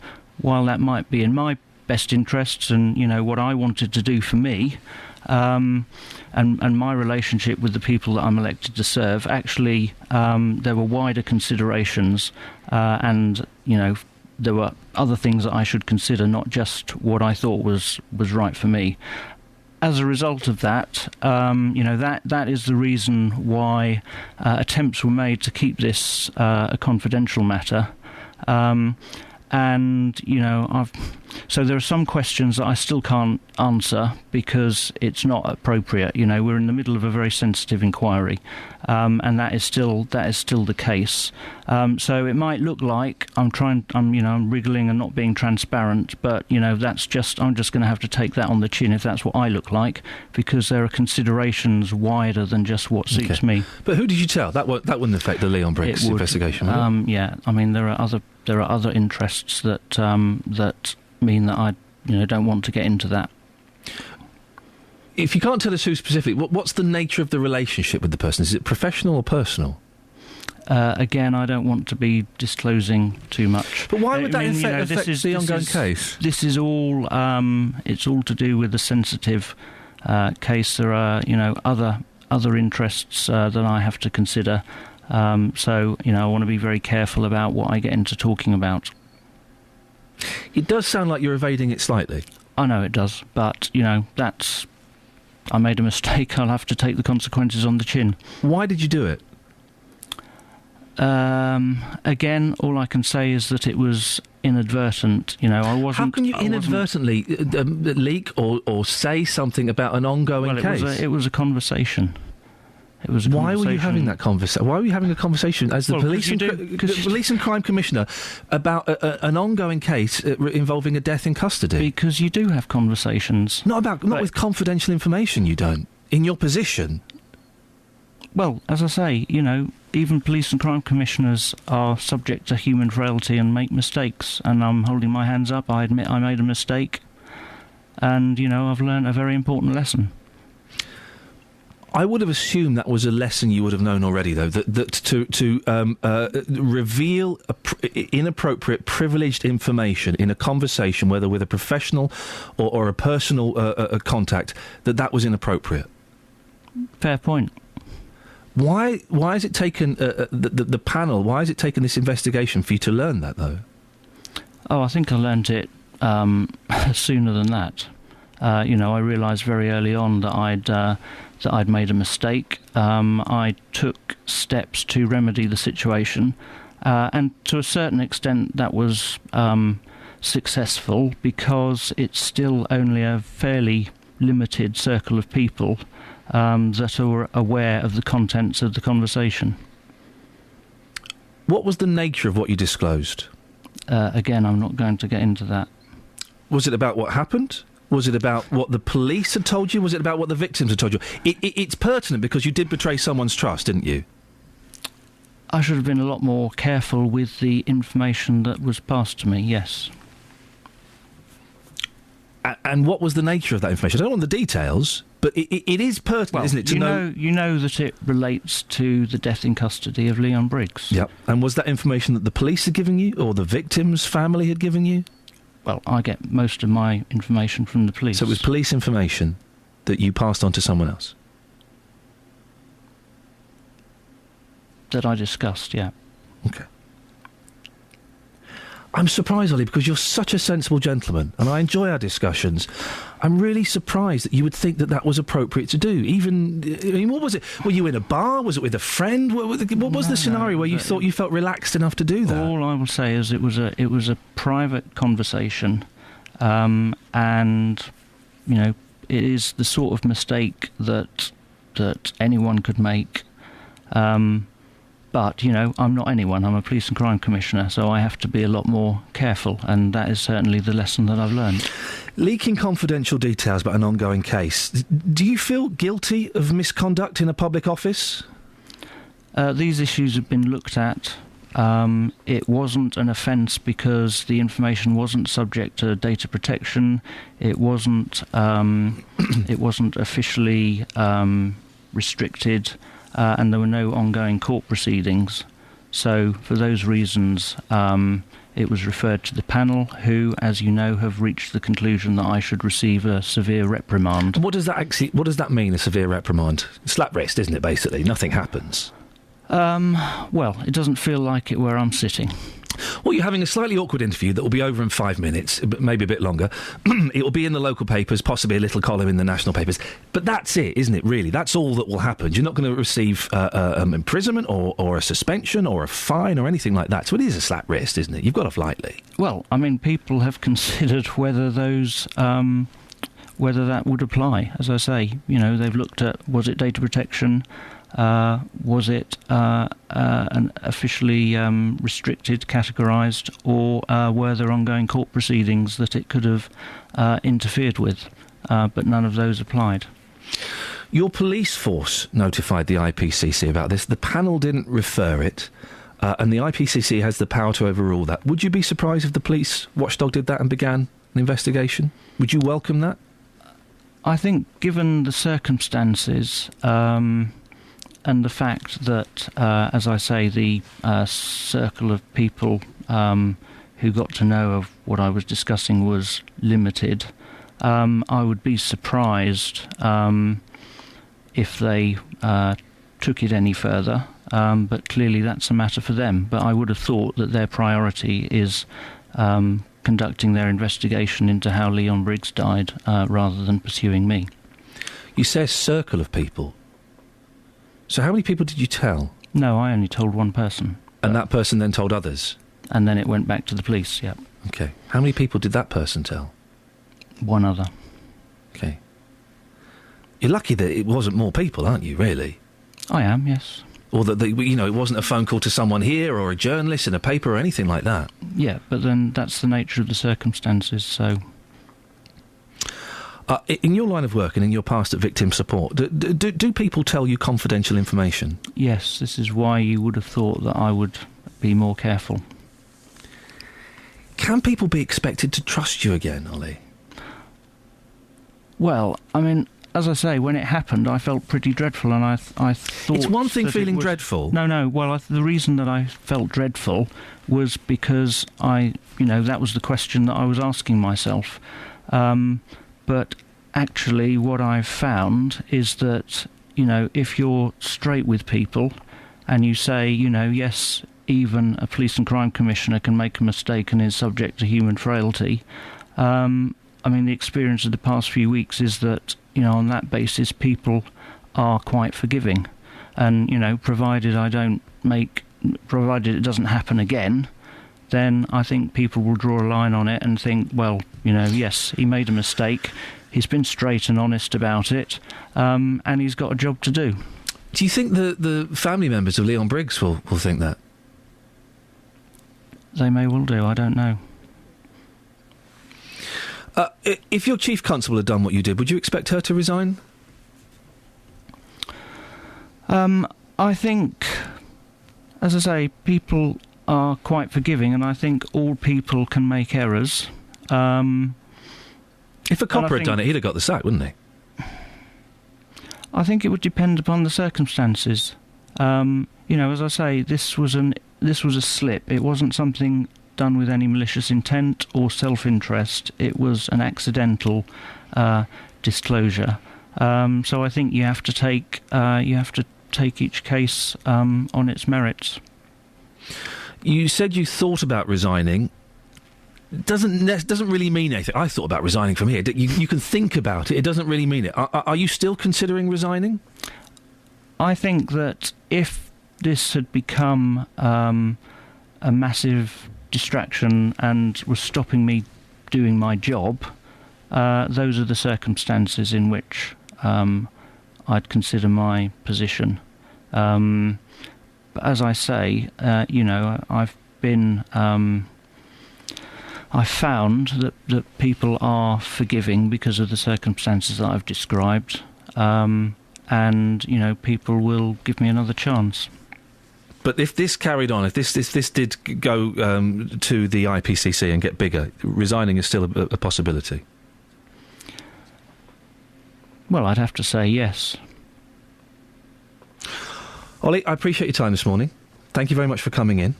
while that might be in my best interests and what I wanted to do for me, and my relationship with the people that I'm elected to serve, actually there were wider considerations, and there were other things that I should consider, not just what I thought was right for me. As a result of that, that is the reason why attempts were made to keep this a confidential matter. And, so there are some questions that I still can't answer because it's not appropriate. We're in the middle of a very sensitive inquiry, and that is still the case. So it might look like I'm wriggling and not being transparent, but I'm just going to have to take that on the chin if that's what I look like, because there are considerations wider than just what suits me. But who did you tell? That wouldn't affect the Leon Briggs investigation, would it? Yeah. I mean, there are other interests that mean that I don't want to get into that. If you can't tell us who specific, what's the nature of the relationship with the person? Is it professional or personal? Again, I don't want to be disclosing too much. But why would that affect the ongoing case? This is all it's all to do with the sensitive case. There are other interests that I have to consider. So I want to be very careful about what I get into talking about. It does sound like you're evading it slightly. I know it does, but I made a mistake. I'll have to take the consequences on the chin. Why did you do it? Again, all I can say is that it was inadvertent. I wasn't. How can you inadvertently leak or say something about an ongoing case? It was a conversation. Why were you having that conversation? Why were you having a conversation as the police and crime commissioner about an ongoing case involving a death in custody? Because you do have conversations. Not with confidential information. You don't. In your position. Well, as I say, even police and crime commissioners are subject to human frailty and make mistakes. And I'm holding my hands up. I admit I made a mistake, and I've learned a very important lesson. I would have assumed that was a lesson you would have known already, though, that to reveal inappropriate, privileged information in a conversation, whether with a professional or a personal contact, that was inappropriate. Fair point. Why has it taken the panel? Why has it taken this investigation for you to learn that, though? Oh, I think I learnt it sooner than that. I realised very early on that I'd made a mistake. I took steps to remedy the situation, and to a certain extent that was successful, because it's still only a fairly limited circle of people that are aware of the contents of the conversation. What was the nature of what you disclosed? Again, I'm not going to get into that. Was it about what happened? Was it about what the police had told you? Was it about what the victims had told you? It's pertinent because you did betray someone's trust, didn't you? I should have been a lot more careful with the information that was passed to me, yes. And what was the nature of that information? I don't want the details, but it is pertinent, isn't it, to know... You know that it relates to the death in custody of Leon Briggs. Yep. And was that information that the police had given you, or the victim's family had given you? Well, I get most of my information from the police. So it was police information that you passed on to someone else? That I discussed, yeah. OK. I'm surprised, Ollie, because you're such a sensible gentleman, and I enjoy our discussions. I'm really surprised that you would think that was appropriate to do. Even, I mean, what was it? Were you in a bar? Was it with a friend? What was the scenario where you thought you felt relaxed enough to do that? All I will say is it was a private conversation, and it is the sort of mistake that anyone could make. But, I'm not anyone. I'm a police and crime commissioner, so I have to be a lot more careful, and that is certainly the lesson that I've learned. Leaking confidential details about an ongoing case. Do you feel guilty of misconduct in a public office? These issues have been looked at. It wasn't an offence because the information wasn't subject to data protection. It wasn't officially restricted. And there were no ongoing court proceedings. So, for those reasons, it was referred to the panel, who, as you know, have reached the conclusion that I should receive a severe reprimand. What does that mean, a severe reprimand? Slap wrist, isn't it, basically? Nothing happens. Well, it doesn't feel like it where I'm sitting. Well, you're having a slightly awkward interview that will be over in 5 minutes, maybe a bit longer. It will be in the local papers, possibly a little column in the national papers. But that's it, isn't it, really? That's all that will happen. You're not going to receive imprisonment or a suspension or a fine or anything like that. So it is a slap wrist, isn't it? You've got off lightly. Well, I mean, people have considered whether those... whether that would apply. As I say, they've looked at, was it data protection? Was it an officially restricted, categorised, or were there ongoing court proceedings that it could have interfered with? But none of those applied. Your police force notified the IPCC about this. The panel didn't refer it, and the IPCC has the power to overrule that. Would you be surprised if the police watchdog did that and began an investigation? Would you welcome that? I think, given the circumstances... and the fact that, as I say, the circle of people who got to know of what I was discussing was limited, I would be surprised if they took it any further. But clearly that's a matter for them. But I would have thought that their priority is conducting their investigation into how Leon Briggs died rather than pursuing me. You say a circle of people. So how many people did you tell? No, I only told one person. And that person then told others? And then it went back to the police, yeah. OK. How many people did that person tell? One other. OK. You're lucky that it wasn't more people, aren't you, really? I am, yes. Or that, it wasn't a phone call to someone here or a journalist in a paper or anything like that? Yeah, but then that's the nature of the circumstances, so... in your line of work and in your past at victim support, do people tell you confidential information? Yes, this is why you would have thought that I would be more careful. Can people be expected to trust you again, Ollie? Well, I mean, as I say, when it happened, I felt pretty dreadful, and I thought... It's one thing feeling dreadful. No, well, the reason that I felt dreadful was because that was the question that I was asking myself. But actually what I've found is that, if you're straight with people and you say, yes, even a police and crime commissioner can make a mistake and is subject to human frailty, the experience of the past few weeks is that, on that basis, people are quite forgiving. And, provided it doesn't happen again, then I think people will draw a line on it and think, well, yes, he made a mistake, he's been straight and honest about it, and he's got a job to do. Do you think the family members of Leon Briggs will think that? They may well do, I don't know. If your chief constable had done what you did, would you expect her to resign? I think, as I say, people are quite forgiving, and I think all people can make errors. If a copper had done it, he'd have got the sack, wouldn't he? I think it would depend upon the circumstances. As I say, this was a slip. It wasn't something done with any malicious intent or self-interest. It was an accidental disclosure. So I think you have to take each case on its merits. You said you thought about resigning. Doesn't really mean anything. I thought about resigning from here. You can think about it. It doesn't really mean it. Are you still considering resigning? I think that if this had become a massive distraction and was stopping me doing my job, those are the circumstances in which I'd consider my position. But as I say, I've found that people are forgiving because of the circumstances that I've described, and people will give me another chance. But if this carried on, if this did go to the IPCC and get bigger, resigning is still a possibility? Well, I'd have to say yes. Ollie, I appreciate your time this morning. Thank you very much for coming in.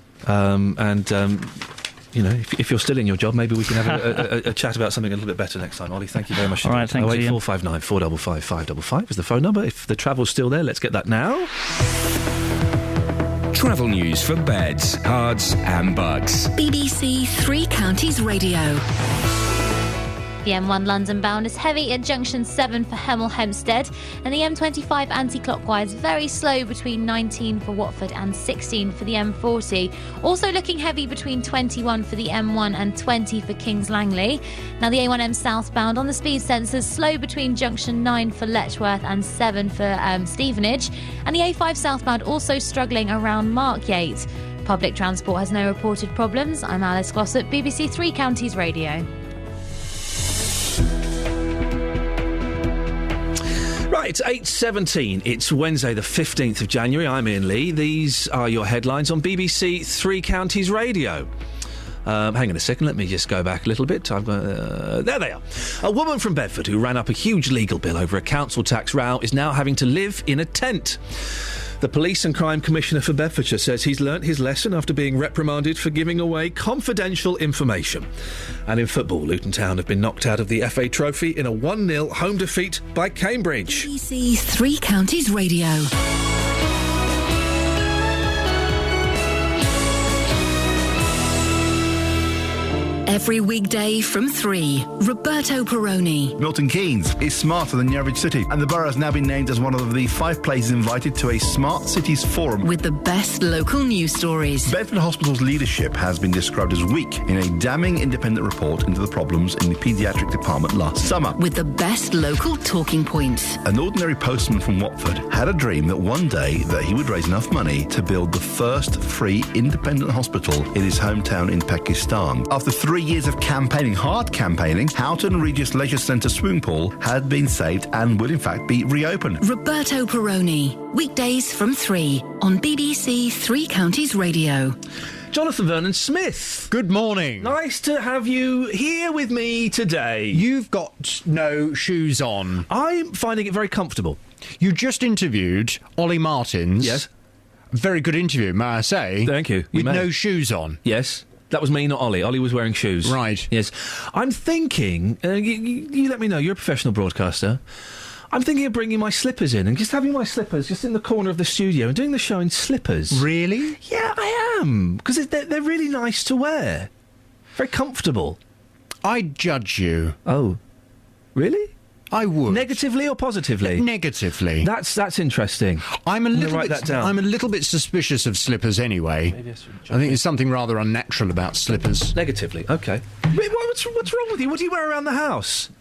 If you're still in your job, maybe we can have a chat about something a little bit better next time. Ollie, thank you very much. All right, thanks, Iain. 08459 455 555 is the phone number. If the travel's still there, let's get that now. Travel news for beds, cards and bugs. BBC Three Counties Radio. The M1 London bound is heavy at junction 7 for Hemel Hempstead, and the M25 anti-clockwise very slow between 19 for Watford and 16 for the M40. Also looking heavy between 21 for the M1 and 20 for Kings Langley. Now the A1M southbound on the speed sensors slow between junction 9 for Letchworth and 7 for Stevenage, and the A5 southbound also struggling around Markyate. Public transport has no reported problems. I'm Alice Glossop, BBC Three Counties Radio. Right, it's 8:17. It's Wednesday, the 15th of January. I'm Iain Lee. These are your headlines on BBC Three Counties Radio. Hang on a second, let me just go back a little bit. There they are. A woman from Bedford who ran up a huge legal bill over a council tax row is now having to live in a tent. The Police and Crime Commissioner for Bedfordshire says he's learnt his lesson after being reprimanded for giving away confidential information. And in football, Luton Town have been knocked out of the FA Trophy in a 1-0 home defeat by Cambridge. BBC Three Counties Radio. Every weekday from 3, Roberto Perroni. Milton Keynes is smarter than the average city, and the borough has now been named as one of the 5 places invited to a Smart Cities Forum. With the best local news stories. Bedford Hospital's leadership has been described as weak in a damning independent report into the problems in the paediatric department last summer. With the best local talking points. An ordinary postman from Watford had a dream that one day that he would raise enough money to build the first free independent hospital in his hometown in Pakistan. After 3 years of campaigning, hard campaigning, Houghton Regis Leisure Centre swimming pool had been saved and will in fact be reopened. Roberto Perroni, weekdays from 3 on BBC Three Counties Radio. Jonathan Vernon Smith. Good morning. Nice to have you here with me today. You've got no shoes on. I'm finding it very comfortable. You just interviewed Ollie Martins. Yes. Very good interview, may I say. Thank you. With no shoes on. Yes. That was me, not Ollie. Ollie was wearing shoes. Right. Yes. I'm thinking, you let me know, you're a professional broadcaster. I'm thinking of bringing my slippers in and just having my slippers just in the corner of the studio and doing the show in slippers. Really? Yeah, I am. Because they're really nice to wear. Very comfortable. I'd judge you. Oh. Really? I would. Negatively or positively? Negatively. That's interesting. I'm a write that down. I'm a little bit suspicious of slippers anyway. Maybe I think there's something rather unnatural about slippers. Negatively, okay. What's wrong with you? What do you wear around the house?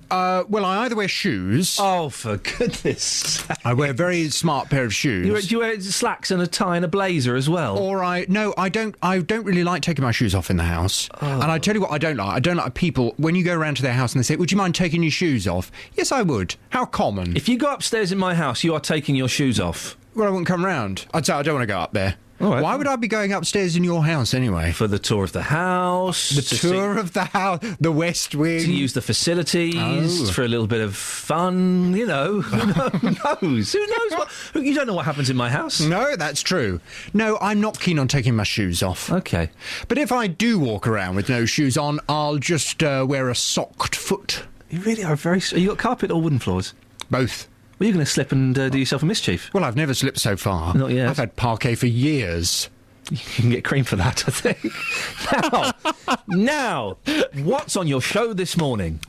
Well, I either wear shoes. Oh, for goodness sake. I wear a very smart pair of shoes. Do you wear slacks and a tie and a blazer as well? Or I don't really like taking my shoes off in the house. Oh. And I tell you what I don't like. I don't like people, when you go around to their house and they say, would you mind taking your shoes off? Yes, I would. How common. If you go upstairs in my house, you are taking your shoes off. Well, I wouldn't come round. I'd say I don't want to go up there. All right. Why would I be going upstairs in your house anyway? For the tour of the house. The tour of the house. The West Wing. To use the facilities. For a little bit of fun, you know. Who knows? Who knows what... You don't know what happens in my house. No, that's true. No, I'm not keen on taking my shoes off. Okay. But if I do walk around with no shoes on, I'll just wear a socked foot. You really are very... You got carpet or wooden floors? Both. Well, you're going to slip and do yourself a mischief. Well, I've never slipped so far. Not yet. I've had parquet for years. You can get cream for that, I think. Now, what's on your show this morning?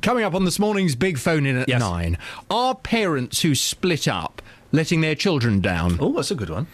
Coming up on this morning's Big Phone In at 9. Are parents who split up letting their children down? Oh, that's a good one.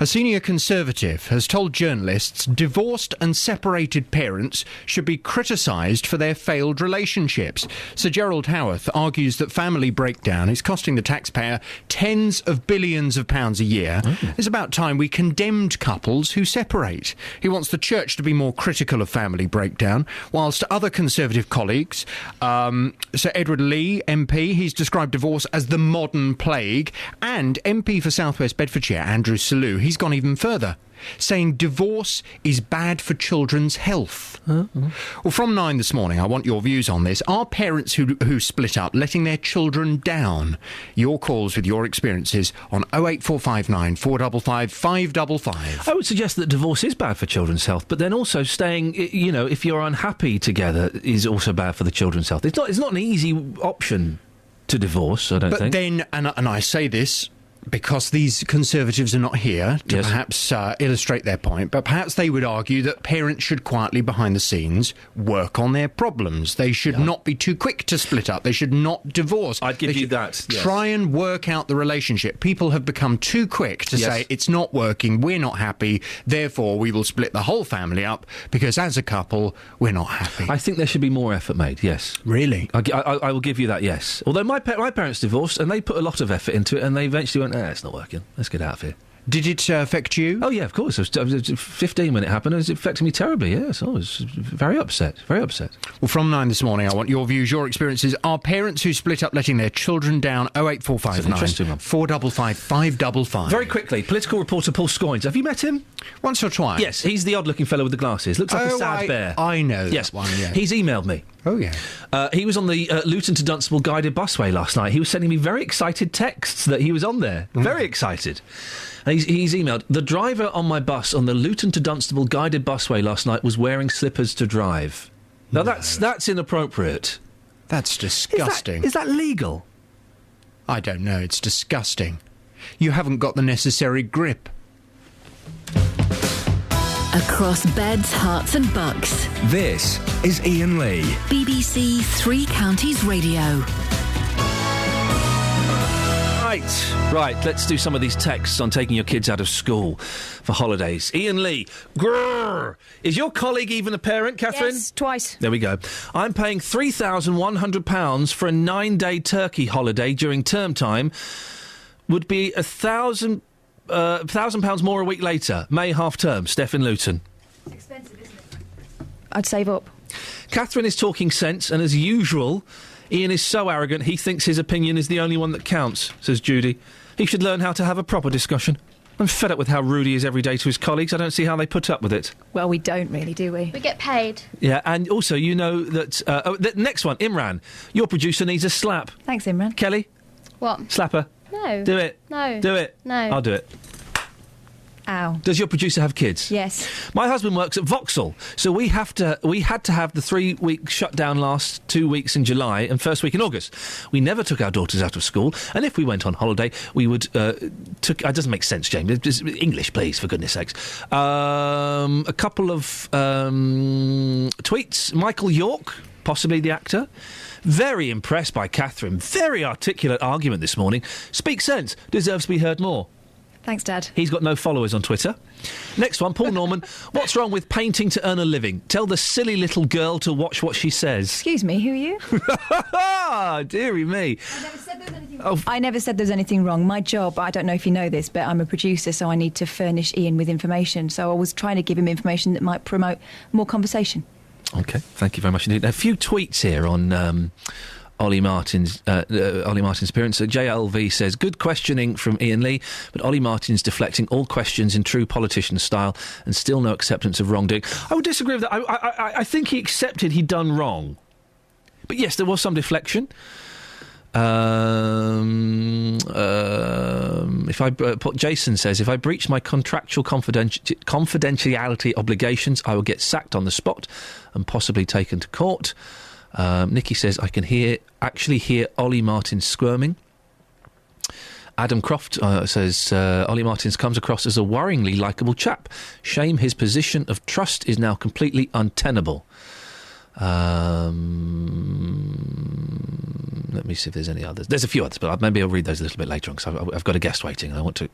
A senior Conservative has told journalists divorced and separated parents should be criticised for their failed relationships. Sir Gerald Howarth argues that family breakdown is costing the taxpayer tens of billions of pounds a year. It's about time we condemned couples who separate. He wants the church to be more critical of family breakdown, whilst other Conservative colleagues, Sir Edward Lee, MP, he's described divorce as the modern plague, and MP for South West Bedfordshire, Andrew Selous, he's gone even further, saying divorce is bad for children's health. Well, from 9 this morning, I want your views on this. Are parents who split up letting their children down? Your calls with your experiences on 08459 455 555. I would suggest that divorce is bad for children's health, but then also staying, you know, if you're unhappy together is also bad for the children's health. It's not an easy option to divorce, I don't think. But then, and I say this because these Conservatives are not here to perhaps illustrate their point, but perhaps they would argue that parents should quietly, behind the scenes, work on their problems. They should not be too quick to split up. They should not divorce. I'd give you that. Yes. Try and work out the relationship. People have become too quick to say, it's not working, we're not happy, therefore we will split the whole family up, because as a couple, we're not happy. I think there should be more effort made, yes. Really? I will give you that, yes. Although my parents divorced, and they put a lot of effort into it, and they eventually went, it's not working. Let's get out of here. Did it affect you? Oh, yeah, of course. I was 15 when it happened, and it affected me terribly, yes. I was very upset, very upset. Well, from 9 this morning, I want your views, your experiences. Are parents who split up letting their children down? 08459 455 555. Very quickly, political reporter Paul Scoynes. Have you met him? Once or twice. Yes, he's the odd-looking fellow with the glasses. Looks like a sad bear. I know that one, yes. He's emailed me. Oh, yeah. He was on the Luton to Dunstable guided busway last night. He was sending me very excited texts that he was on there. Very excited. And he's emailed, the driver on my bus on the Luton to Dunstable guided busway last night was wearing slippers to drive. Now, that's inappropriate. That's disgusting. Is that legal? I don't know. It's disgusting. You haven't got the necessary grip. Across beds, hearts and bucks. This is Iain Lee. BBC Three Counties Radio. Right, let's do some of these texts on taking your kids out of school for holidays. Iain Lee, grrr. Is your colleague even a parent, Catherine? Yes, twice. There we go. I'm paying £3,100 for a 9-day Turkey holiday during term time. Would be £1,000 more a week later. May half term. Steph in Luton. It's expensive, isn't it? I'd save up. Catherine is talking sense, and as usual, Iain is so arrogant he thinks his opinion is the only one that counts, says Judy. He should learn how to have a proper discussion. I'm fed up with how rude he is every day to his colleagues. I don't see how they put up with it. Well, we don't really, do we? We get paid. Yeah, and also, you know that... the next one, Imran. Your producer needs a slap. Thanks, Imran. Kelly? What? Slap her. No. Do it. No. Do it. No. I'll do it. Ow. Does your producer have kids? Yes. My husband works at Vauxhall, so we had to have the 3-week shutdown last 2 weeks in July and first week in August. We never took our daughters out of school, and if we went on holiday, we would it doesn't make sense, James. Just English, please, for goodness sakes. A couple of tweets. Michael York, possibly the actor. Very impressed by Catherine. Very articulate argument this morning. Speak sense. Deserves to be heard more. Thanks, Dad. He's got no followers on Twitter. Next one, Paul Norman. What's wrong with painting to earn a living? Tell the silly little girl to watch what she says. Excuse me, who are you? Dearie me. I never said there's anything wrong. My job, I don't know if you know this, but I'm a producer, so I need to furnish Iain with information. So I was trying to give him information that might promote more conversation. OK, thank you very much indeed. A few tweets here on... Ollie Martin's appearance. JLV says, good questioning from Iain Lee, but Ollie Martin's deflecting all questions in true politician style and still no acceptance of wrongdoing. I would disagree with that. I think he accepted he'd done wrong. But yes, there was some deflection. Jason says, if I breach my contractual confidentiality obligations, I will get sacked on the spot and possibly taken to court. Nikki says, I can actually hear Ollie Martin squirming. Adam Croft says, Ollie Martins comes across as a worryingly likeable chap. Shame his position of trust is now completely untenable. Let me see if there's any others. There's a few others, but maybe I'll read those a little bit later on because I've got a guest waiting and I want to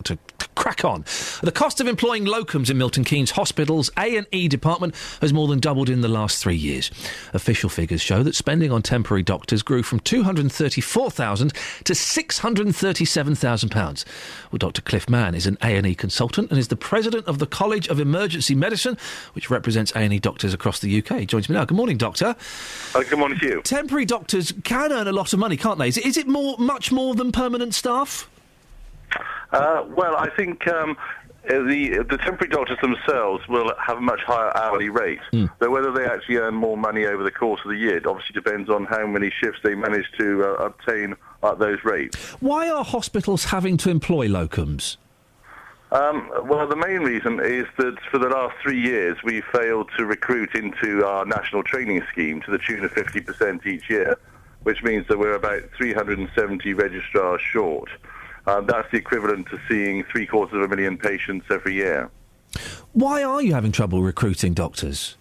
crack on. The cost of employing locums in Milton Keynes Hospital's A&E department has more than doubled in the last 3 years. Official figures show that spending on temporary doctors grew from £234,000 to £637,000. Well, Dr Cliff Mann is an A&E consultant and is the president of the College of Emergency Medicine, which represents A&E doctors across the UK. He joins me now. Good morning, Doctor. Good morning to you. Temporary doctors can earn a lot of money, can't they? Is it much more than permanent staff? Well, I think the temporary doctors themselves will have a much higher hourly rate. But whether they actually earn more money over the course of the year, it obviously depends on how many shifts they manage to obtain at those rates. Why are hospitals having to employ locums? Well, the main reason is that for the last 3 years we failed to recruit into our national training scheme to the tune of 50% each year, which means that we're about 370 registrars short. That's the equivalent to seeing 750,000 patients every year. Why are you having trouble recruiting doctors?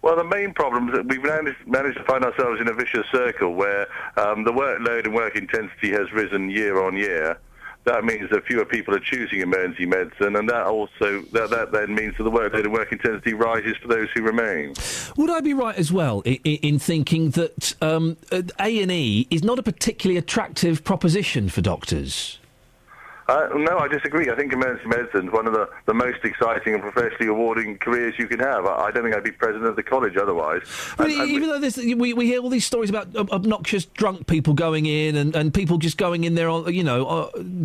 Well, the main problem is that we've managed to find ourselves in a vicious circle where the workload and work intensity has risen year on year. That means that fewer people are choosing emergency medicine, and that then means that the workload and work intensity rises for those who remain. Would I be right as well in thinking that A&E is not a particularly attractive proposition for doctors? No, I disagree. I think emergency medicine is one of the most exciting and professionally rewarding careers you can have. I don't think I'd be president of the college otherwise. Even though we hear all these stories about obnoxious drunk people going in and people just going in there,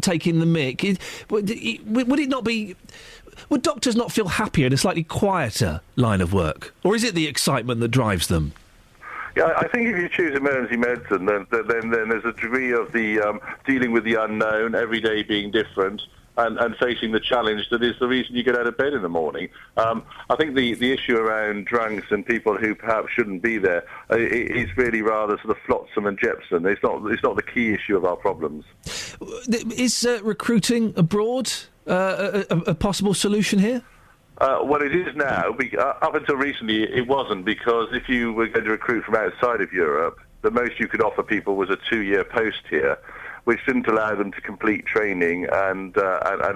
taking the mick, would it not be... Would doctors not feel happier in a slightly quieter line of work? Or is it the excitement that drives them? Yeah, I think if you choose emergency medicine, then there's a degree of the dealing with the unknown, every day being different, and facing the challenge that is the reason you get out of bed in the morning. I think the issue around drunks and people who perhaps shouldn't be there is really rather sort of flotsam and jetsam. It's not the key issue of our problems. Is recruiting abroad a possible solution here? Well, it is now. Up until recently, it wasn't, because if you were going to recruit from outside of Europe, the most you could offer people was a 2-year post here, which didn't allow them to complete training and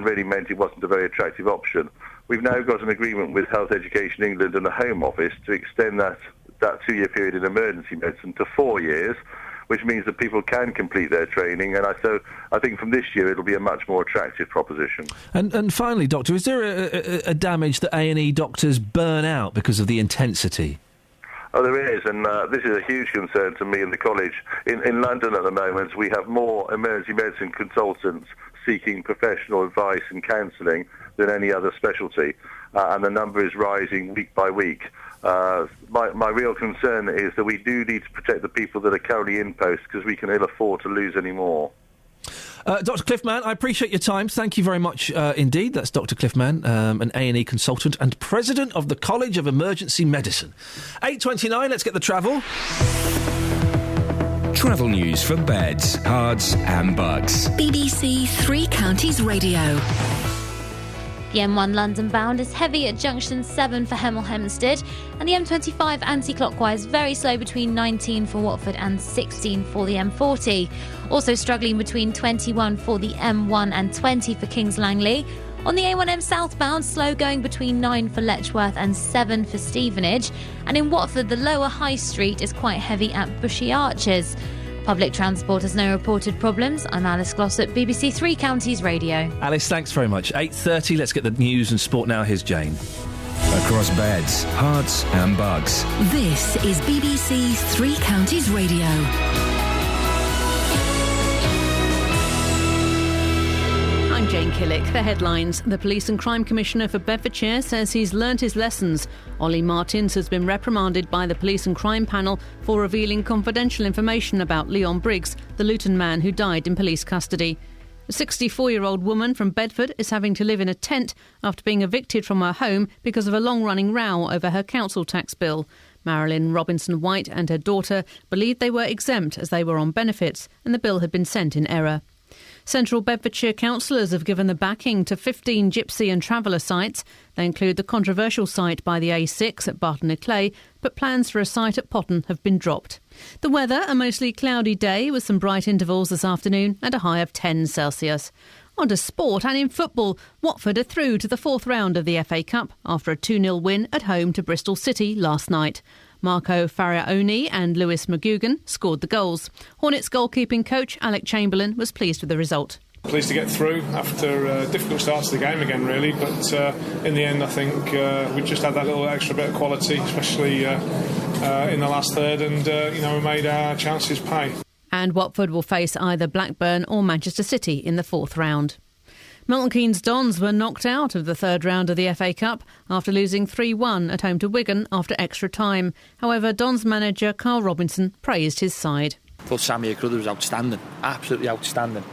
really meant it wasn't a very attractive option. We've now got an agreement with Health Education England and the Home Office to extend that 2-year period in emergency medicine to 4 years, which means that people can complete their training, and so I think from this year it'll be a much more attractive proposition. And finally, Doctor, is there a damage that A&E doctors burn out because of the intensity? Oh, there is, and this is a huge concern to me and the college. In London at the moment, we have more emergency medicine consultants seeking professional advice and counselling than any other specialty, and the number is rising week by week. My real concern is that we do need to protect the people that are currently in post, because we can ill afford to lose any more. Dr. Cliffman, I appreciate your time. Thank you very much indeed. That's Dr. Cliffman, an A&E consultant and president of the College of Emergency Medicine. 8:29, let's get the travel. Travel news for beds, cards and bugs. BBC Three Counties Radio. The M1 London bound is heavy at junction 7 for Hemel Hempstead, and the M25 anti-clockwise very slow between 19 for Watford and 16 for the M40. Also struggling between 21 for the M1 and 20 for Kings Langley. On the A1M southbound, slow going between 9 for Letchworth and 7 for Stevenage. And in Watford, the lower High Street is quite heavy at Bushy Arches. Public transport has no reported problems. I'm Alice Glossop, BBC Three Counties Radio. Alice, thanks very much. 8:30, let's get the news and sport now. Here's Jane. Across beds, hearts and bugs. This is BBC Three Counties Radio. I'm Jane Killick. The headlines. The Police and Crime Commissioner for Bedfordshire says he's learnt his lessons. Ollie Martins has been reprimanded by the Police and Crime Panel for revealing confidential information about Leon Briggs, the Luton man who died in police custody. A 64-year-old woman from Bedford is having to live in a tent after being evicted from her home because of a long-running row over her council tax bill. Marilyn Robinson-White and her daughter believed they were exempt as they were on benefits and the bill had been sent in error. Central Bedfordshire councillors have given the backing to 15 gypsy and traveller sites. They include the controversial site by the A6 at Barton-le-Clay, but plans for a site at Potton have been dropped. The weather, a mostly cloudy day with some bright intervals this afternoon and a high of 10 Celsius. On to sport, and in football, Watford are through to the fourth round of the FA Cup after a 2-0 win at home to Bristol City last night. Marco Faraoni and Lewis McGugan scored the goals. Hornets goalkeeping coach Alec Chamberlain was pleased with the result. Pleased to get through after a difficult start to the game again, really, but in the end I think we just had that little extra bit of quality, especially in the last third, and we made our chances pay. And Watford will face either Blackburn or Manchester City in the fourth round. Milton Keynes Dons were knocked out of the third round of the FA Cup after losing 3-1 at home to Wigan after extra time. However, Dons manager Carl Robinson praised his side. I thought Sammy Crudder was outstanding, absolutely outstanding.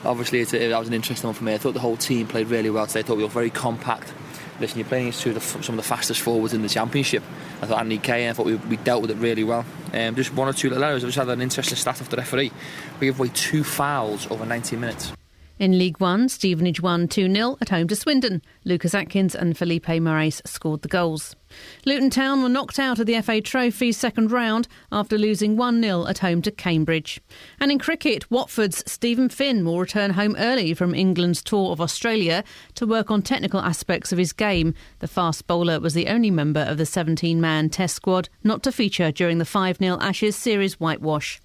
Obviously, that was an interesting one for me. I thought the whole team played really well today. I thought we were very compact. Listen, you're playing against some of the fastest forwards in the Championship. I thought Andy Kay, I thought we dealt with it really well. Just one or two little errors. I just had an interesting stat off the referee. We gave away 2 fouls over 90 minutes. In League One, Stevenage won 2-0 at home to Swindon. Lucas Atkins and Felipe Moraes scored the goals. Luton Town were knocked out of the FA Trophy's second round after losing 1-0 at home to Cambridge. And in cricket, Watford's Stephen Finn will return home early from England's tour of Australia to work on technical aspects of his game. The fast bowler was the only member of the 17-man Test squad not to feature during the 5-0 Ashes series whitewash.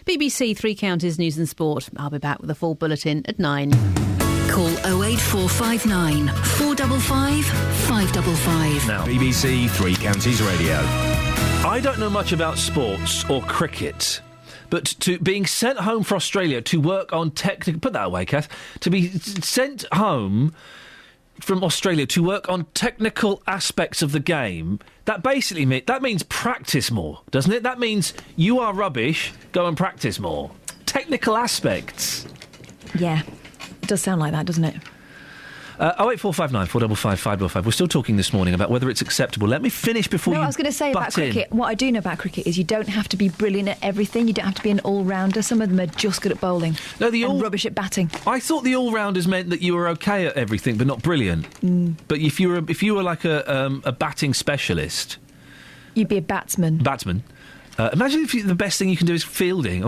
BBC Three Counties News and Sport. I'll be back with a full bulletin at 9. Call 08459 455 555. Now, BBC Three Counties Radio. I don't know much about sports or cricket, but to being sent home for Australia to work on technical... Put that away, Kath. To be sent home from Australia to work on technical aspects of the game, that basically means practice more, doesn't it? That means you are rubbish, go and practice more. Technical aspects. Yeah, it does sound like that, doesn't it? 08459 455 555. We're still talking this morning about whether it's acceptable. Let me finish before you I was going to say about butt in. cricket. What I do know about cricket is you don't have to be brilliant at everything. You don't have to be an all-rounder. Some of them are just good at bowling. No, and rubbish at batting. I thought the all-rounders meant that you were okay at everything, but not brilliant. But if you were like a batting specialist, you'd be a batsman. Imagine if the best thing you can do is fielding.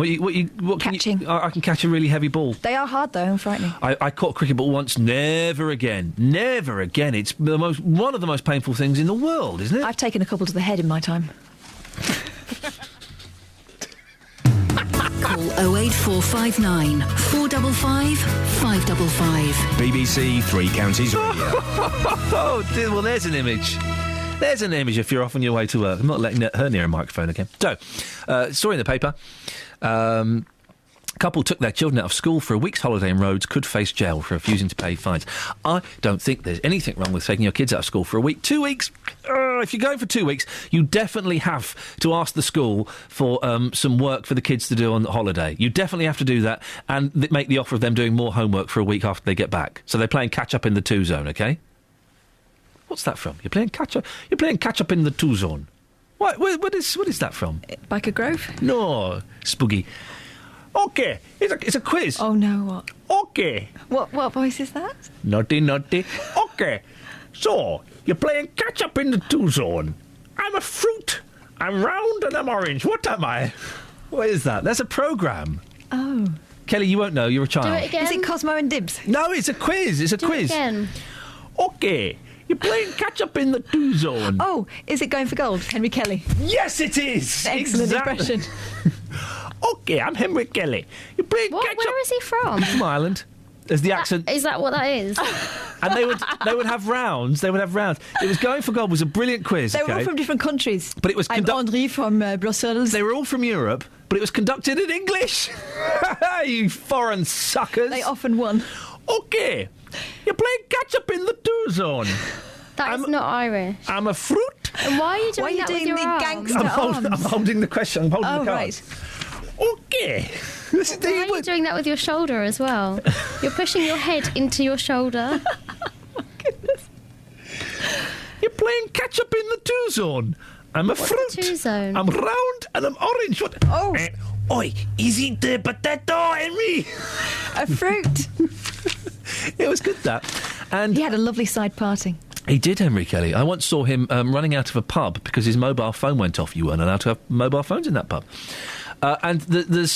Catching. I can catch a really heavy ball. They are hard, though, and frightening. I caught a cricket ball once. Never again. Never again. It's one of the most painful things in the world, isn't it? I've taken a couple to the head in my time. Call 08459 455 555. BBC Three Counties Radio. Oh, dear, well, there's an image. There's an image if you're off on your way to work. I'm not letting her near a microphone again. So, story in the paper. Couple took their children out of school for a week's holiday in Rhodes, could face jail for refusing to pay fines. I don't think there's anything wrong with taking your kids out of school for a week. 2 weeks? If you're going for 2 weeks, you definitely have to ask the school for some work for the kids to do on holiday. You definitely have to do that and make the offer of them doing more homework for a week after they get back. So they're playing catch-up in the 2 zone, OK? What's that from? You're playing catch-up in the 2 zone. What is that from? Biker Grove? No, Spooky. OK, it's a quiz. Oh, no, what? OK. What voice is that? Naughty. OK, so, you're playing catch-up in the 2 zone. I'm a fruit. I'm round and I'm orange. What am I? What is that? That's a programme. Oh. Kelly, you won't know. You're a child. Do it again. Is it Cosmo and Dibs? No, it's a quiz. It's a quiz. Do it again. OK. You're playing catch-up in the 2 zone. Oh, is it Going for Gold? Henry Kelly. Yes, it is. Excellent impression. OK, I'm Henry Kelly. You're playing catch-up. Where is he from? From Ireland. There's the accent. Is that what that is? And they would have rounds. It was Going for Gold was a brilliant quiz. They were all from different countries. But it was I'm André from Brussels. They were all from Europe, but it was conducted in English. You foreign suckers. They often won. OK. You're playing catch-up in the 2 zone. That's not Irish. I'm a fruit. And why are you doing that with your arms? Gangster I'm holding the question. I'm holding the card. Right. OK. Why are you doing that with your shoulder as well? You're pushing your head into your shoulder. Oh, goodness. You're playing catch-up in the 2 zone. I'm a fruit. The 2 zone? I'm round and I'm orange. What? Oh. Oi, is it the potato, Henry? A fruit. It was good, that. And he had a lovely side parting. He did, Henry Kelly. I once saw him running out of a pub because his mobile phone went off. You weren't allowed to have mobile phones in that pub. And the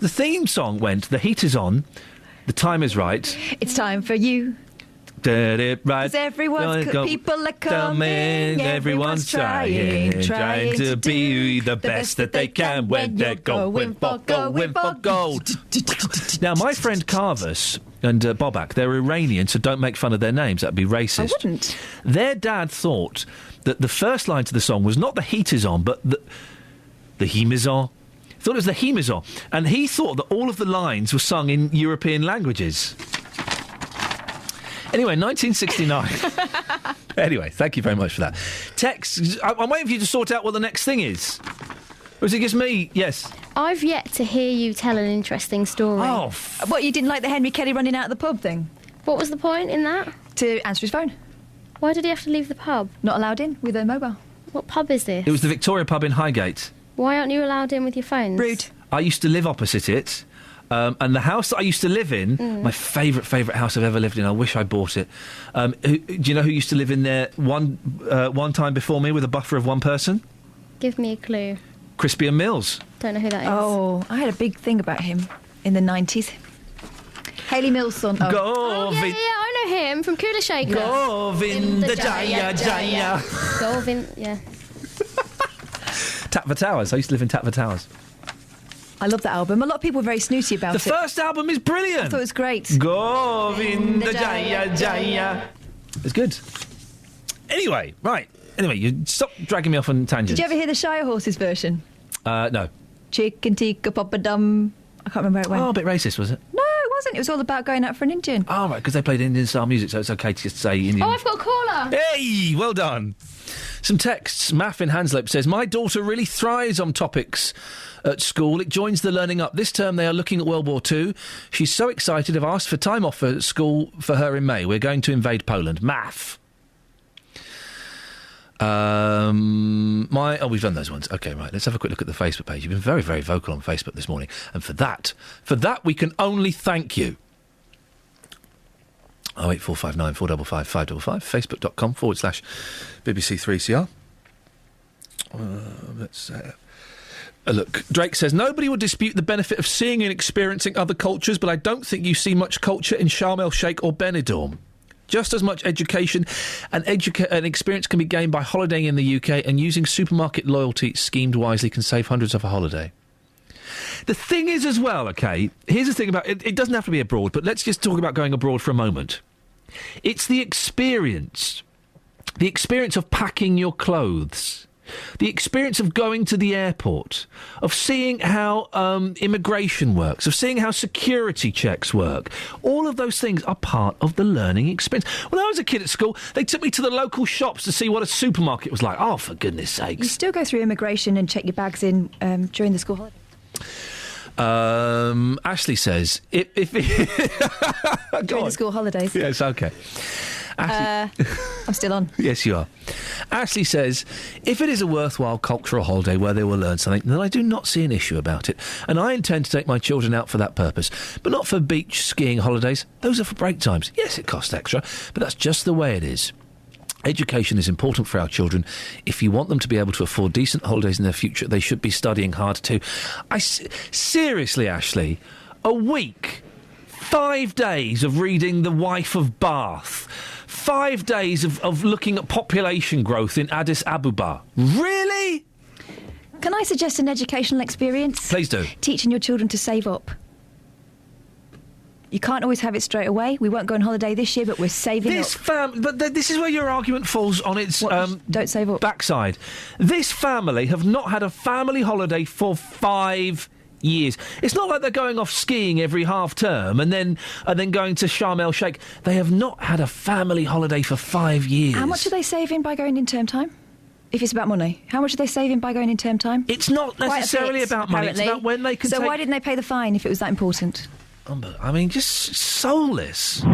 theme song went, the heat is on, the time is right. It's time for you. Did it right. 'Cause people are coming, everyone's trying to be the best that they can when they're going for gold. Now, my friend Carvis and Bobak, they're Iranian, so don't make fun of their names. That'd be racist. I wouldn't. Their dad thought that the first line to the song was not the heat is on, but the him is on. Thought it was the him is on. And he thought that all of the lines were sung in European languages. Anyway, 1969. Anyway, thank you very much for that. Text. I'm waiting for you to sort out what the next thing is. Or is it just me? Yes. I've yet to hear you tell an interesting story. Oh. What, you didn't like the Henry Kelly running out of the pub thing? What was the point in that? To answer his phone. Why did he have to leave the pub? Not allowed in with a mobile. What pub is this? It was the Victoria pub in Highgate. Why aren't you allowed in with your phones? Rude. I used to live opposite it. And the house that I used to live in, my favourite house I've ever lived in, I wish I bought it. Do you know who used to live in there one time before me with a buffer of one person? Give me a clue. Crispy and Mills. Don't know who that is. Oh, I had a big thing about him in the 90s. Hayley Mills' son. Oh, yeah, I know him from Cooler Shaker. Govinda Jaya Jaya. Govind, yeah. Tatva Towers. I used to live in Tatva Towers. I love that album. A lot of people were very snooty about it. The first album is brilliant. I thought it was great. Govinda Jaya Jaya. It's good. Anyway, right. Anyway, you stop dragging me off on tangents. Did you ever hear the Shire Horses version? No. Chicken tikka papa dum. I can't remember how it went. Oh, a bit racist, was it? No, it wasn't. It was all about going out for an Indian. Oh, right, because they played Indian-style music, so it's OK to just say Indian. Oh, I've got a caller. Hey, well done. Some texts. Maff in Hanslope says, my daughter really thrives on topics at school. It joins the Learning Up. This term they are looking at World War II. She's so excited. I've asked for time off at school for her in May. We're going to invade Poland. Maff. We've done those ones. OK, right. Let's have a quick look at the Facebook page. You've been very, very vocal on Facebook this morning. And for that, we can only thank you. 08459 455 555, facebook.com/BBC3CR. Let's look. Drake says, nobody would dispute the benefit of seeing and experiencing other cultures, but I don't think you see much culture in Sharm el-Sheikh or Benidorm. Just as much education and experience can be gained by holidaying in the UK, and using supermarket loyalty schemed wisely can save hundreds of a holiday. The thing is as well, OK, here's the thing about it. It doesn't have to be abroad, but let's just talk about going abroad for a moment. It's the experience of packing your clothes, the experience of going to the airport, of seeing how immigration works, of seeing how security checks work. All of those things are part of the learning experience. When I was a kid at school, they took me to the local shops to see what a supermarket was like. Oh, for goodness sakes. You still go through immigration and check your bags in during the school holiday? Ashley says... during the school holidays. Yes, OK. I'm still on. Yes, you are. Ashley says, if it is a worthwhile cultural holiday where they will learn something, then I do not see an issue about it. And I intend to take my children out for that purpose. But not for beach skiing holidays. Those are for break times. Yes, it costs extra, but that's just the way it is. Education is important for our children. If you want them to be able to afford decent holidays in their future, they should be studying hard too. Seriously, Ashley, a week, 5 days of reading The Wife of Bath, 5 days of looking at population growth in Addis Ababa. Really? Can I suggest an educational experience? Please do. Teaching your children to save up. You can't always have it straight away. We won't go on holiday this year, but we're saving up. But this is where your argument falls on its don't save up. Backside. This family have not had a family holiday for 5 years. It's not like they're going off skiing every half term and then going to Sharm el-Sheikh. They have not had a family holiday for 5 years. How much are they saving by going in term time? If it's about money, how much are they saving by going in term time? It's not necessarily about money. Apparently. It's about when they can. So why didn't they pay the fine if it was that important? I mean, just soulless.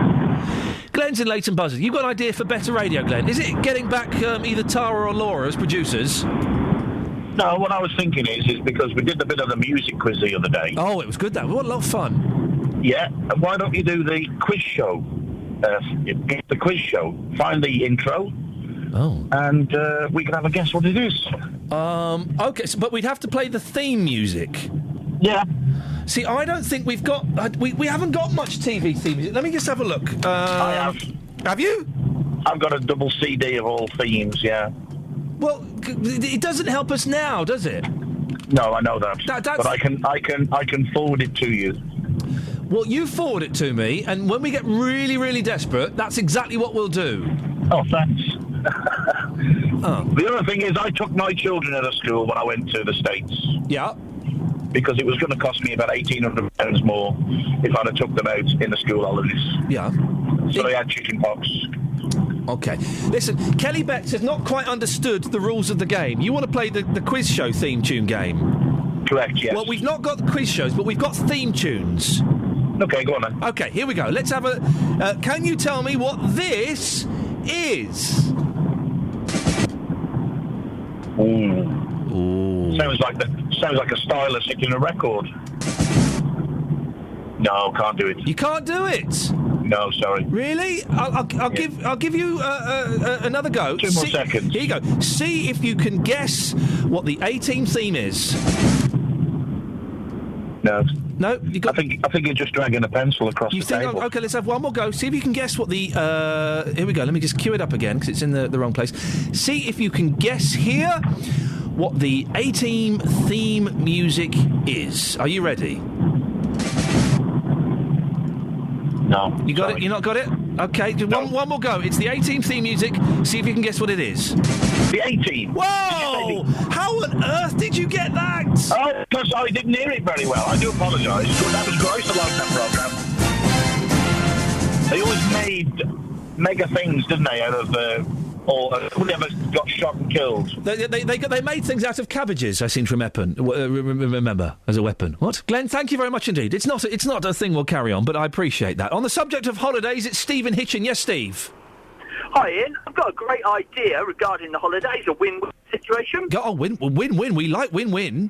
Glenn's in Leighton Buzzard. You've got an idea for better radio, Glenn. Is it getting back either Tara or Laura as producers? No, what I was thinking is because we did a bit of the music quiz the other day. Oh, it was good, that. What a lot of fun. Yeah. Why don't you do the quiz show? The quiz show. Find the intro. Oh. And we can have a guess what it is. OK, but we'd have to play the theme music. Yeah. See, I don't think we've got... We haven't got much TV theme music. Let me just have a look. I have. Have you? I've got a double CD of all themes, yeah. Well, it doesn't help us now, does it? No, I know that. But I can forward it to you. Well, you forward it to me, and when we get really, really desperate, that's exactly what we'll do. Oh, thanks. The other thing is I took my children out of school when I went to the States. Yeah. Because it was going to cost me about £1,800 more if I'd have took them out in the school holidays. Yeah. So they had chicken pox. OK. Listen, Kelly Betts has not quite understood the rules of the game. You want to play the quiz show theme tune game? Correct, yes. Well, we've not got the quiz shows, but we've got theme tunes. OK, go on then. OK, here we go. Let's have a... can you tell me what this is? Ooh. Sounds like a stylus hitting a record. No, can't do it. You can't do it? No, sorry. Really? I'll give you another go. 2 more seconds. Here you go. See if you can guess what the A-Team theme is. No. No, you got. I think you're just dragging a pencil across the table. Okay, let's have one more go. See if you can guess what the. Here we go. Let me just cue it up again because it's in the wrong place. See if you can guess here what the A-Team theme music is. Are you ready? No. You got it? You not got it? Okay, one more go. It's the A-Team theme music. See if you can guess what it is. The A-Team. Whoa! How on earth did you get that? Oh, because I didn't hear it very well. I do apologise. That was great. I liked that programme. They always made mega things, didn't they, out of... whoever got shot and killed. They made things out of cabbages, I seem to remember, as a weapon. What? Glenn, thank you very much indeed. It's not a thing we'll carry on, but I appreciate that. On the subject of holidays, it's Stephen Hitchin. Yes, Steve? Hi, Ian. I've got a great idea regarding the holidays, a win-win situation. Oh, win-win. We like win-win.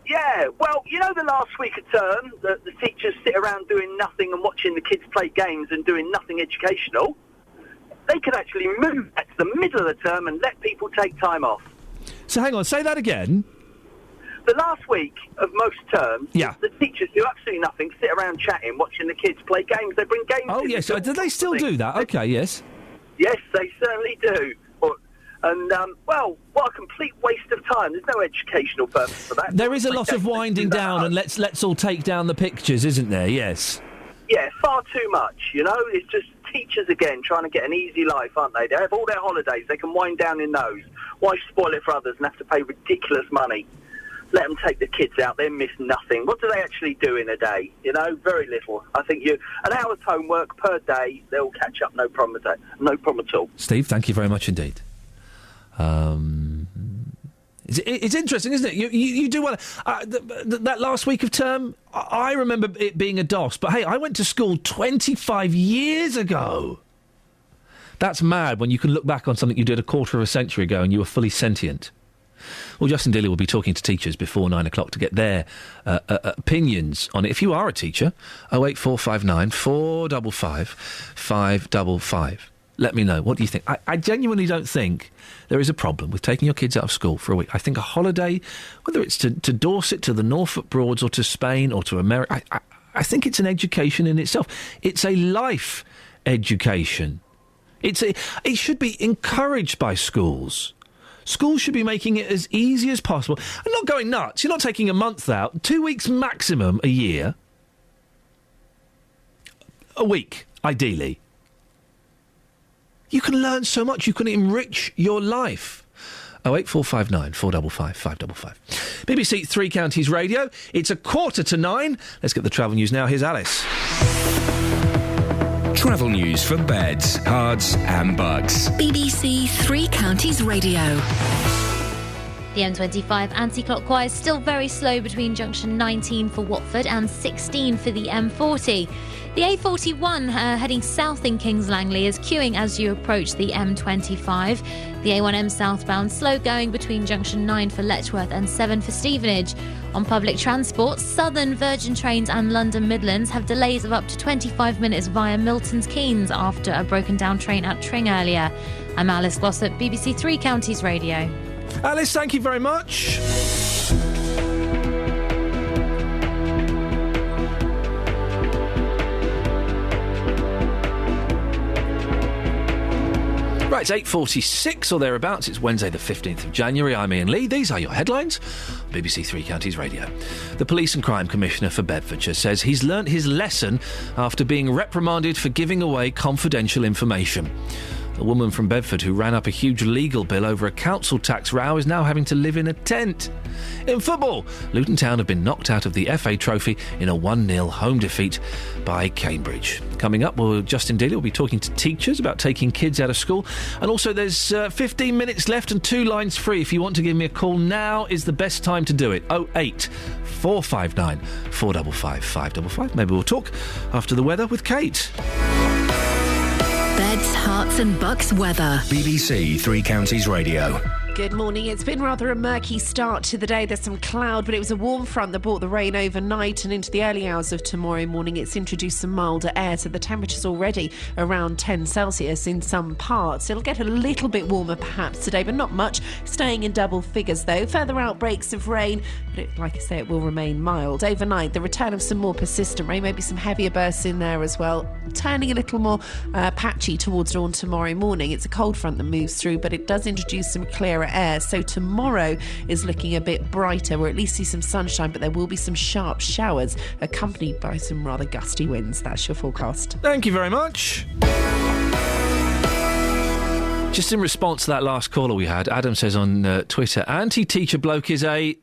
Yeah, well, you know the last week of term, the teachers sit around doing nothing and watching the kids play games and doing nothing educational? They could actually move that to the middle of the term and let people take time off. So hang on, say that again. The last week of most terms, the teachers do absolutely nothing, sit around chatting, watching the kids play games. They bring games in. Oh, yes. Do they still do that? Okay, yes. Yes, they certainly do. Well, what a complete waste of time. There's no educational purpose for that. There is a lot of winding down and let's all take down the pictures, isn't there? Yes. Yeah, far too much, you know? It's just teachers again trying to get an easy life, aren't they? They have all their holidays. They can wind down in those. Why spoil it for others and have to pay ridiculous money? Let them take the kids out. They miss nothing. What do they actually do in a day? You know, very little. I think an hour's homework per day, they'll catch up, no problem at all. Steve, thank you very much indeed. It's interesting, isn't it? You do well. That last week of term, I remember it being a DOS. But hey, I went to school 25 years ago. That's mad when you can look back on something you did a quarter of a century ago and you were fully sentient. Well, Justin Dealey will be talking to teachers before 9 o'clock to get their opinions on it. If you are a teacher, 08459 455 555. Let me know. What do you think? I genuinely don't think there is a problem with taking your kids out of school for a week. I think a holiday, whether it's to Dorset, to the Norfolk Broads, or to Spain, or to America, I think it's an education in itself. It's a life education. It should be encouraged by schools. Schools should be making it as easy as possible. And not going nuts. You're not taking a month out. 2 weeks maximum a year. A week, ideally. You can learn so much. You can enrich your life. 08459 455 555. BBC Three Counties Radio. It's 8:45. Let's get the travel news now. Here's Alice. Travel news for beds, cards and bugs. BBC Three Counties Radio. The M25 anti-clockwise still very slow between junction 19 for Watford and 16 for the M40. The A41 heading south in Kings Langley is queuing as you approach the M25. The A1M southbound slow going between junction 9 for Letchworth and 7 for Stevenage. On public transport, Southern, Virgin Trains and London Midlands have delays of up to 25 minutes via Milton's Keynes after a broken down train at Tring earlier. I'm Alice Glossop, BBC Three Counties Radio. Alice, thank you very much. Right, it's 8:46 or thereabouts. It's Wednesday the 15th of January. I'm Iain Lee. These are your headlines. BBC Three Counties Radio. The Police and Crime Commissioner for Bedfordshire says he's learnt his lesson after being reprimanded for giving away confidential information. A woman from Bedford who ran up a huge legal bill over a council tax row is now having to live in a tent. In football, Luton Town have been knocked out of the FA Trophy in a 1-0 home defeat by Cambridge. Coming up, Justin Dealey will be talking to teachers about taking kids out of school. And also there's 15 minutes left and 2 lines free. If you want to give me a call, now is the best time to do it. 08 459 455 555. Maybe we'll talk after the weather with Kate. Beds, Herts and Bucks weather. BBC Three Counties Radio. Good morning. It's been rather a murky start to the day. There's some cloud, but it was a warm front that brought the rain overnight, and into the early hours of tomorrow morning it's introduced some milder air, so the temperature's already around 10 Celsius in some parts. It'll get a little bit warmer perhaps today, but not much, staying in double figures though. Further outbreaks of rain, but like I say, it will remain mild. Overnight, the return of some more persistent rain, maybe some heavier bursts in there as well, turning a little more patchy towards dawn tomorrow morning. It's a cold front that moves through, but it does introduce some clearer air, so tomorrow is looking a bit brighter. We'll at least see some sunshine, but there will be some sharp showers accompanied by some rather gusty winds. That's your forecast. Thank you very much. Just in response to that last caller we had, Adam says on Twitter, anti-teacher bloke is a...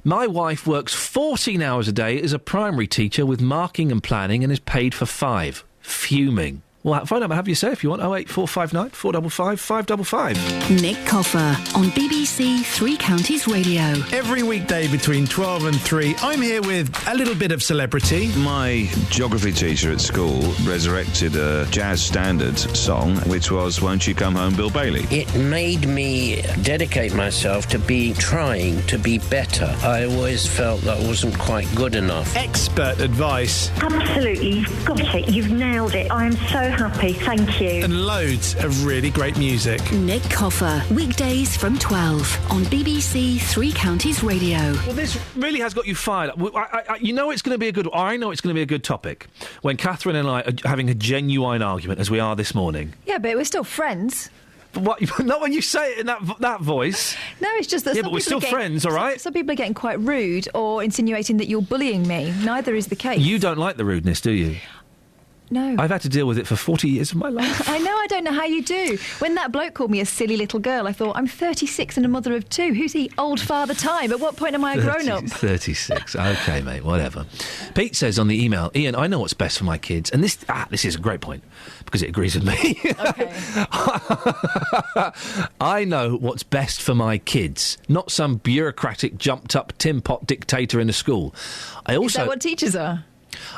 My wife works 14 hours a day as a primary teacher with marking and planning and is paid for 5. Fuming. Well, find out, have you say if you want. 08459 455 555. Nick Coffer on BBC Three Counties Radio. Every weekday between 12 and 3, I'm here with a little bit of celebrity. My geography teacher at school resurrected a jazz standard song, which was Won't You Come Home, Bill Bailey. It made me dedicate myself to trying to be better. I always felt that I wasn't quite good enough. Expert advice. Absolutely, you've got it. You've nailed it. I am so happy, thank you. And loads of really great music. Nick Coffer, weekdays from 12 on BBC Three Counties Radio. Well, this really has got you fired up. You know it's going to be a good... I know it's going to be a good topic when Catherine and I are having a genuine argument, as we are this morning. Yeah, but we're still friends. What? Not when you say it in that voice. No, it's just that yeah, some but we're people still friends, all right? Some people are getting quite rude or insinuating that you're bullying me. Neither is the case. You don't like the rudeness, do you? No. I've had to deal with it for 40 years of my life. I know, I don't know how you do. When that bloke called me a silly little girl, I thought, I'm 36 and a mother of 2. Who's he? Old Father Time. At what point am I a grown-up? 36. OK, mate, whatever. Pete says on the email, Iain, I know what's best for my kids. And this is a great point, because it agrees with me. OK. I know what's best for my kids, not some bureaucratic, jumped-up tin pot dictator in a school. Is that what teachers are?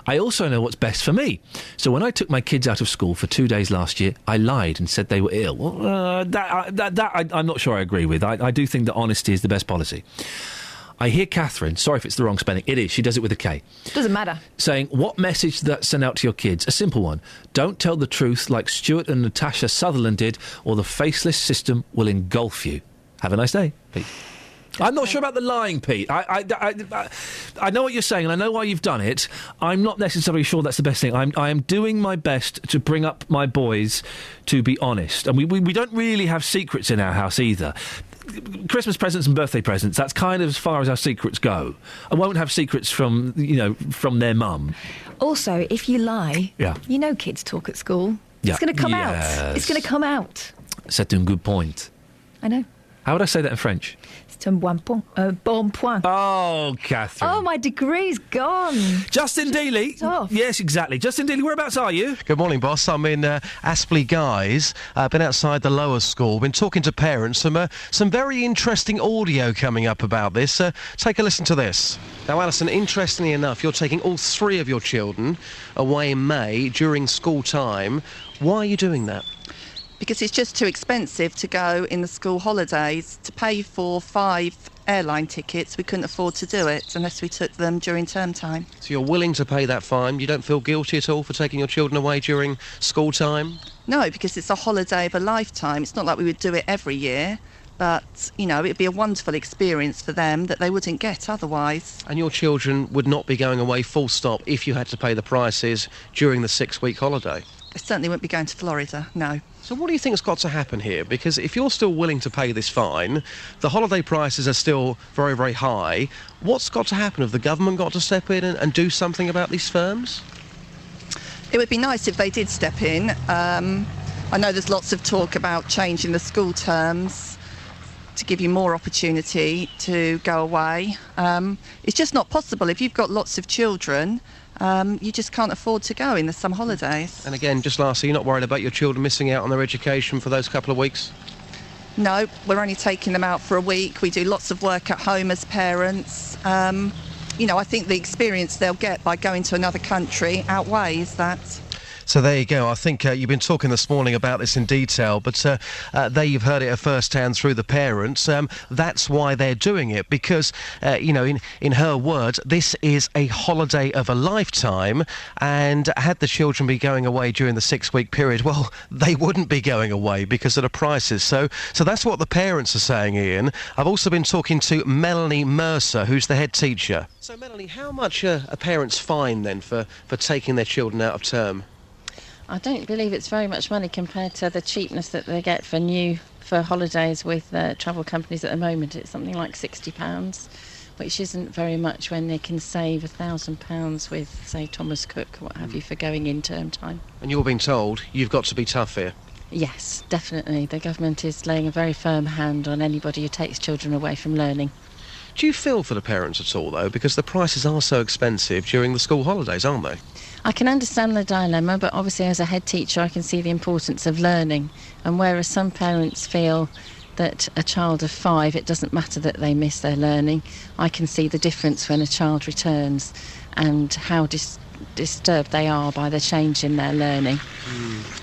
I also know what's best for me. So when I took my kids out of school for 2 days last year, I lied and said they were ill. Well, I'm not sure I agree with. I do think that honesty is the best policy. I hear Catherine, sorry if it's the wrong spelling, it is, she does it with a K. Doesn't matter. Saying, what message does that send out to your kids? A simple one. Don't tell the truth like Stuart and Natasha Sutherland did, or the faceless system will engulf you. Have a nice day, Pete. I'm not sure about the lying, Pete. I know what you're saying, and I know why you've done it. I'm not necessarily sure that's the best thing. I am doing my best to bring up my boys to be honest. And we don't really have secrets in our house either. Christmas presents and birthday presents, that's kind of as far as our secrets go. I won't have secrets from their mum. Also, if you lie, you know kids talk at school. Yeah. It's going to come out. It's going to come out. C'est un good point. I know. How would I say that in French? C'est un bon point. Oh, Catherine. Oh, my degree's gone. Justin Dealey. Yes, exactly. Justin Dealey, whereabouts are you? Good morning, boss. I'm in Aspley Guys. Been outside the lower school. Been talking to parents. Some very interesting audio coming up about this. Take a listen to this. Now, Alison, interestingly enough, you're taking all 3 of your children away in May during school time. Why are you doing that? Because it's just too expensive to go in the school holidays. To pay for 5 airline tickets, we couldn't afford to do it unless we took them during term time. So you're willing to pay that fine? You don't feel guilty at all for taking your children away during school time? No, because it's a holiday of a lifetime. It's not like we would do it every year. But, it'd be a wonderful experience for them that they wouldn't get otherwise. And your children would not be going away full stop if you had to pay the prices during the 6-week holiday? I certainly wouldn't be going to Florida, no. So what do you think has got to happen here? Because if you're still willing to pay this fine, the holiday prices are still very, very high. What's got to happen? Have the government got to step in and do something about these firms? It would be nice if they did step in. I know there's lots of talk about changing the school terms to give you more opportunity to go away. It's just not possible. If you've got lots of children, you just can't afford to go in the summer holidays. And again, just lastly, you're not worried about your children missing out on their education for those couple of weeks? No, we're only taking them out for a week. We do lots of work at home as parents. I think the experience they'll get by going to another country outweighs that. So there you go. I think you've been talking this morning about this in detail, but there you've heard it at first hand through the parents. That's why they're doing it, because, in her words, this is a holiday of a lifetime, and had the children be going away during the 6-week period, well, they wouldn't be going away because of the prices. So that's what the parents are saying, Ian. I've also been talking to Melanie Mercer, who's the head teacher. So, Melanie, how much are parents fined then for taking their children out of term? I don't believe it's very much money compared to the cheapness that they get for holidays with travel companies at the moment. It's something like £60, which isn't very much when they can save £1,000 with, say, Thomas Cook, what have you, for going in term time. And you're being told you've got to be tough here. Yes, definitely. The government is laying a very firm hand on anybody who takes children away from learning. Do you feel for the parents at all, though? Because the prices are so expensive during the school holidays, aren't they? I can understand the dilemma, but obviously as a head teacher I can see the importance of learning. And whereas some parents feel that a child of 5, it doesn't matter that they miss their learning, I can see the difference when a child returns and how disturbed they are by the change in their learning.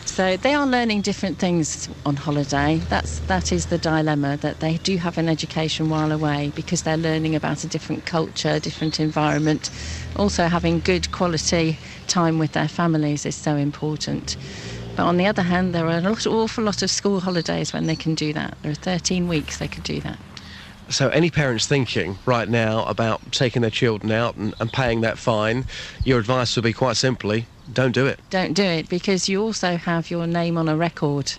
So they are learning different things on holiday. That is the dilemma, that they do have an education while away because they're learning about a different culture, different environment. Also having good quality time with their families is so important. But on the other hand, there are an awful lot of school holidays when they can do that. There are 13 weeks they could do that. So any parents thinking right now about taking their children out and paying that fine, your advice would be quite simply, don't do it. Don't do it, because you also have your name on a record.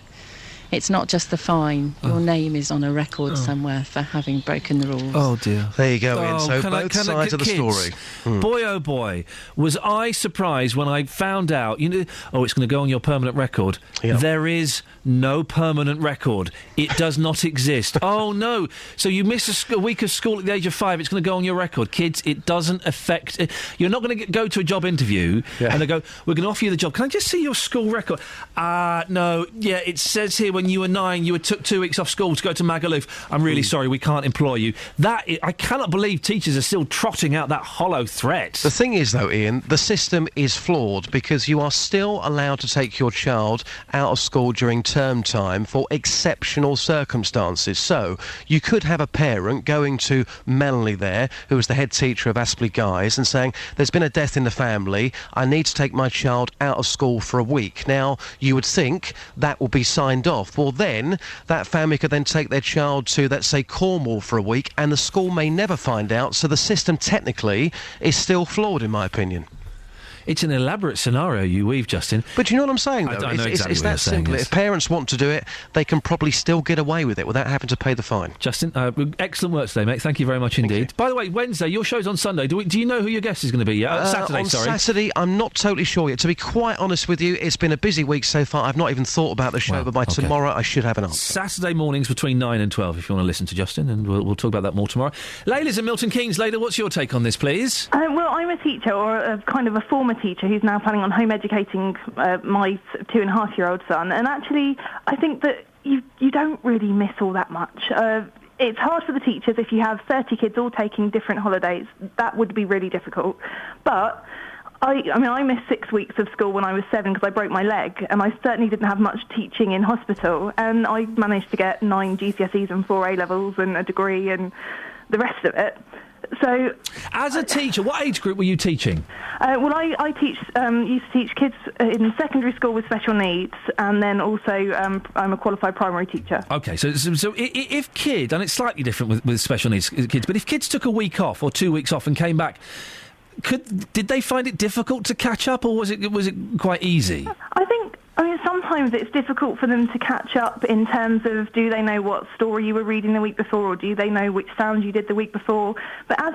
It's not just the fine. Your name is on a record somewhere for having broken the rules. Oh, dear. There you go, Ian. So both sides of the story. Boy, oh, boy, was I surprised when I found out, it's going to go on your permanent record. Yep. There is no permanent record. It does not exist. Oh, no. So you miss a week of school at the age of 5, it's going to go on your record. Kids, it doesn't affect... You're not going to go to a job interview and they go, we're going to offer you the job. Can I just see your school record? No. Yeah, it says here when you were 9, you took 2 weeks off school to go to Magaluf. I'm really sorry, we can't employ you. I cannot believe teachers are still trotting out that hollow threat. The thing is, though, Ian, the system is flawed because you are still allowed to take your child out of school during term time for exceptional circumstances. So you could have a parent going to Melanie there, who was the head teacher of Aspley Guys, and saying, there's been a death in the family, I need to take my child out of school for a week. Now, you would think that will be signed off. Well, then, that family could then take their child to, let's say, Cornwall for a week, and the school may never find out, so the system technically is still flawed, in my opinion. It's an elaborate scenario you weave, Justin. But you know what I'm saying, though? I know exactly it's that simple. If parents want to do it, they can probably still get away with it without having to pay the fine. Justin, excellent work today, mate. Thank you very much indeed. By the way, Wednesday, your show's on Sunday. Do you know who your guest is going to be? Saturday, sorry. On Saturday, I'm not totally sure yet. To be quite honest with you, it's been a busy week so far. I've not even thought about the show, but by tomorrow I should have an answer. Saturday mornings between 9 and 12, if you want to listen to Justin, and we'll talk about that more tomorrow. Layla's in Milton Keynes. Layla, what's your take on this, please? Well, I'm a teacher, or a kind of a former teacher, who's now planning on home educating my 2.5-year-old son, and actually I think that you don't really miss all that much. It's hard for the teachers if you have 30 kids all taking different holidays. That would be really difficult. But I missed 6 weeks of school when I was 7 because I broke my leg, and I certainly didn't have much teaching in hospital, and I managed to get 9 GCSEs and 4 A-levels and a degree and the rest of it. So, as a teacher, what age group were you teaching? Well, I used to teach kids in secondary school with special needs, and then also I'm a qualified primary teacher. Okay, so if kids, and it's slightly different with special needs kids, but if kids took a week off or 2 weeks off and came back, did they find it difficult to catch up, or was it quite easy? I mean, sometimes it's difficult for them to catch up in terms of, do they know what story you were reading the week before, or do they know which sound you did the week before? But as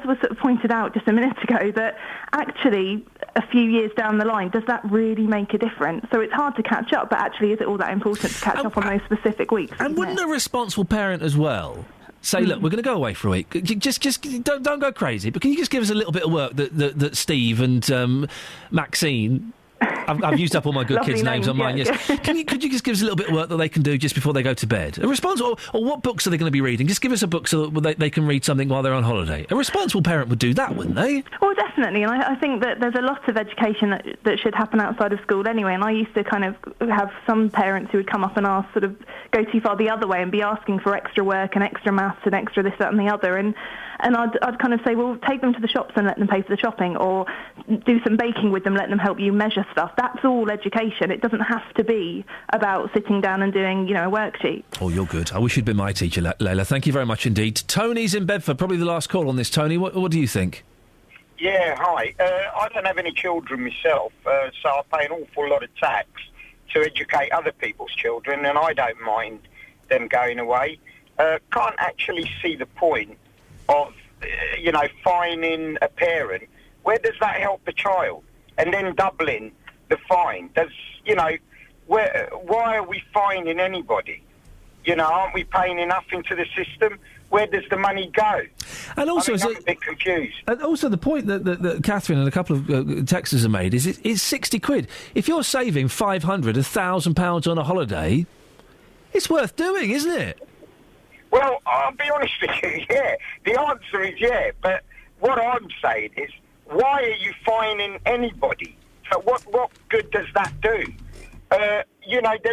was sort of pointed out just a minute ago, that actually a few years down the line, does that really make a difference? So it's hard to catch up, but actually is it all that important to catch up on those specific weeks? And wouldn't a responsible parent as well say, look, we're going to go away for a week. Just don't go crazy, but can you just give us a little bit of work that Steve and Maxine I've used up all my good Lovely kids' names on mine, yeah. yes. Could you just give us a little bit of work that they can do just before they go to bed? A responsible... Or what books are they going to be reading? Just give us a book so that they can read something while they're on holiday. A responsible parent would do that, wouldn't they? Well, definitely, and I think that there's a lot of education that should happen outside of school anyway, and I used to kind of have some parents who would come up and ask, sort of go too far the other way and be asking for extra work and extra maths and extra this, that and the other, and I'd kind of say, well, take them to the shops and let them pay for the shopping, or do some baking with them, let them help you measure stuff. That's all education. It doesn't have to be about sitting down and doing, a worksheet. Oh, you're good. I wish you'd been my teacher, Layla. Thank you very much indeed. Tony's in Bedford, probably the last call on this. Tony, what do you think? Yeah, hi. I don't have any children myself, so I pay an awful lot of tax to educate other people's children, and I don't mind them going away. Can't actually see the point of, fining a parent. Where does that help the child? And then doubling the fine. Why are we fining anybody? Aren't we paying enough into the system? Where does the money go? And also, I'm a bit confused. And also, the point that Catherine and a couple of texters have made is it's 60 quid. If you're saving £500, £1,000 on a holiday, it's worth doing, isn't it? Well, I'll be honest with you, yeah. The answer is yeah, but what I'm saying is, why are you fining anybody? So what good does that do? There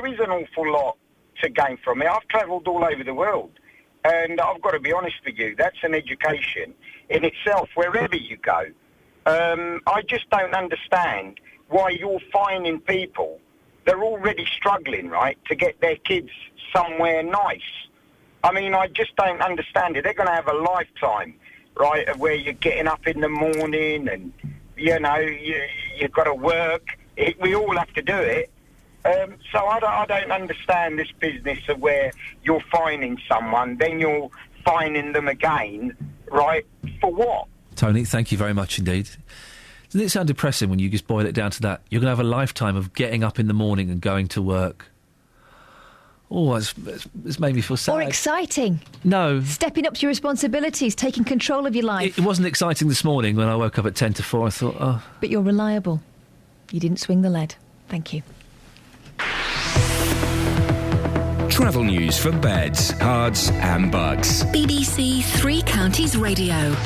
is an awful lot to gain from it. I've travelled all over the world, and I've got to be honest with you, that's an education in itself, wherever you go. I just don't understand why you're fining people. They're already struggling, right, to get their kids somewhere nice. I mean, I just don't understand it. They're going to have a lifetime, right, where you're getting up in the morning and, you've got to work. We all have to do it. So I don't understand this business of where you're fining someone, then you're fining them again, right, for what? Tony, thank you very much indeed. Doesn't it sound depressing when you just boil it down to that? You're going to have a lifetime of getting up in the morning and going to work. Oh, it's made me feel sad. Or exciting. No. Stepping up to your responsibilities, taking control of your life. It wasn't exciting this morning when I woke up at 10 to 4. I thought, oh. But you're reliable. You didn't swing the lead. Thank you. Travel news for beds, cards and bugs. BBC Three Counties Radio.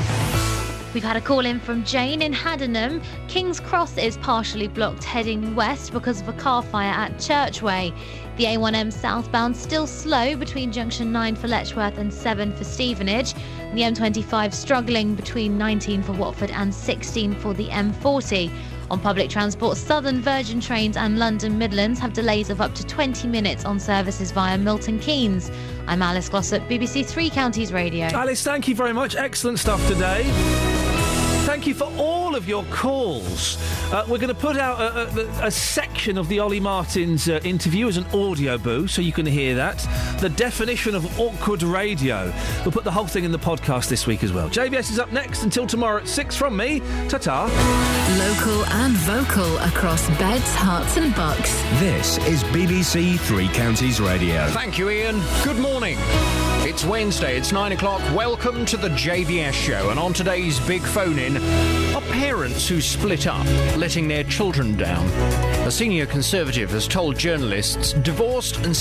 We've had a call in from Jane in Haddenham. King's Cross is partially blocked heading west because of a car fire at Churchway. The A1M southbound still slow between junction 9 for Letchworth and 7 for Stevenage. And the M25 struggling between 19 for Watford and 16 for the M40. On public transport, Southern Virgin Trains and London Midlands have delays of up to 20 minutes on services via Milton Keynes. I'm Alice Glossop, BBC Three Counties Radio. Alice, thank you very much. Excellent stuff today. Thank you for all of your calls. We're going to put out a section of the Ollie Martins interview as an audio boo, so you can hear that. The definition of awkward radio. We'll put the whole thing in the podcast this week as well. JVS is up next until tomorrow at 6 from me. Ta-ta. Local and vocal across beds, hearts and bucks. This is BBC Three Counties Radio. Thank you, Iain. Good morning. It's Wednesday, it's 9 o'clock. Welcome to the JVS show. And on today's big phone-in, are parents who split up, letting their children down. A senior Conservative has told journalists divorced and